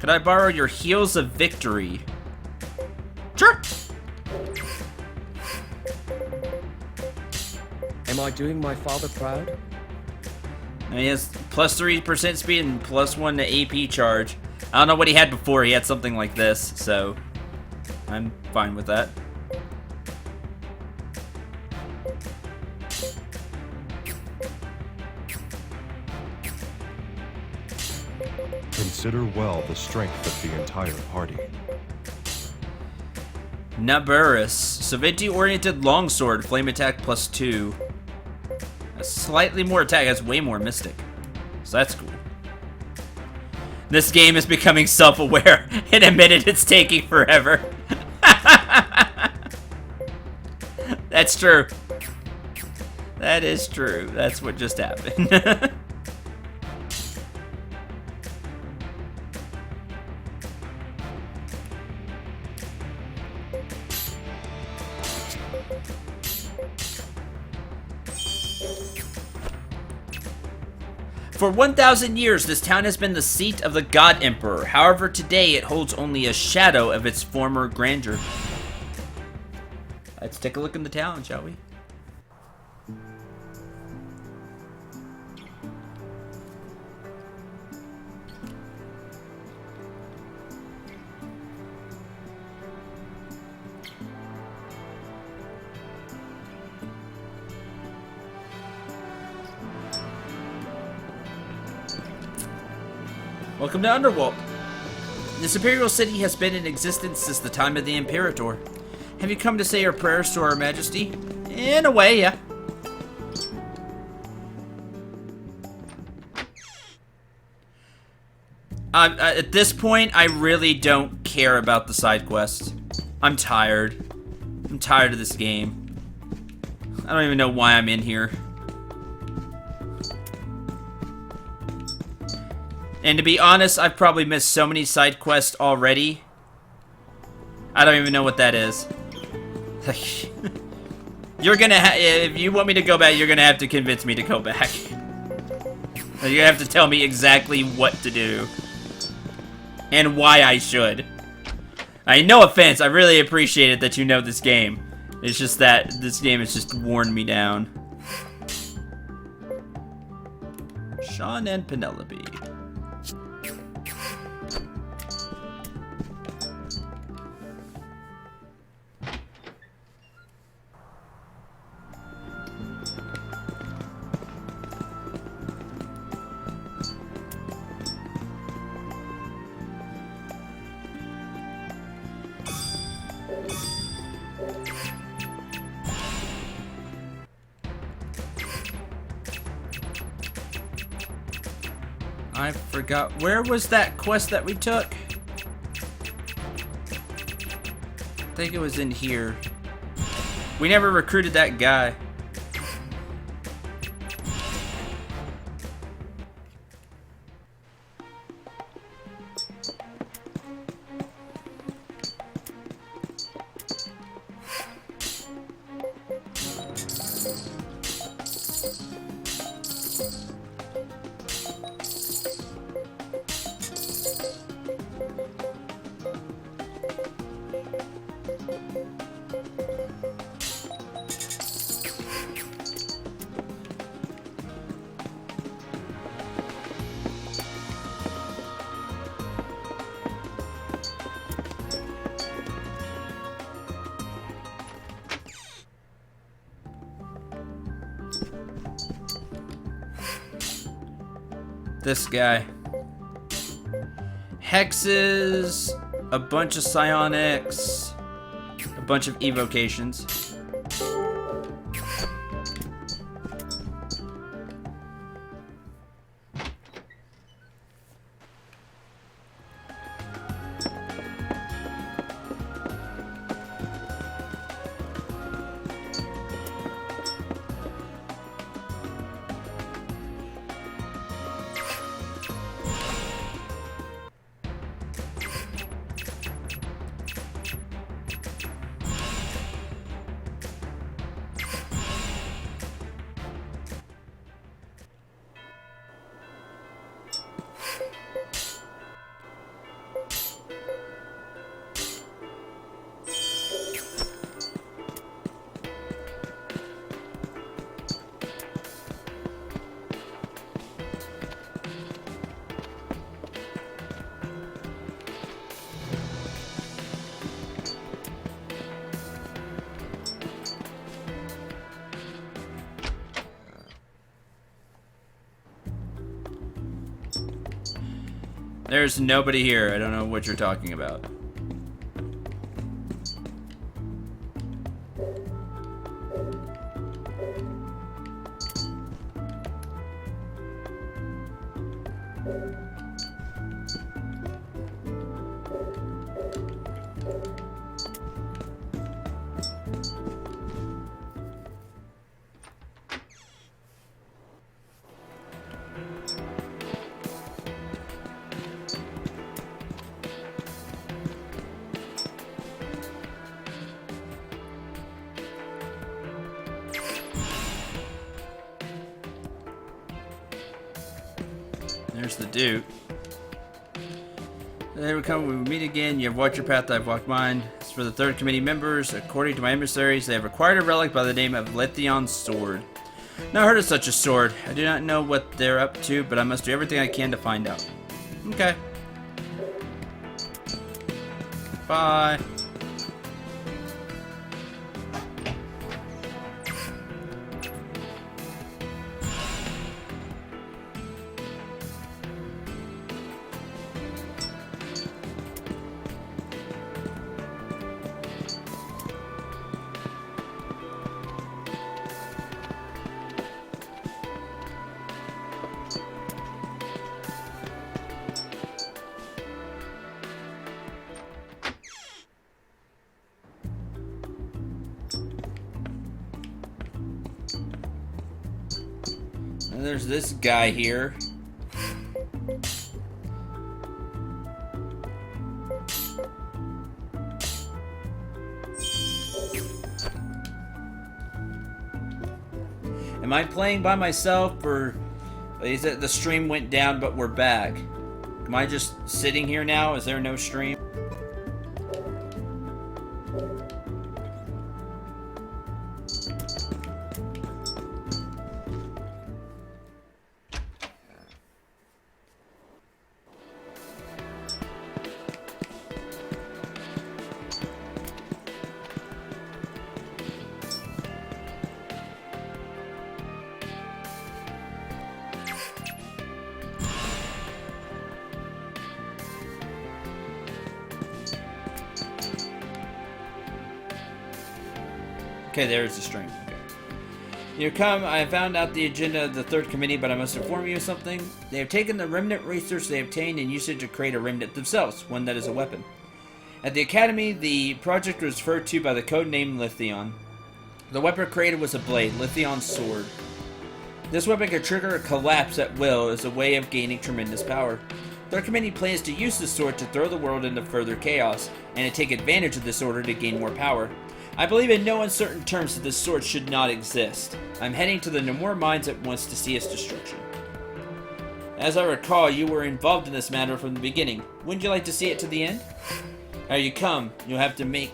Could I borrow your Heels of Victory? Sure. Am I doing my father proud? He has plus 3% speed and plus 1 to AP charge. I don't know what he had before. He had something like this, so I'm fine with that. Consider well the strength of the entire party. Naburus. Saventi-oriented longsword. Flame attack plus 2. A slightly more attack. Has way more mystic. So that's cool. This game is becoming self-aware and admitted it's taking forever. That's true. That is true. That's what just happened. For 1,000 years, this town has been the seat of the God Emperor. However, today it holds only a shadow of its former grandeur. Let's take a look in the town, shall we? Welcome to Underworld. This Imperial City has been in existence since the time of the Imperator. Have you come to say your prayers to Our Majesty? In a way, yeah. At this point, I really don't care about the side quests. I'm tired. I'm tired of this game. I don't even know why I'm in here. And to be honest, I've probably missed so many side quests already. I don't even know what that is. You're gonna if you want me to go back, you're gonna have to convince me to go back. You're gonna have to tell me exactly what to do. And why I should. No offense, I really appreciate it that you know this game. It's just that this game has just worn me down. Sean and Penelope. I forgot. Where was that quest that we took? I think it was in here. We never recruited that guy. This guy. Hexes, a bunch of psionics, a bunch of evocations. There's nobody here. I don't know what you're talking about. There's the Duke. There we come. We will meet again. You have walked your path. I've walked mine. As for the third committee members, according to my emissaries, they have acquired a relic by the name of Lethion's sword. Not heard of such a sword. I do not know what they're up to, but I must do everything I can to find out. Okay. Bye. And there's this guy here. Am I playing by myself, or is it the stream went down but we're back? Am I just sitting here now? Is there no stream? Okay, there's the string. Okay. You come, I have found out the agenda of the third committee, but I must inform you of something. They have taken the remnant research they obtained and used it to create a remnant themselves, one that is a weapon. At the academy, the project was referred to by the code name Lithion. The weapon created was a blade, Lithion's sword. This weapon can trigger a collapse at will as a way of gaining tremendous power. The third committee plans to use this sword to throw the world into further chaos, and to take advantage of this order to gain more power. I believe in no uncertain terms that this sword should not exist. I'm heading to the Namor Mines at once to see its destruction. As I recall, you were involved in this matter from the beginning. Wouldn't you like to see it to the end? How you come, you'll have to make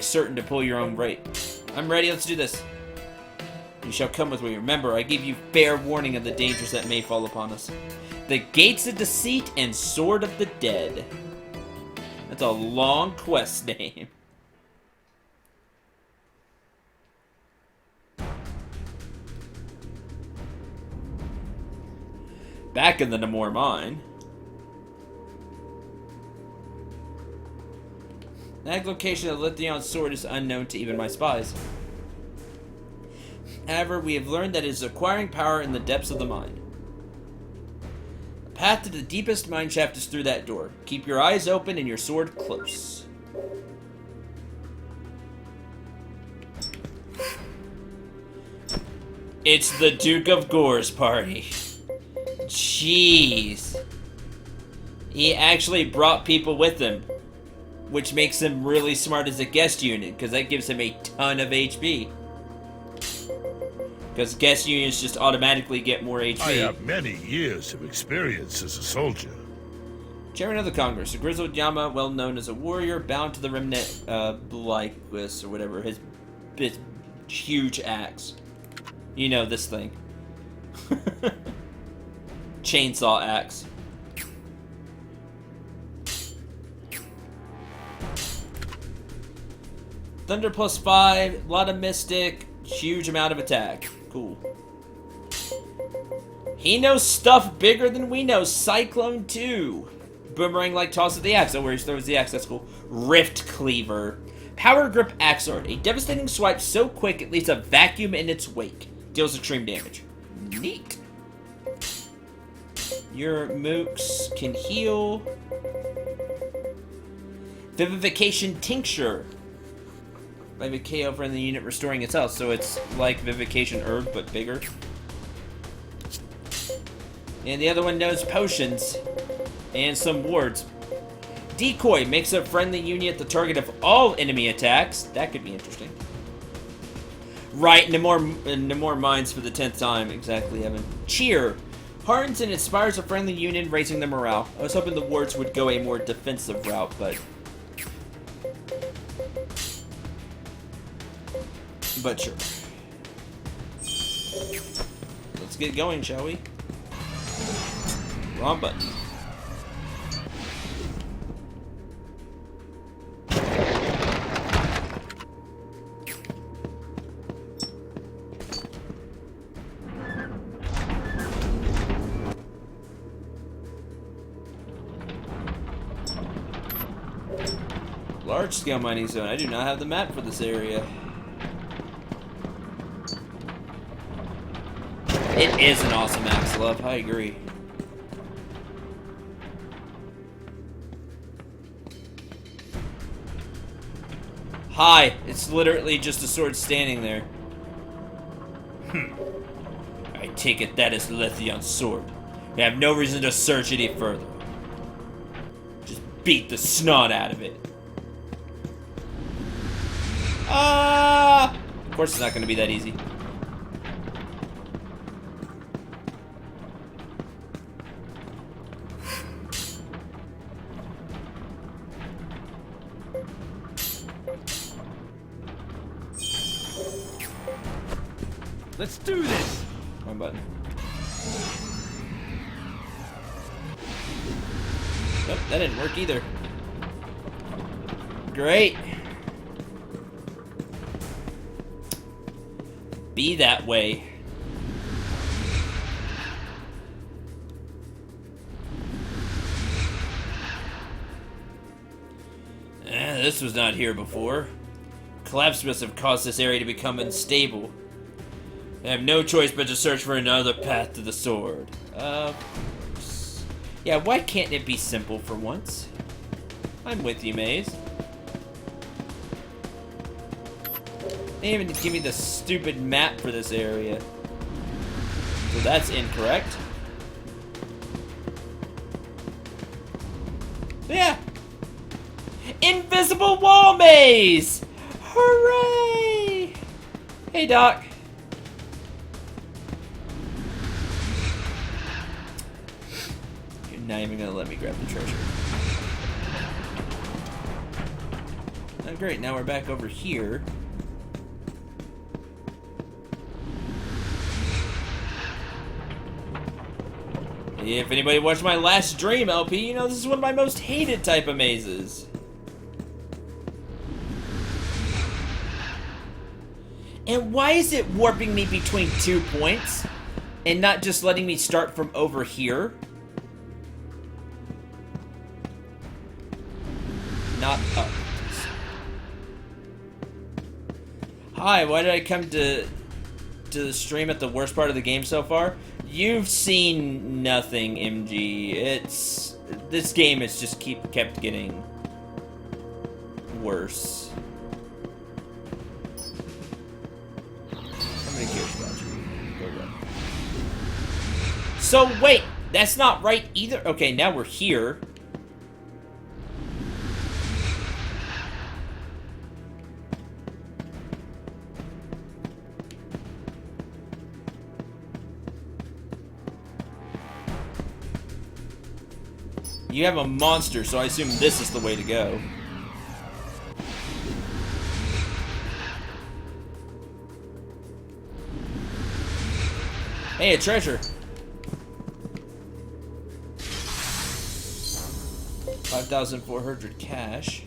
certain to pull your own weight. I'm ready, let's do this. You shall come with me. Remember, I give you fair warning of the dangers that may fall upon us. The Gates of Deceit and Sword of the Dead. That's a long quest name. Back in the Namor mine. The exact location of Lithion's sword is unknown to even my spies. However, we have learned that it is acquiring power in the depths of the mine. The path to the deepest mine shaft is through that door. Keep your eyes open and your sword close. It's the Duke of Gore's party. Jeez. He actually brought people with him, which makes him really smart as a guest unit, because that gives him a ton of HP. Because guest units just automatically get more HP. I have many years of experience as a soldier. Chairman of the Congress, a grizzled Yama, well known as a warrior, bound to the Remnant, like this, or whatever, his huge axe. You know, this thing. Chainsaw axe. Thunder +5, a lot of mystic, huge amount of attack. Cool. He knows stuff bigger than we know. Cyclone 2. Boomerang like toss of the axe. Oh, where he throws the axe. That's cool. Rift Cleaver. Power Grip Axe Sword. A devastating swipe so quick it leaves a vacuum in its wake. Deals extreme damage. Neat. Your mooks can heal. Vivification Tincture. By KO from the unit restoring its health, so it's like Vivification Herb, but bigger. And the other one knows potions. And some wards. Decoy makes a friendly unit the target of all enemy attacks. That could be interesting. Right, Namor Mines for the 10th time. Exactly, Evan. Cheer. Hardens and inspires a friendly union, raising their morale. I was hoping the wards would go a more defensive route, but sure. Let's get going, shall we? Wrong button. Large-scale mining zone. I do not have the map for this area. It is an awesome axe, love. I agree. Hi. It's literally just a sword standing there. I take it that is Lethion's sword. We have no reason to search any further. Just beat the snot out of it. Of course it's not going to be that easy. Let's do this! Wrong button. Nope, that didn't work either. Great. Be that way. This was not here before. Collapse must have caused this area to become unstable. I have no choice but to search for another path to the sword. Yeah, why can't it be simple for once? I'm with you, Maze. They didn't even give me the stupid map for this area. So that's incorrect. Yeah. Invisible wall maze! Hooray! Hey, Doc. You're not even gonna let me grab the treasure. Oh, great. Now we're back over here. If anybody watched my last stream, LP, you know this is one of my most hated type of mazes. And why is it warping me between 2 points and not just letting me start from over here? Not up. Hi, why did I come to the stream at the worst part of the game so far? You've seen nothing, MG. This game has just kept getting worse. Somebody cares about you. Go run. So wait, that's not right either. Okay, now we're here. You have a monster, so I assume this is the way to go. Hey, a treasure. 5,400 cash.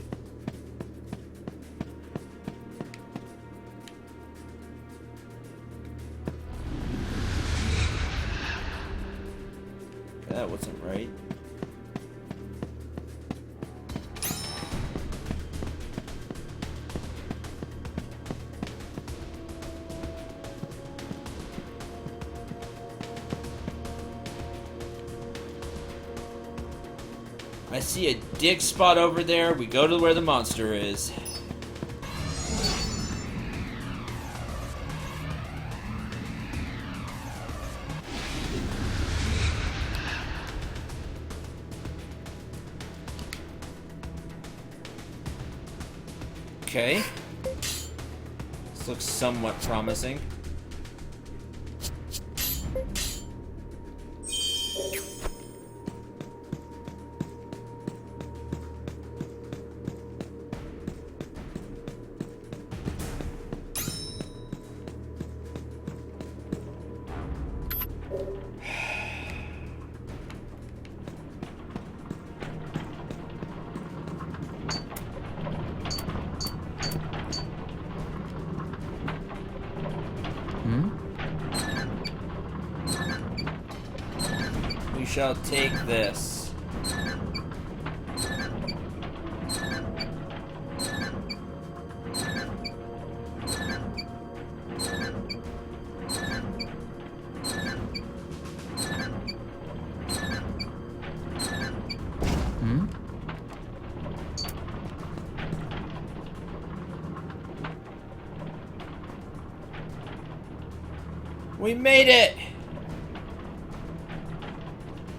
That wasn't right. I see a dig spot over there. We go to where the monster is. Okay. This looks somewhat promising. shall take this. We made it!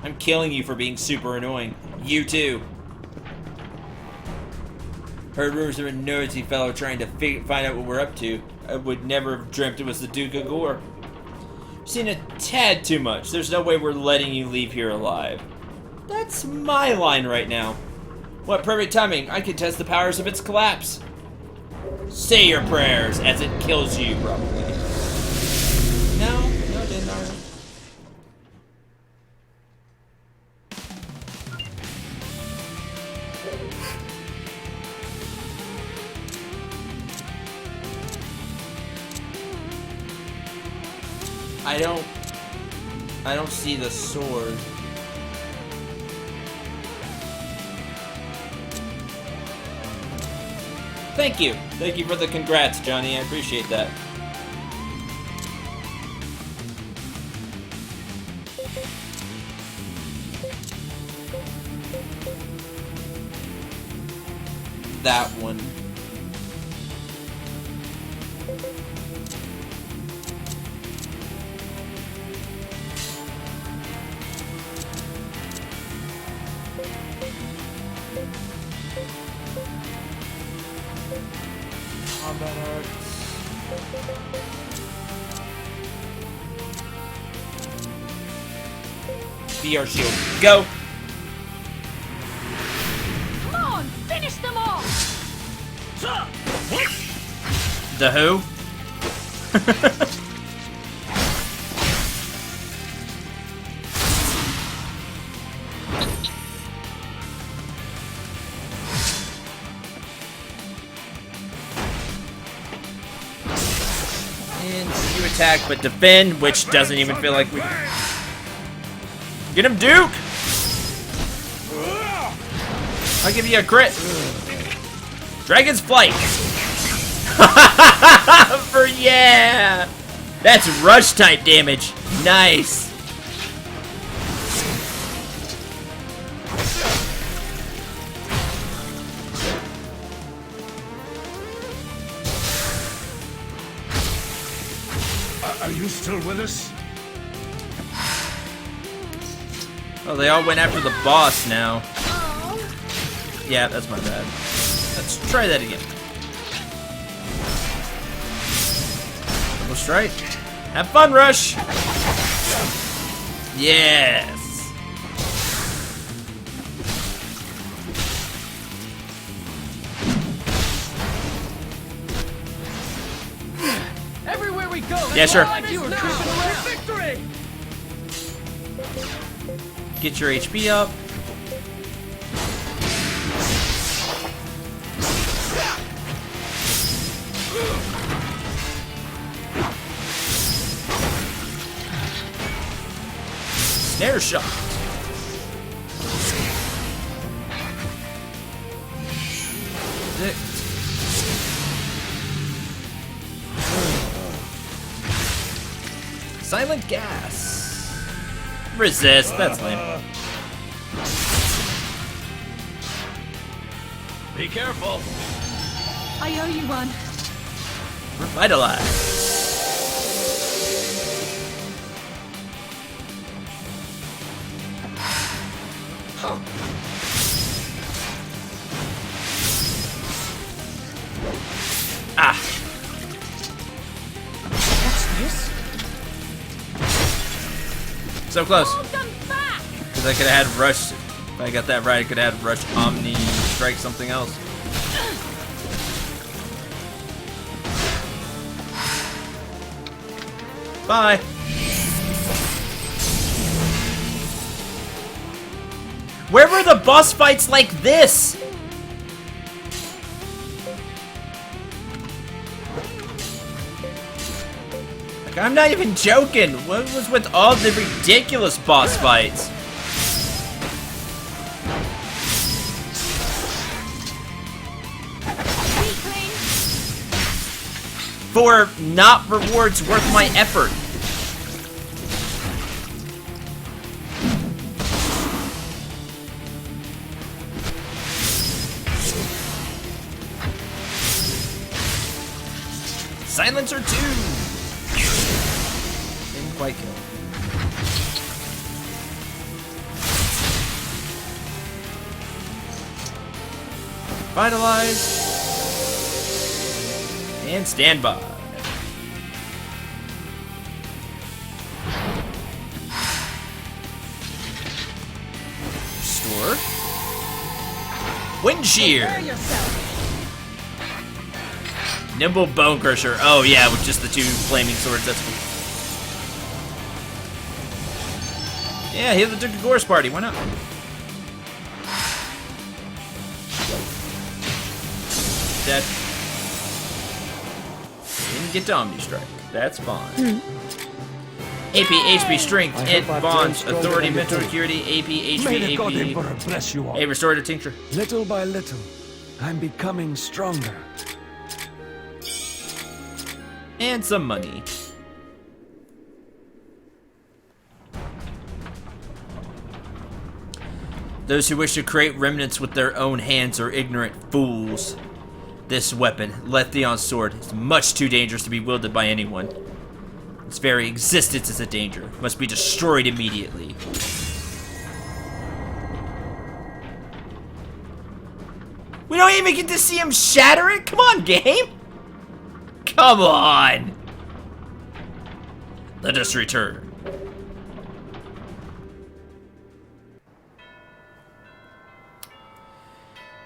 I'm killing you for being super annoying. You too. Heard rumors of a nosy fellow trying to find out what we're up to. I would never have dreamt it was the Duke of Gore. Seen a tad too much. There's no way we're letting you leave here alive. That's my line right now. What perfect timing. I can test the powers of its collapse. Say your prayers as it kills you, probably. No, it didn't. Alright. I don't see the sword. Thank you. Thank you for the congrats, Johnny. I appreciate that. That one. Combat arts. VR shield. Go! Come on, finish them off! The who? And you attack but defend, which doesn't even feel like we... Get him, Duke! I'll give you a crit. Dragon's Flight. For yeah! That's rush type damage. Nice. Are you still with us? Oh, they all went after the boss now. Yeah, that's my bad. Let's try that again. Double strike. Have fun, Rush! Yes! Everywhere we go, Yeah, sure. like you were creeping around. Victory! Get your HP up. Snare shot. Silent gas. Resist. That's lame. Be careful. I owe you one. Revitalize. Ah. What's this? So close. Hold them back! Because I could have had Rush. If I got that right, I could have had Rush Omni strike something else. Bye. Where were the boss fights like this? Like, I'm not even joking. What was with all the ridiculous boss fights? for not rewards worth my effort. Silencer 2! Didn't quite kill. Finalize. And stand by. Restore. Wind shear. Nimble bone crusher. Oh yeah, with just the two flaming swords. That's cool. Yeah, heal the Duke of Gore's party. Why not? Dead. Didn't get to Omni Strike. That's fine. AP, HP, Strength, Int, Bonds, Authority, Mental Acuity, AP, HP, AP. bless you all. A Restorative Tincture. Little by little, I'm becoming stronger. And some money. Those who wish to create remnants with their own hands are ignorant fools. This weapon, Lethion's sword, is much too dangerous to be wielded by anyone. Its very existence is a danger. Must be destroyed immediately. We don't even get to see him shatter it? Come on, game! Come on! Let us return.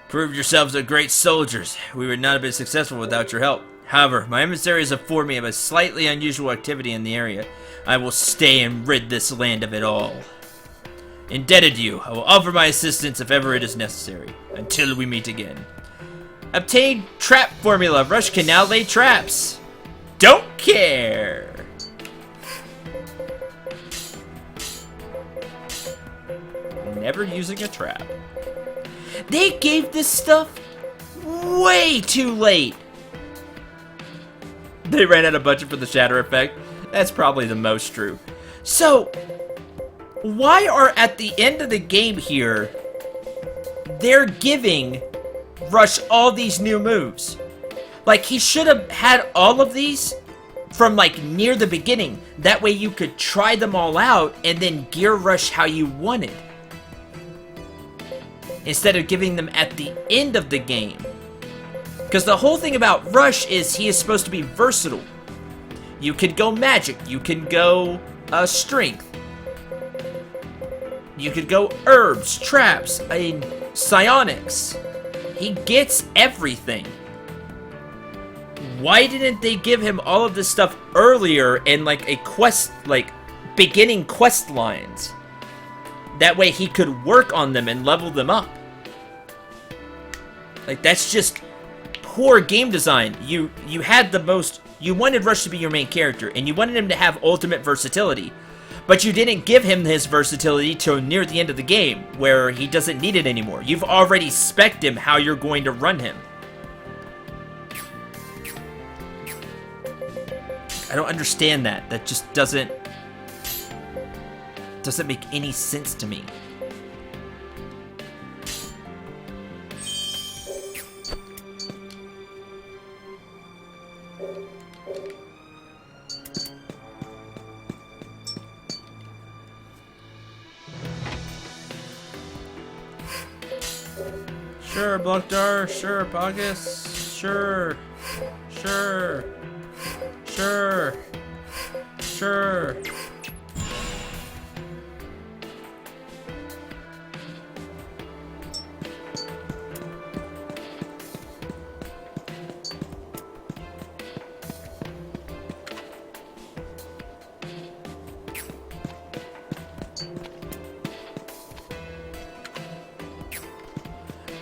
Proved yourselves a great soldiers. We would not have been successful without your help. However, my emissaries inform me of a slightly unusual activity in the area. I will stay and rid this land of it all. Indebted to you, I will offer my assistance if ever it is necessary. Until we meet again. Obtain trap formula. Rush can now lay traps. Don't care. Never using a trap. They gave this stuff way too late. They ran out of budget for the shatter effect. That's probably the most true. So, why are at the end of the game here, they're giving Rush all these new moves? Like, he should have had all of these from, like, near the beginning. That way you could try them all out and then gear Rush how you wanted. Instead of giving them at the end of the game. Because the whole thing about Rush is he is supposed to be versatile. You could go magic. You can go strength. You could go herbs, traps, psionics. He gets everything. Why didn't they give him all of this stuff earlier in like a quest, like beginning quest lines? That way he could work on them and level them up. Like, that's just poor game design. You had the most... You wanted Rush to be your main character, and you wanted him to have ultimate versatility. But you didn't give him his versatility till near the end of the game, where he doesn't need it anymore. You've already spec'd him how you're going to run him. I don't understand that. That just doesn't make any sense to me. Sure, Blockdar. Sure, Bogus. Sure. Sure. Sure. Sure.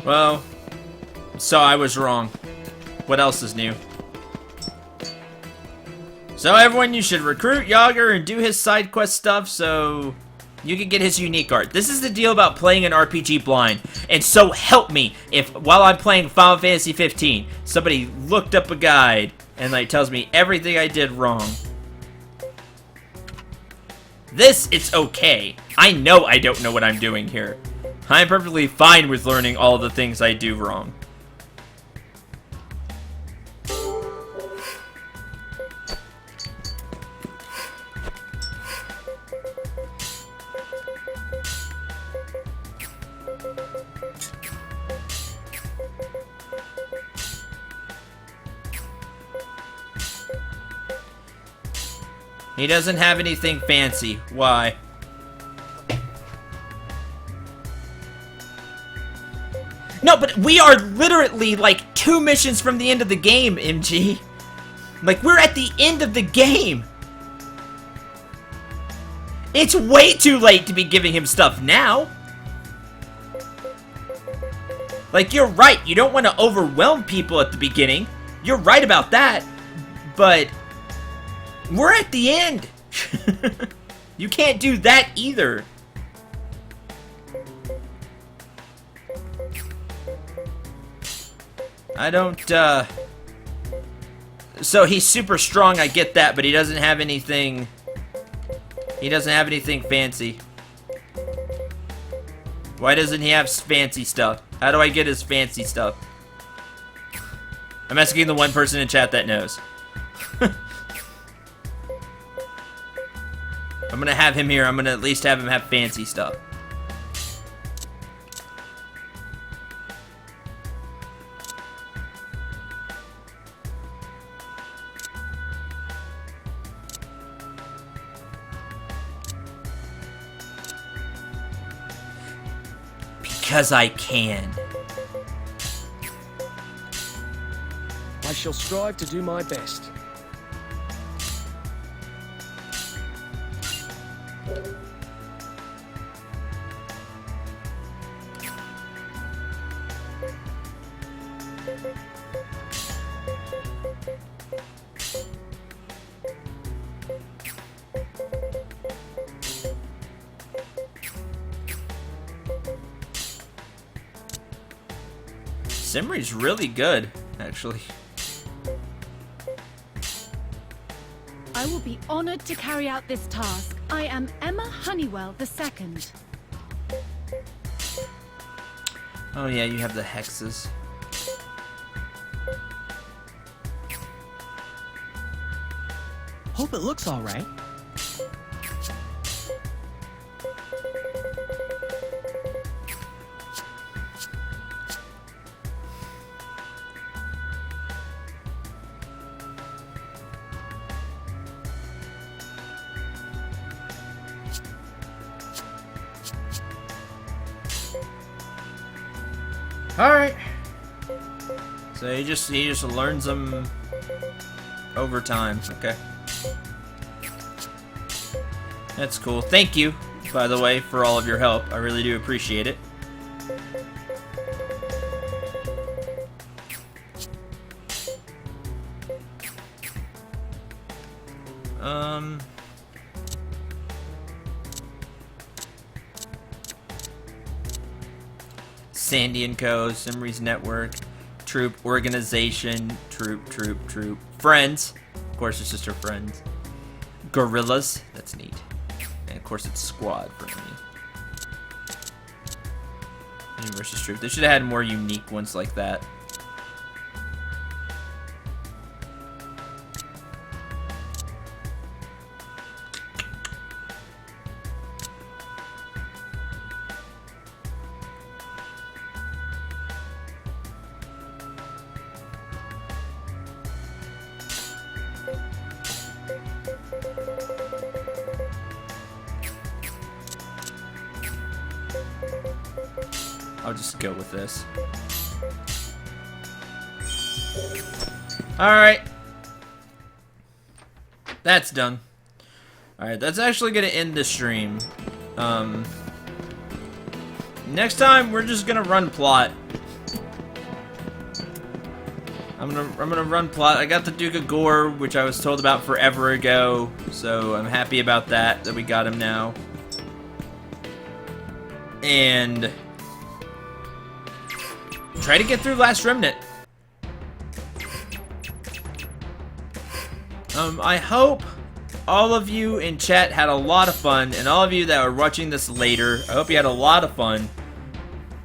Well, so I was wrong. What else is new? So everyone, you should recruit Yager and do his side quest stuff, so You can get his unique art. This is the deal about playing an RPG blind. And so help me if while I'm playing Final Fantasy 15, somebody looked up a guide and like tells me everything I did wrong. This, it's okay. I know I don't know what I'm doing here. I'm perfectly fine with learning all the things I do wrong. He doesn't have anything fancy. Why? No, but we are literally like 2 missions from the end of the game, MG. Like, we're at the end of the game. It's way too late to be giving him stuff now. Like, you're right. You don't want to overwhelm people at the beginning. You're right about that. But we're at the end. You can't do that either. I don't, So he's super strong, I get that, but he doesn't have anything... He doesn't have anything fancy. Why doesn't he have fancy stuff? How do I get his fancy stuff? I'm asking the one person in chat that knows. I'm gonna have him here. I'm gonna at least have him have fancy stuff. Because I can. I shall strive to do my best. Cendril's really good, actually. I will be honored to carry out this task. I am Emma Honeywell II. Oh yeah, you have the hexes. Hope it looks all right. Alright. So he just learns them over time. Okay. That's cool. Thank you, by the way, for all of your help. I really do appreciate it. Sandy and Co., Cendril's Network, Troop, Organization, Troop. Friends. Of course, it's just her friends. Gorillas. That's neat. And of course, it's Squad for me. Versus Troop. They should have had more unique ones like that. I'll just go with this. Alright. That's done. Alright, that's actually gonna end the stream. Next time, we're just gonna run plot. I'm gonna run plot. I got the Duke of Gore, which I was told about forever ago, so I'm happy about that we got him now. and try to get through Last Remnant. I hope all of you in chat had a lot of fun, and all of you that are watching this later, I hope you had a lot of fun.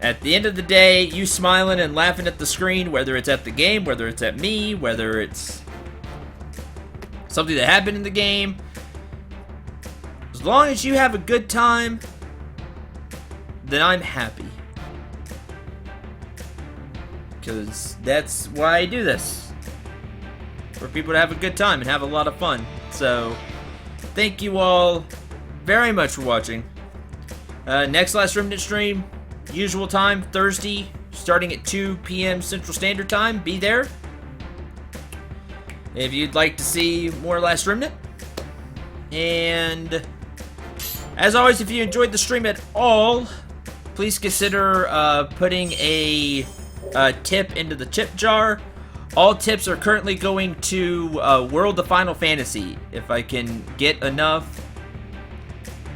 At the end of the day, you smiling and laughing at the screen, whether it's at the game, whether it's at me, whether it's something that happened in the game. As long as you have a good time, then I'm happy. Because that's why I do this. For people to have a good time and have a lot of fun. So, thank you all very much for watching. Next Last Remnant stream, usual time, Thursday, starting at 2 p.m. Central Standard Time. Be there. If you'd like to see more Last Remnant. And as always, if you enjoyed the stream at all, please consider putting a tip into the tip jar. All tips are currently going to World of Final Fantasy. If I can get enough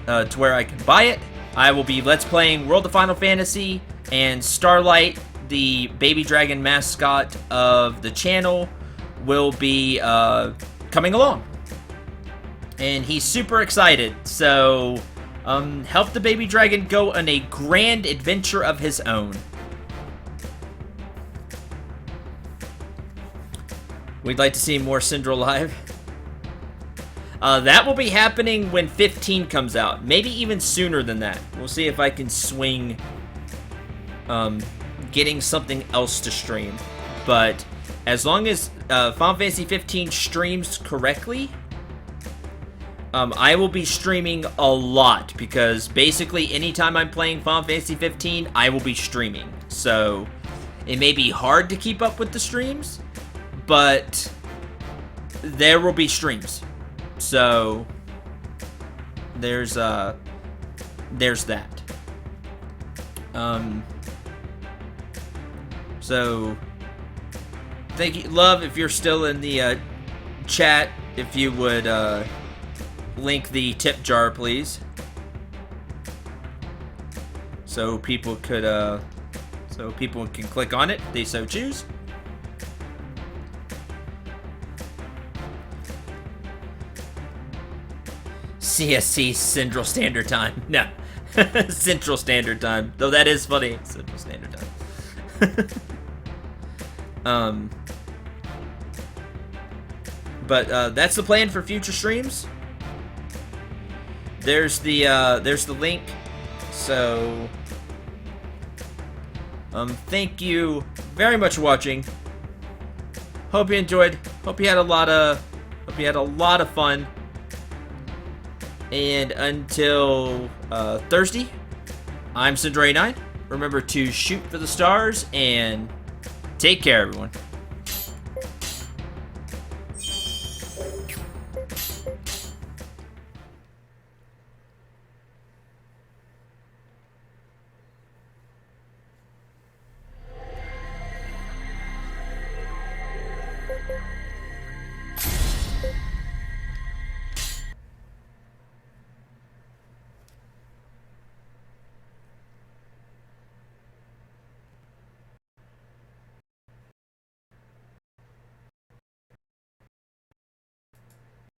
to where I can buy it, I will be Let's Playing World of Final Fantasy, and Starlight, the baby dragon mascot of the channel, will be coming along. And he's super excited, so help the baby dragon go on a grand adventure of his own. We'd like to see more Cendril live. That will be happening when 15 comes out. Maybe even sooner than that. We'll see if I can swing getting something else to stream. But as long as Final Fantasy 15 streams correctly, I will be streaming a lot. Because basically anytime I'm playing Final Fantasy 15, I will be streaming. So it may be hard to keep up with the streams, but there will be streams. So there's that. So thank you, love, if you're still in the chat, if you would link the tip jar, please, so people could can click on it if they so choose. CST, Central Standard Time. No. Central Standard Time. Though that is funny. Central Standard Time. But that's the plan for future streams. There's the link. So thank you very much for watching. Hope you enjoyed. Hope you had a lot of fun. And until Thursday, I'm Cendril 9. Remember to shoot for the stars and take care, everyone.